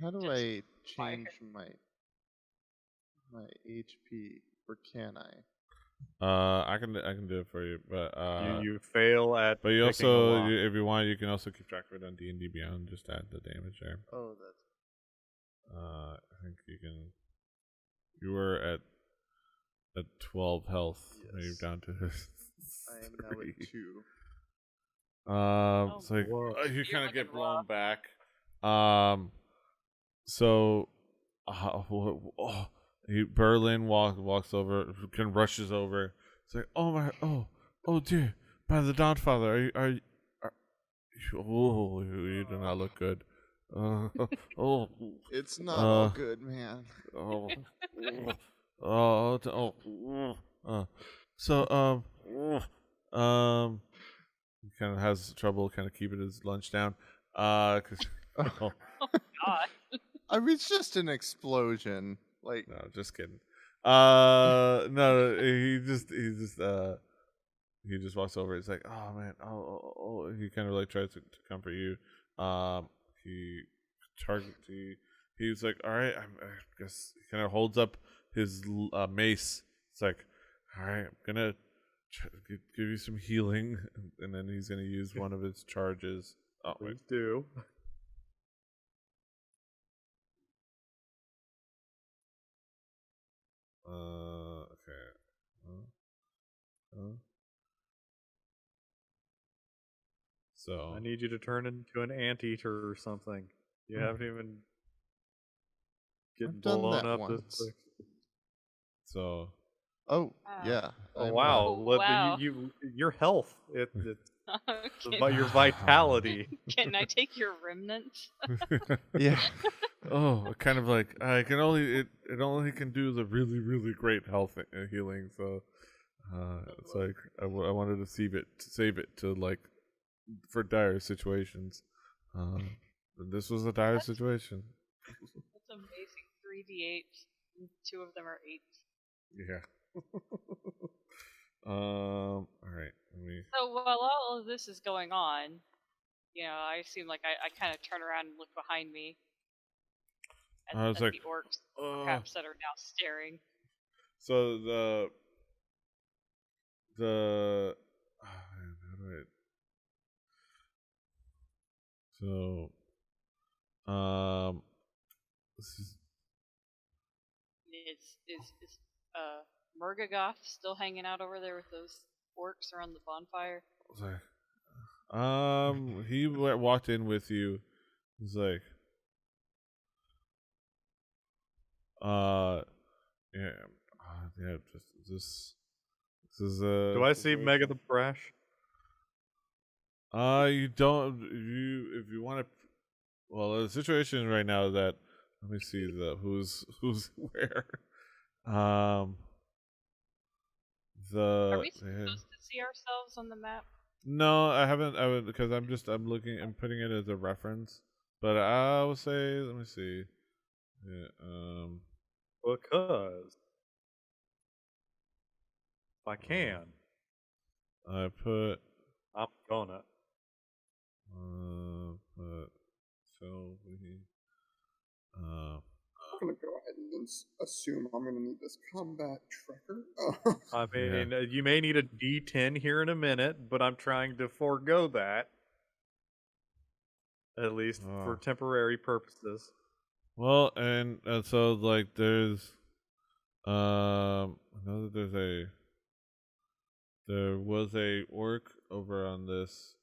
How do I Just fire. change my HP, or can I? I can do it for you, but you fail at. but you picking a also lock. if you want, you can also keep track of it on D&D Beyond. Just add the damage there. Oh, that's I think you can. You were at 12 health. Now you're Yes. down to I am now 3. at 2. So whoa. you You're kind of get looking blown rough. back. So Berlin walks over, kind of rushes over. It's like, oh my, oh dear, by the Dawnfather, are you, oh, you do not look good. Oh, It's not all Uh, good, man. oh, so he kind of has trouble kind of keeping his lunch down, 'cause God. I mean, it's just an explosion. Like, no, just kidding. No, he just walks over. He's like, oh man, he kind of like tries to comfort you. He target he's like, all right, I guess he kind of holds up his mace. It's like, all right, I'm gonna give you some healing, and then he's gonna use one of his charges. Oh wait, Please do. okay. So I need you to turn into an anteater or something. You haven't even getting I've done blown that up once. this quick. so Oh, Wow. yeah. Oh I'm, wow! Wow. Your health, it's Okay. about your vitality. Can I take your remnants? yeah. oh, kind of like I can only it only can do the really really great health healing. So it's like I wanted to save it to like for dire situations. This was a dire situation. That's amazing. 3d8. 2 of them are 8s. Yeah. All right. Let me. So while all of this is going on, I seem like I kind of turn around and look behind me at, I was at like, the orcs, perhaps that are now staring. So the oh man, how do I? So this is Is Murgagoth still hanging out over there with those orcs around the bonfire? like, he walked in with you. He's like, yeah, yeah, just this is a. Do I see Mega the Brash? You don't. If you want to. Well, the situation right now is that let me see who's where. Are The we supposed to see ourselves on the map? no, I haven't. I would because I'm looking and putting it as a reference. But I would say, let me see. Yeah, Because if I can, I put I'm gonna. but so we I'm gonna go ahead and assume I'm gonna need this combat tracker. I mean, you may need a D10 here in a minute, but I'm trying to forego that. At least for temporary purposes. well, and so like there's I know that there was a orc over on this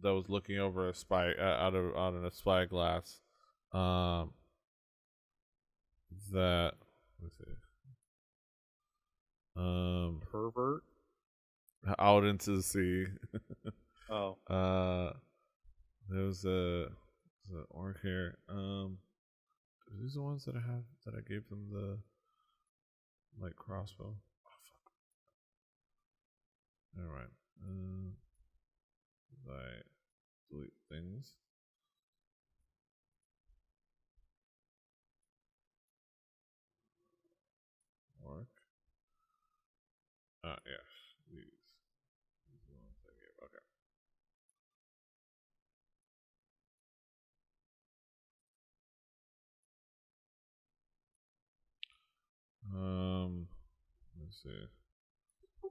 that was looking over a spy out of a spyglass. That let's see. Pervert. Out into the sea. Oh. There was an orc here. Are these the ones that I have that I gave them the like crossbow? Oh fuck. All right. I delete things. Orc. Yes. These are the ones I gave. Okay. Let's see.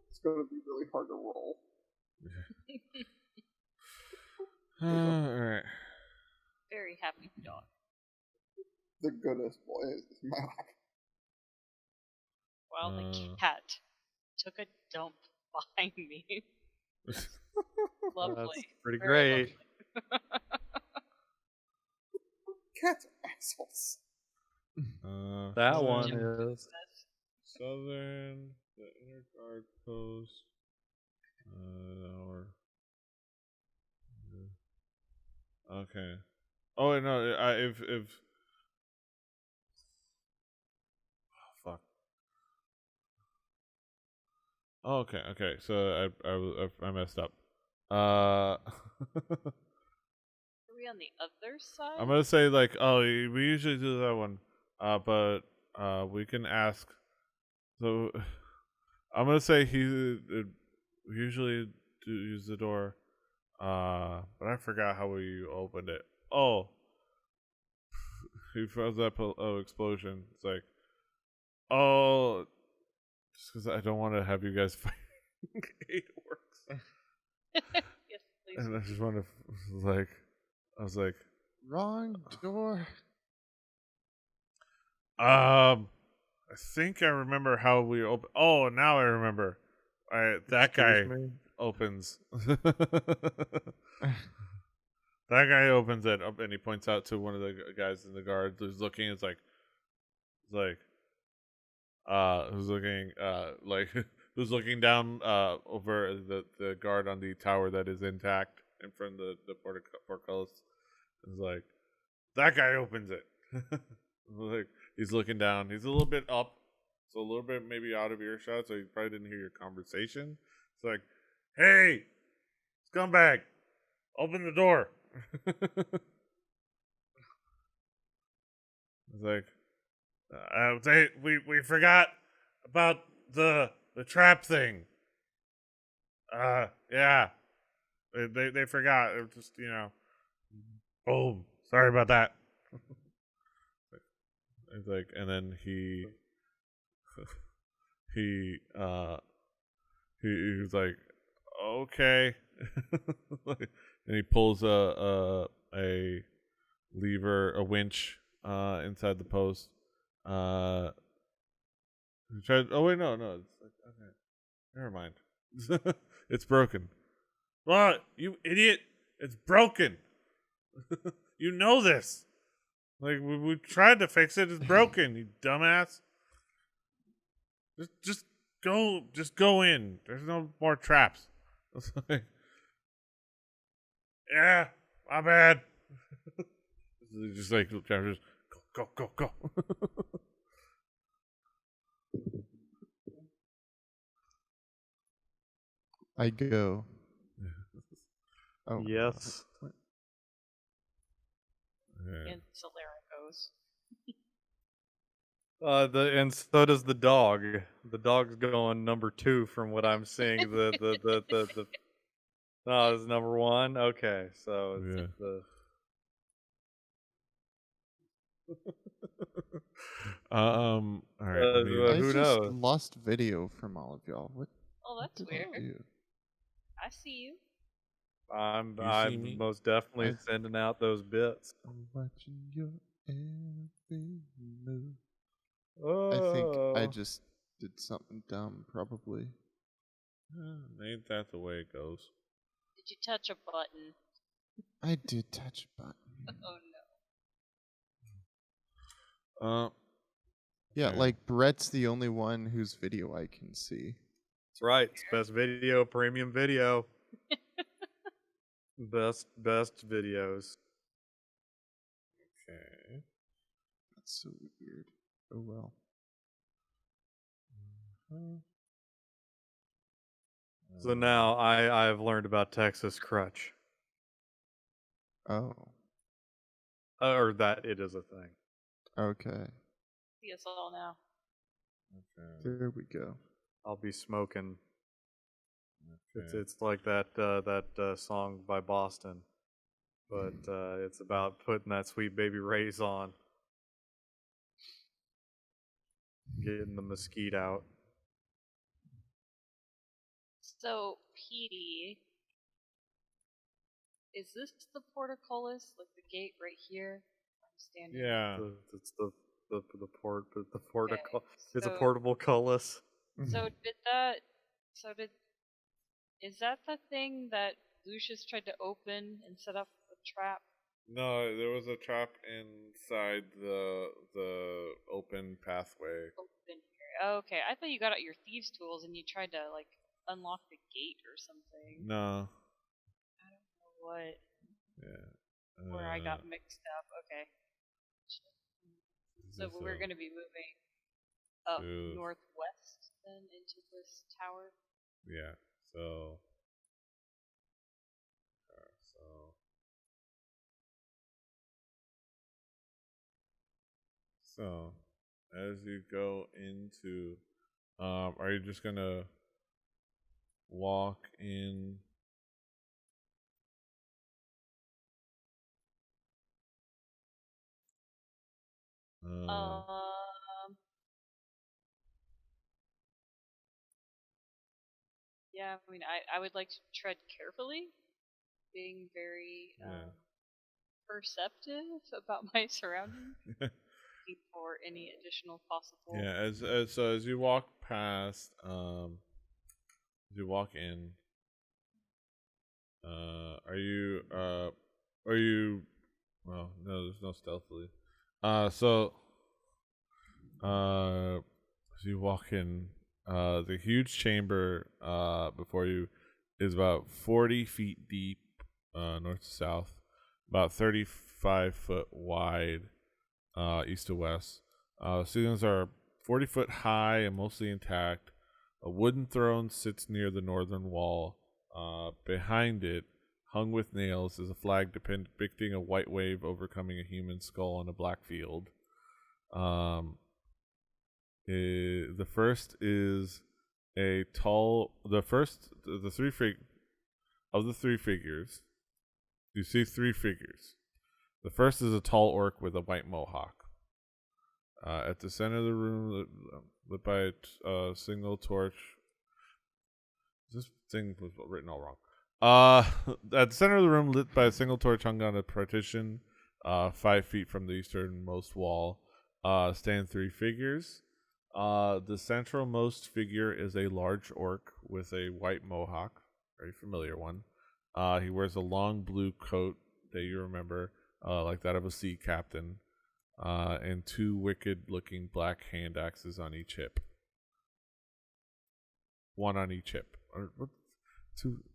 It's gonna be really hard to roll. Alright. Very happy dog. The goodest boy is this map. While the cat took a dump behind me. Lovely. That's pretty Very great. Cats are assholes. That Southern- one is. Southern, the inner guard post. Our. Okay. Oh wait, no. If. Oh, fuck. Oh, okay. So I messed up. Are we on the other side? I'm gonna say like, oh, we usually do that one, but we can ask. So I'm gonna say he usually do use the door. But I forgot how we opened it. Oh, he froze up explosion. It's like, oh, just because I don't want to have you guys fight. It works. Yes, please. And I just want to, like, I was like, Wrong door. I think I remember how we open. Oh, now I remember. That guy Excuse me? opens. That guy opens it up and he points out to one of the guys in the guard who's looking. It's like, who's looking, who's looking down, over the guard on the tower that is intact in front of the portcullis. It's like, that guy opens it. Like, he's looking down. He's a little bit up, so a little bit maybe out of earshot, so he probably didn't hear your conversation. It's like, hey, scumbag, open the door. It's like, we forgot about the trap thing. Yeah, they forgot. It was just, boom. Sorry about that. It's like, and then he was like, okay. And he pulls a lever, a winch, inside the post. He tried. Oh wait, no. It's like, okay, never mind. It's broken. What, you idiot? It's broken. You know this. Like, we tried to fix it. It's broken. You dumbass. Just go in. There's no more traps. It's like, yeah, my bad. Just like, just go. I go. Oh. Yes. Yeah. And Solera goes. And so does the dog. The dog's going number 2 from what I'm seeing. Oh, it's number 1. Okay, so it's Yeah. All right. I I who just knows? lost video from all of y'all. What Oh, that's did I weird. do? I see you. I'm You see me? most definitely I- sending out those bits. I'm watching your every move. Oh, I think I just did something dumb, probably. Ain't that the way it goes? Did you touch a button? I did touch a button. Oh no. Yeah, Yeah. like Brett's the only one whose video I can see. that's right. It's best video, premium video. best videos. Okay. That's so weird. Oh well. So now I've learned about Texas Crutch, Oh. or that it is a thing. Okay. See us all now. Okay. There we go. I'll be smoking. Okay. It's like that song by Boston, but it's about putting that Sweet Baby Ray's on, getting the mesquite out. So, Petey, is this the portcullis? Like the gate right here? I'm standing. Yeah. It's the portico. Okay, It's a so- portable cullis. So is that the thing that Lucius tried to open and set up a trap? No, there was a trap inside the open pathway. Open here. Okay, I thought you got out your thieves' tools and you tried to like unlock the gate or something. No. I don't know what Yeah. where I got mixed up. Okay. So this, we're gonna be moving up to- northwest then into this tower. Yeah. So. So, as you go into, are you just gonna walk in Yeah, I mean, I would like to tread carefully, being very Yeah. perceptive about my surroundings, looking for any additional possible. Yeah, as you walk past, as you walk in, are you, well, no, there's no stealthily. So, as you walk in, the huge chamber, before you is about 40 feet deep, north to south, about 35 foot wide, east to west. Ceilings are 40 foot high and mostly intact. A wooden throne sits near the northern wall. Behind it, hung with nails, is a flag depicting a white wave overcoming a human skull on a black field. The first is a tall. The first, the of the three figures. You see three figures. The first is a tall orc with a white mohawk. At the center of the room, lit by a single torch. This thing was written all wrong. At the center of the room, lit by a single torch hung on a partition, 5 feet from the easternmost wall, stand three figures. The centralmost figure is a large orc with a white mohawk, very familiar one. He wears a long blue coat that you remember, like that of a sea captain, and two wicked-looking black hand axes on each hip. One on each hip. Or what?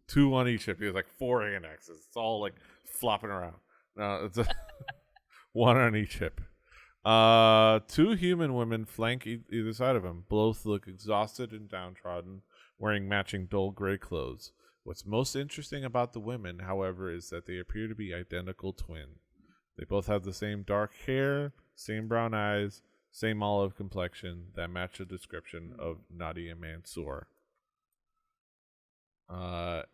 Two on each hip. He has like 4 hand axes. It's all like flopping around. No, it's one on each hip. Two human women flank either side of him. Both look exhausted and downtrodden, wearing matching dull gray clothes. What's most interesting about the women, however, is that they appear to be identical twins. They both have the same dark hair, same brown eyes, same olive complexion that match the description of Nadia Mansoor.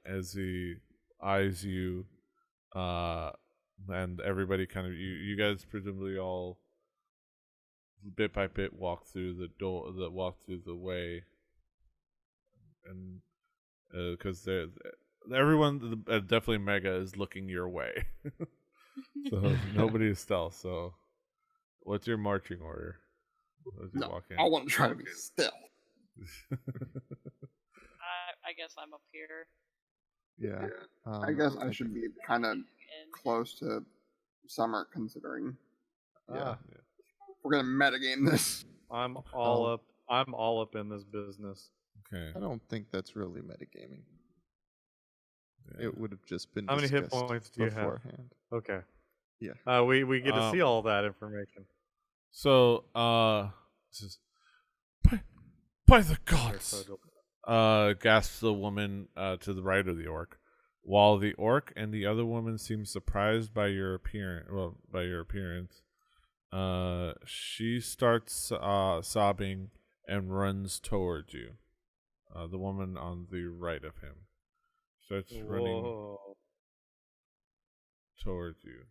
As he eyes you, and everybody kind of, you guys presumably all bit by bit walk through the way, and because everyone, definitely Mega is looking your way. So nobody is stealth. So what's your marching order as you walk in? I want to try to be stealth. I guess I'm up here. Yeah. I guess I should be kind of close to Summer, considering Yeah. we're gonna metagame this. I'm all up. I'm all up in this business. Okay. I don't think that's really metagaming. Yeah. It would have just been How many hit discussed points do you have? beforehand. Okay. Yeah. We get to see all that information. So, this is, by the gods, gasps the woman to the right of the orc, while the orc and the other woman seem surprised by your appearance. She starts sobbing and runs towards you. The woman on the right of him starts running towards you.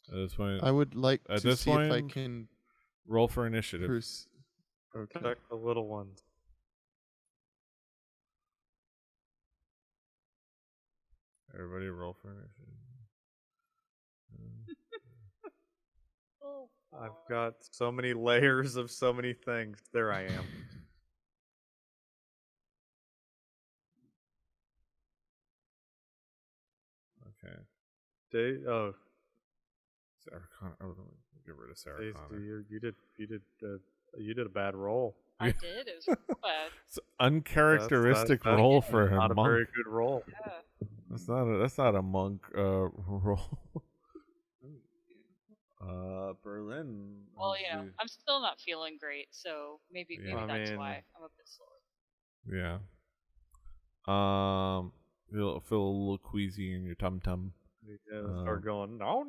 At this point, I would like at to this see if I point, can roll for initiative. Okay. Protect the little ones. Everybody roll for initiative. I've got so many layers of so many things. There I am. Okay. Sarah Connor. Oh, get rid of Sarah Connor. You did a bad roll. I did. It was bad. It's an uncharacteristic That's roll for a not a monk. very good roll. Yeah. That's not a monk roll. Berlin. Well, let's see. I'm still not feeling great, so maybe Yeah. that's I mean- why I'm a bit slow. Yeah. You'll feel a little queasy in your tum tum. You gotta start going, no.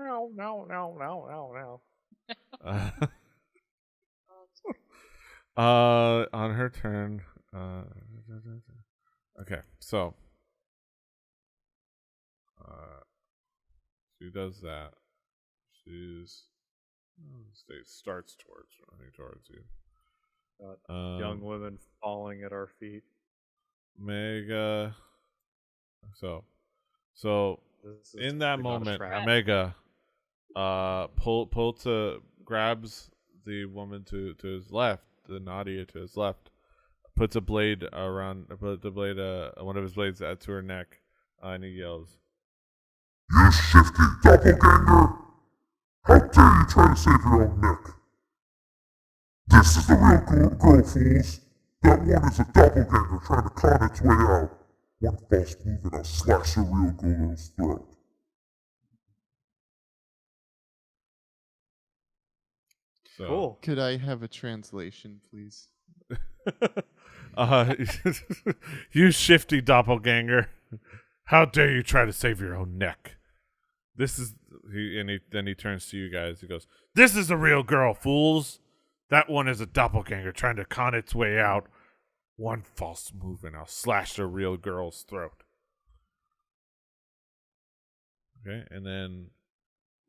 On her turn. Okay, so she does that. She's Starts running towards you. Young women falling at our feet. Mega. So This is in that not a moment, trap. Mega grabs the woman to his left, the Nadia to his left, puts a blade one of his blades to her neck, and he yells, You shifty doppelganger! How dare you try to save your own neck? This is the real girl, fools. That one is a doppelganger trying to con its way out. One false move and I'll slash the real girl's throat. so, Cool. Could I have a translation, please? You shifty doppelganger! How dare you try to save your own neck? This is then he turns to you guys. He goes, "This is the real girl, fools. That one is a doppelganger trying to con its way out. One false move and I'll slash the real girl's throat." Okay, and then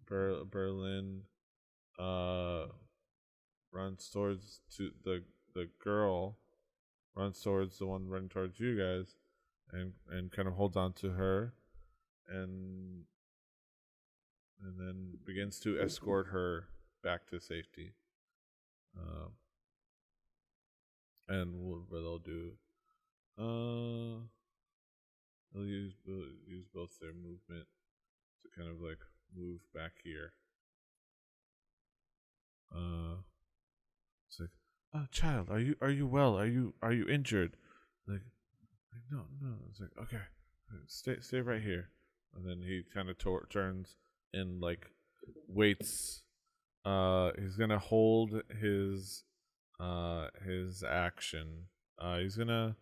Berlin runs towards the girl, runs towards the one running towards you guys, and kind of holds on to her, and then begins to escort her back to safety. And what they'll do, they'll use both their movement to kind of like move back here. It's like, child, are you well? Are you injured? Like no. It's like, okay, stay right here. And then he kind of turns and like waits. He's gonna hold his action. He's gonna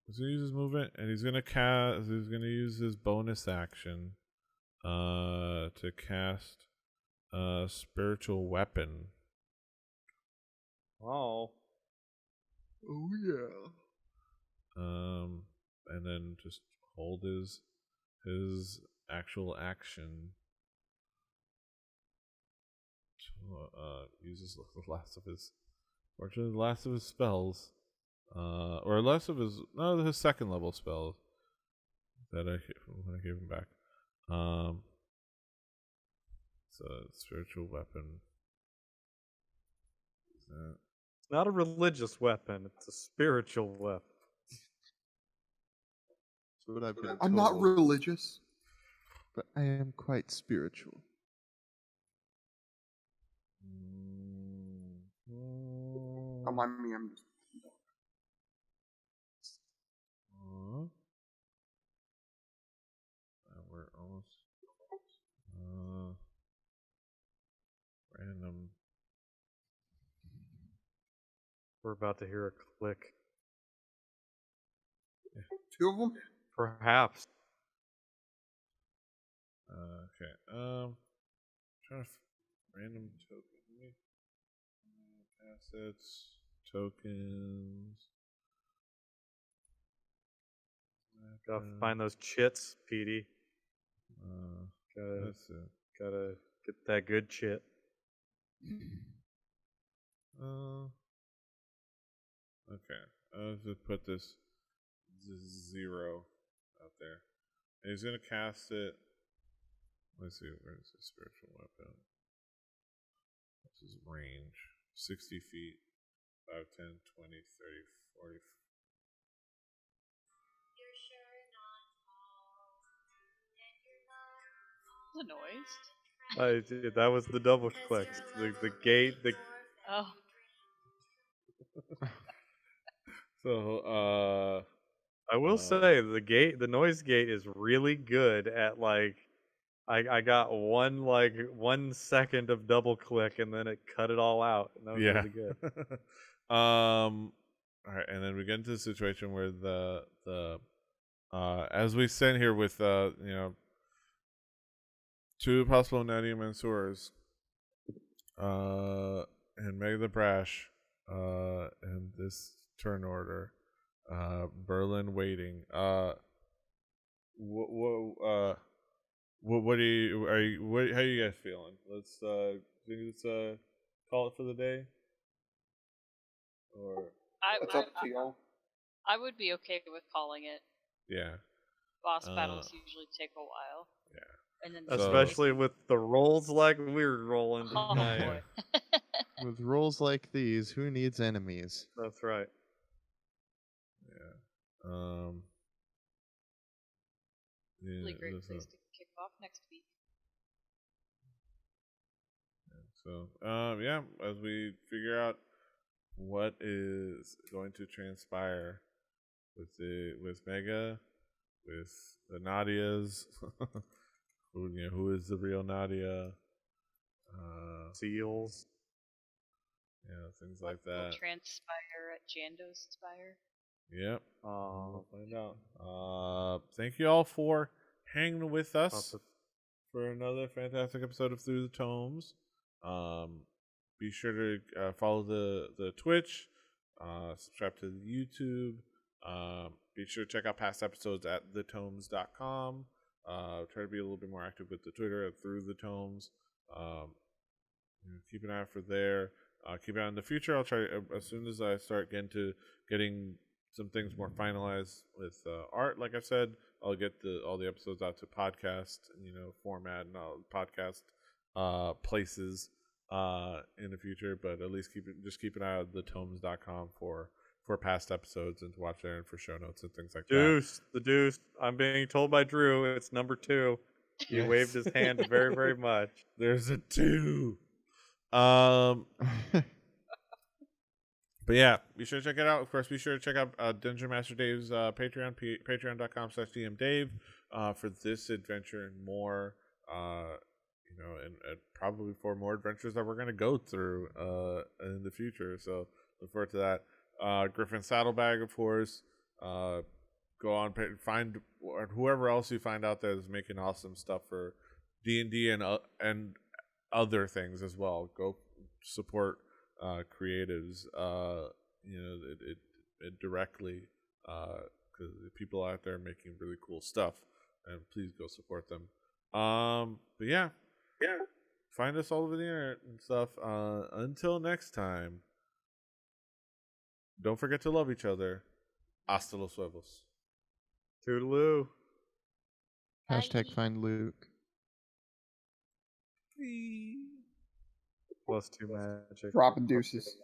use his movement, and he's gonna use his bonus action to cast spiritual weapon. Oh. Oh yeah. And then just hold his actual action. Uses the last of his spells, or his second level spells that I gave him back. It's a spiritual weapon. It's not a religious weapon, it's a spiritual weapon. That's what I've been told. I'm not religious. But I am quite spiritual. Don't mind me, I'm just... We're almost random. We're about to hear a click. Two of them? Perhaps. Okay. Trying to random token. Assets, tokens. Gotta find those chits, Petey. That's it. Gotta get that good chit. Okay. I'll just put this 0 out there. And he's gonna cast it. Let's see, where's the spiritual weapon? What's his range? 60 feet. 5, 10, 20, 30, 40. The noise. That was the double clicks. The gate. Oh. So, I will say the noise gate is really good at like. I got 1 second of double click and then it cut it all out. And that was really good. All right, and then we get into the situation where the as we stand here with two possible Nadia Mansoors, and Mega The Brash, and this turn order, What do you are you? What how you guys feeling? Let's call it for the day. Or It's up to y'all. I would be okay with calling it. yeah. Boss battles usually take a while. Yeah. And then Especially with the rolls like we're rolling Oh, tonight. boy. With rolls like these, who needs enemies? That's right. Yeah. Really great there's place to kick off next week. So, yeah, as we figure out what is going to transpire with Mega, with the Nadias, who is the real Nadia, Seals. things like What will that. transpire at Jando's Spire. Yep, we'll find out. Thank you all for hanging with us for another fantastic episode of Through the Tomes. Be sure to follow the Twitch, subscribe to the YouTube. Be sure to check out past episodes at thetomes.com. Try to be a little bit more active with the Twitter at Through the Tomes. Keep an eye out for there. Keep an eye in the future. I'll try as soon as I start getting some things more finalized with art. Like I said, I'll get all the episodes out to podcast, format and all podcast places in the future. But at least keep an eye on thetomes.com for past episodes and to watch there and for show notes and things like that. The Deuce. I'm being told by Drew it's number 2. He waved his hand very, very much. There's a 2. But yeah, be sure to check it out. Of course, be sure to check out Dungeon Master Dave's Patreon, patreon.com/DMDave, for this adventure and more. And probably for more adventures that we're going to go through in the future. So look forward to that. Griffin Saddlebag, of course. Go on, find whoever else you find out that is making awesome stuff for D&D and other things as well. Go support creatives, it directly, because people out there making really cool stuff, and please go support them. But yeah, find us all over the internet and stuff. Until next time, don't forget to love each other. Hasta los huevos. Toodaloo. Hashtag find Luke. +2 magic. Dropping deuces.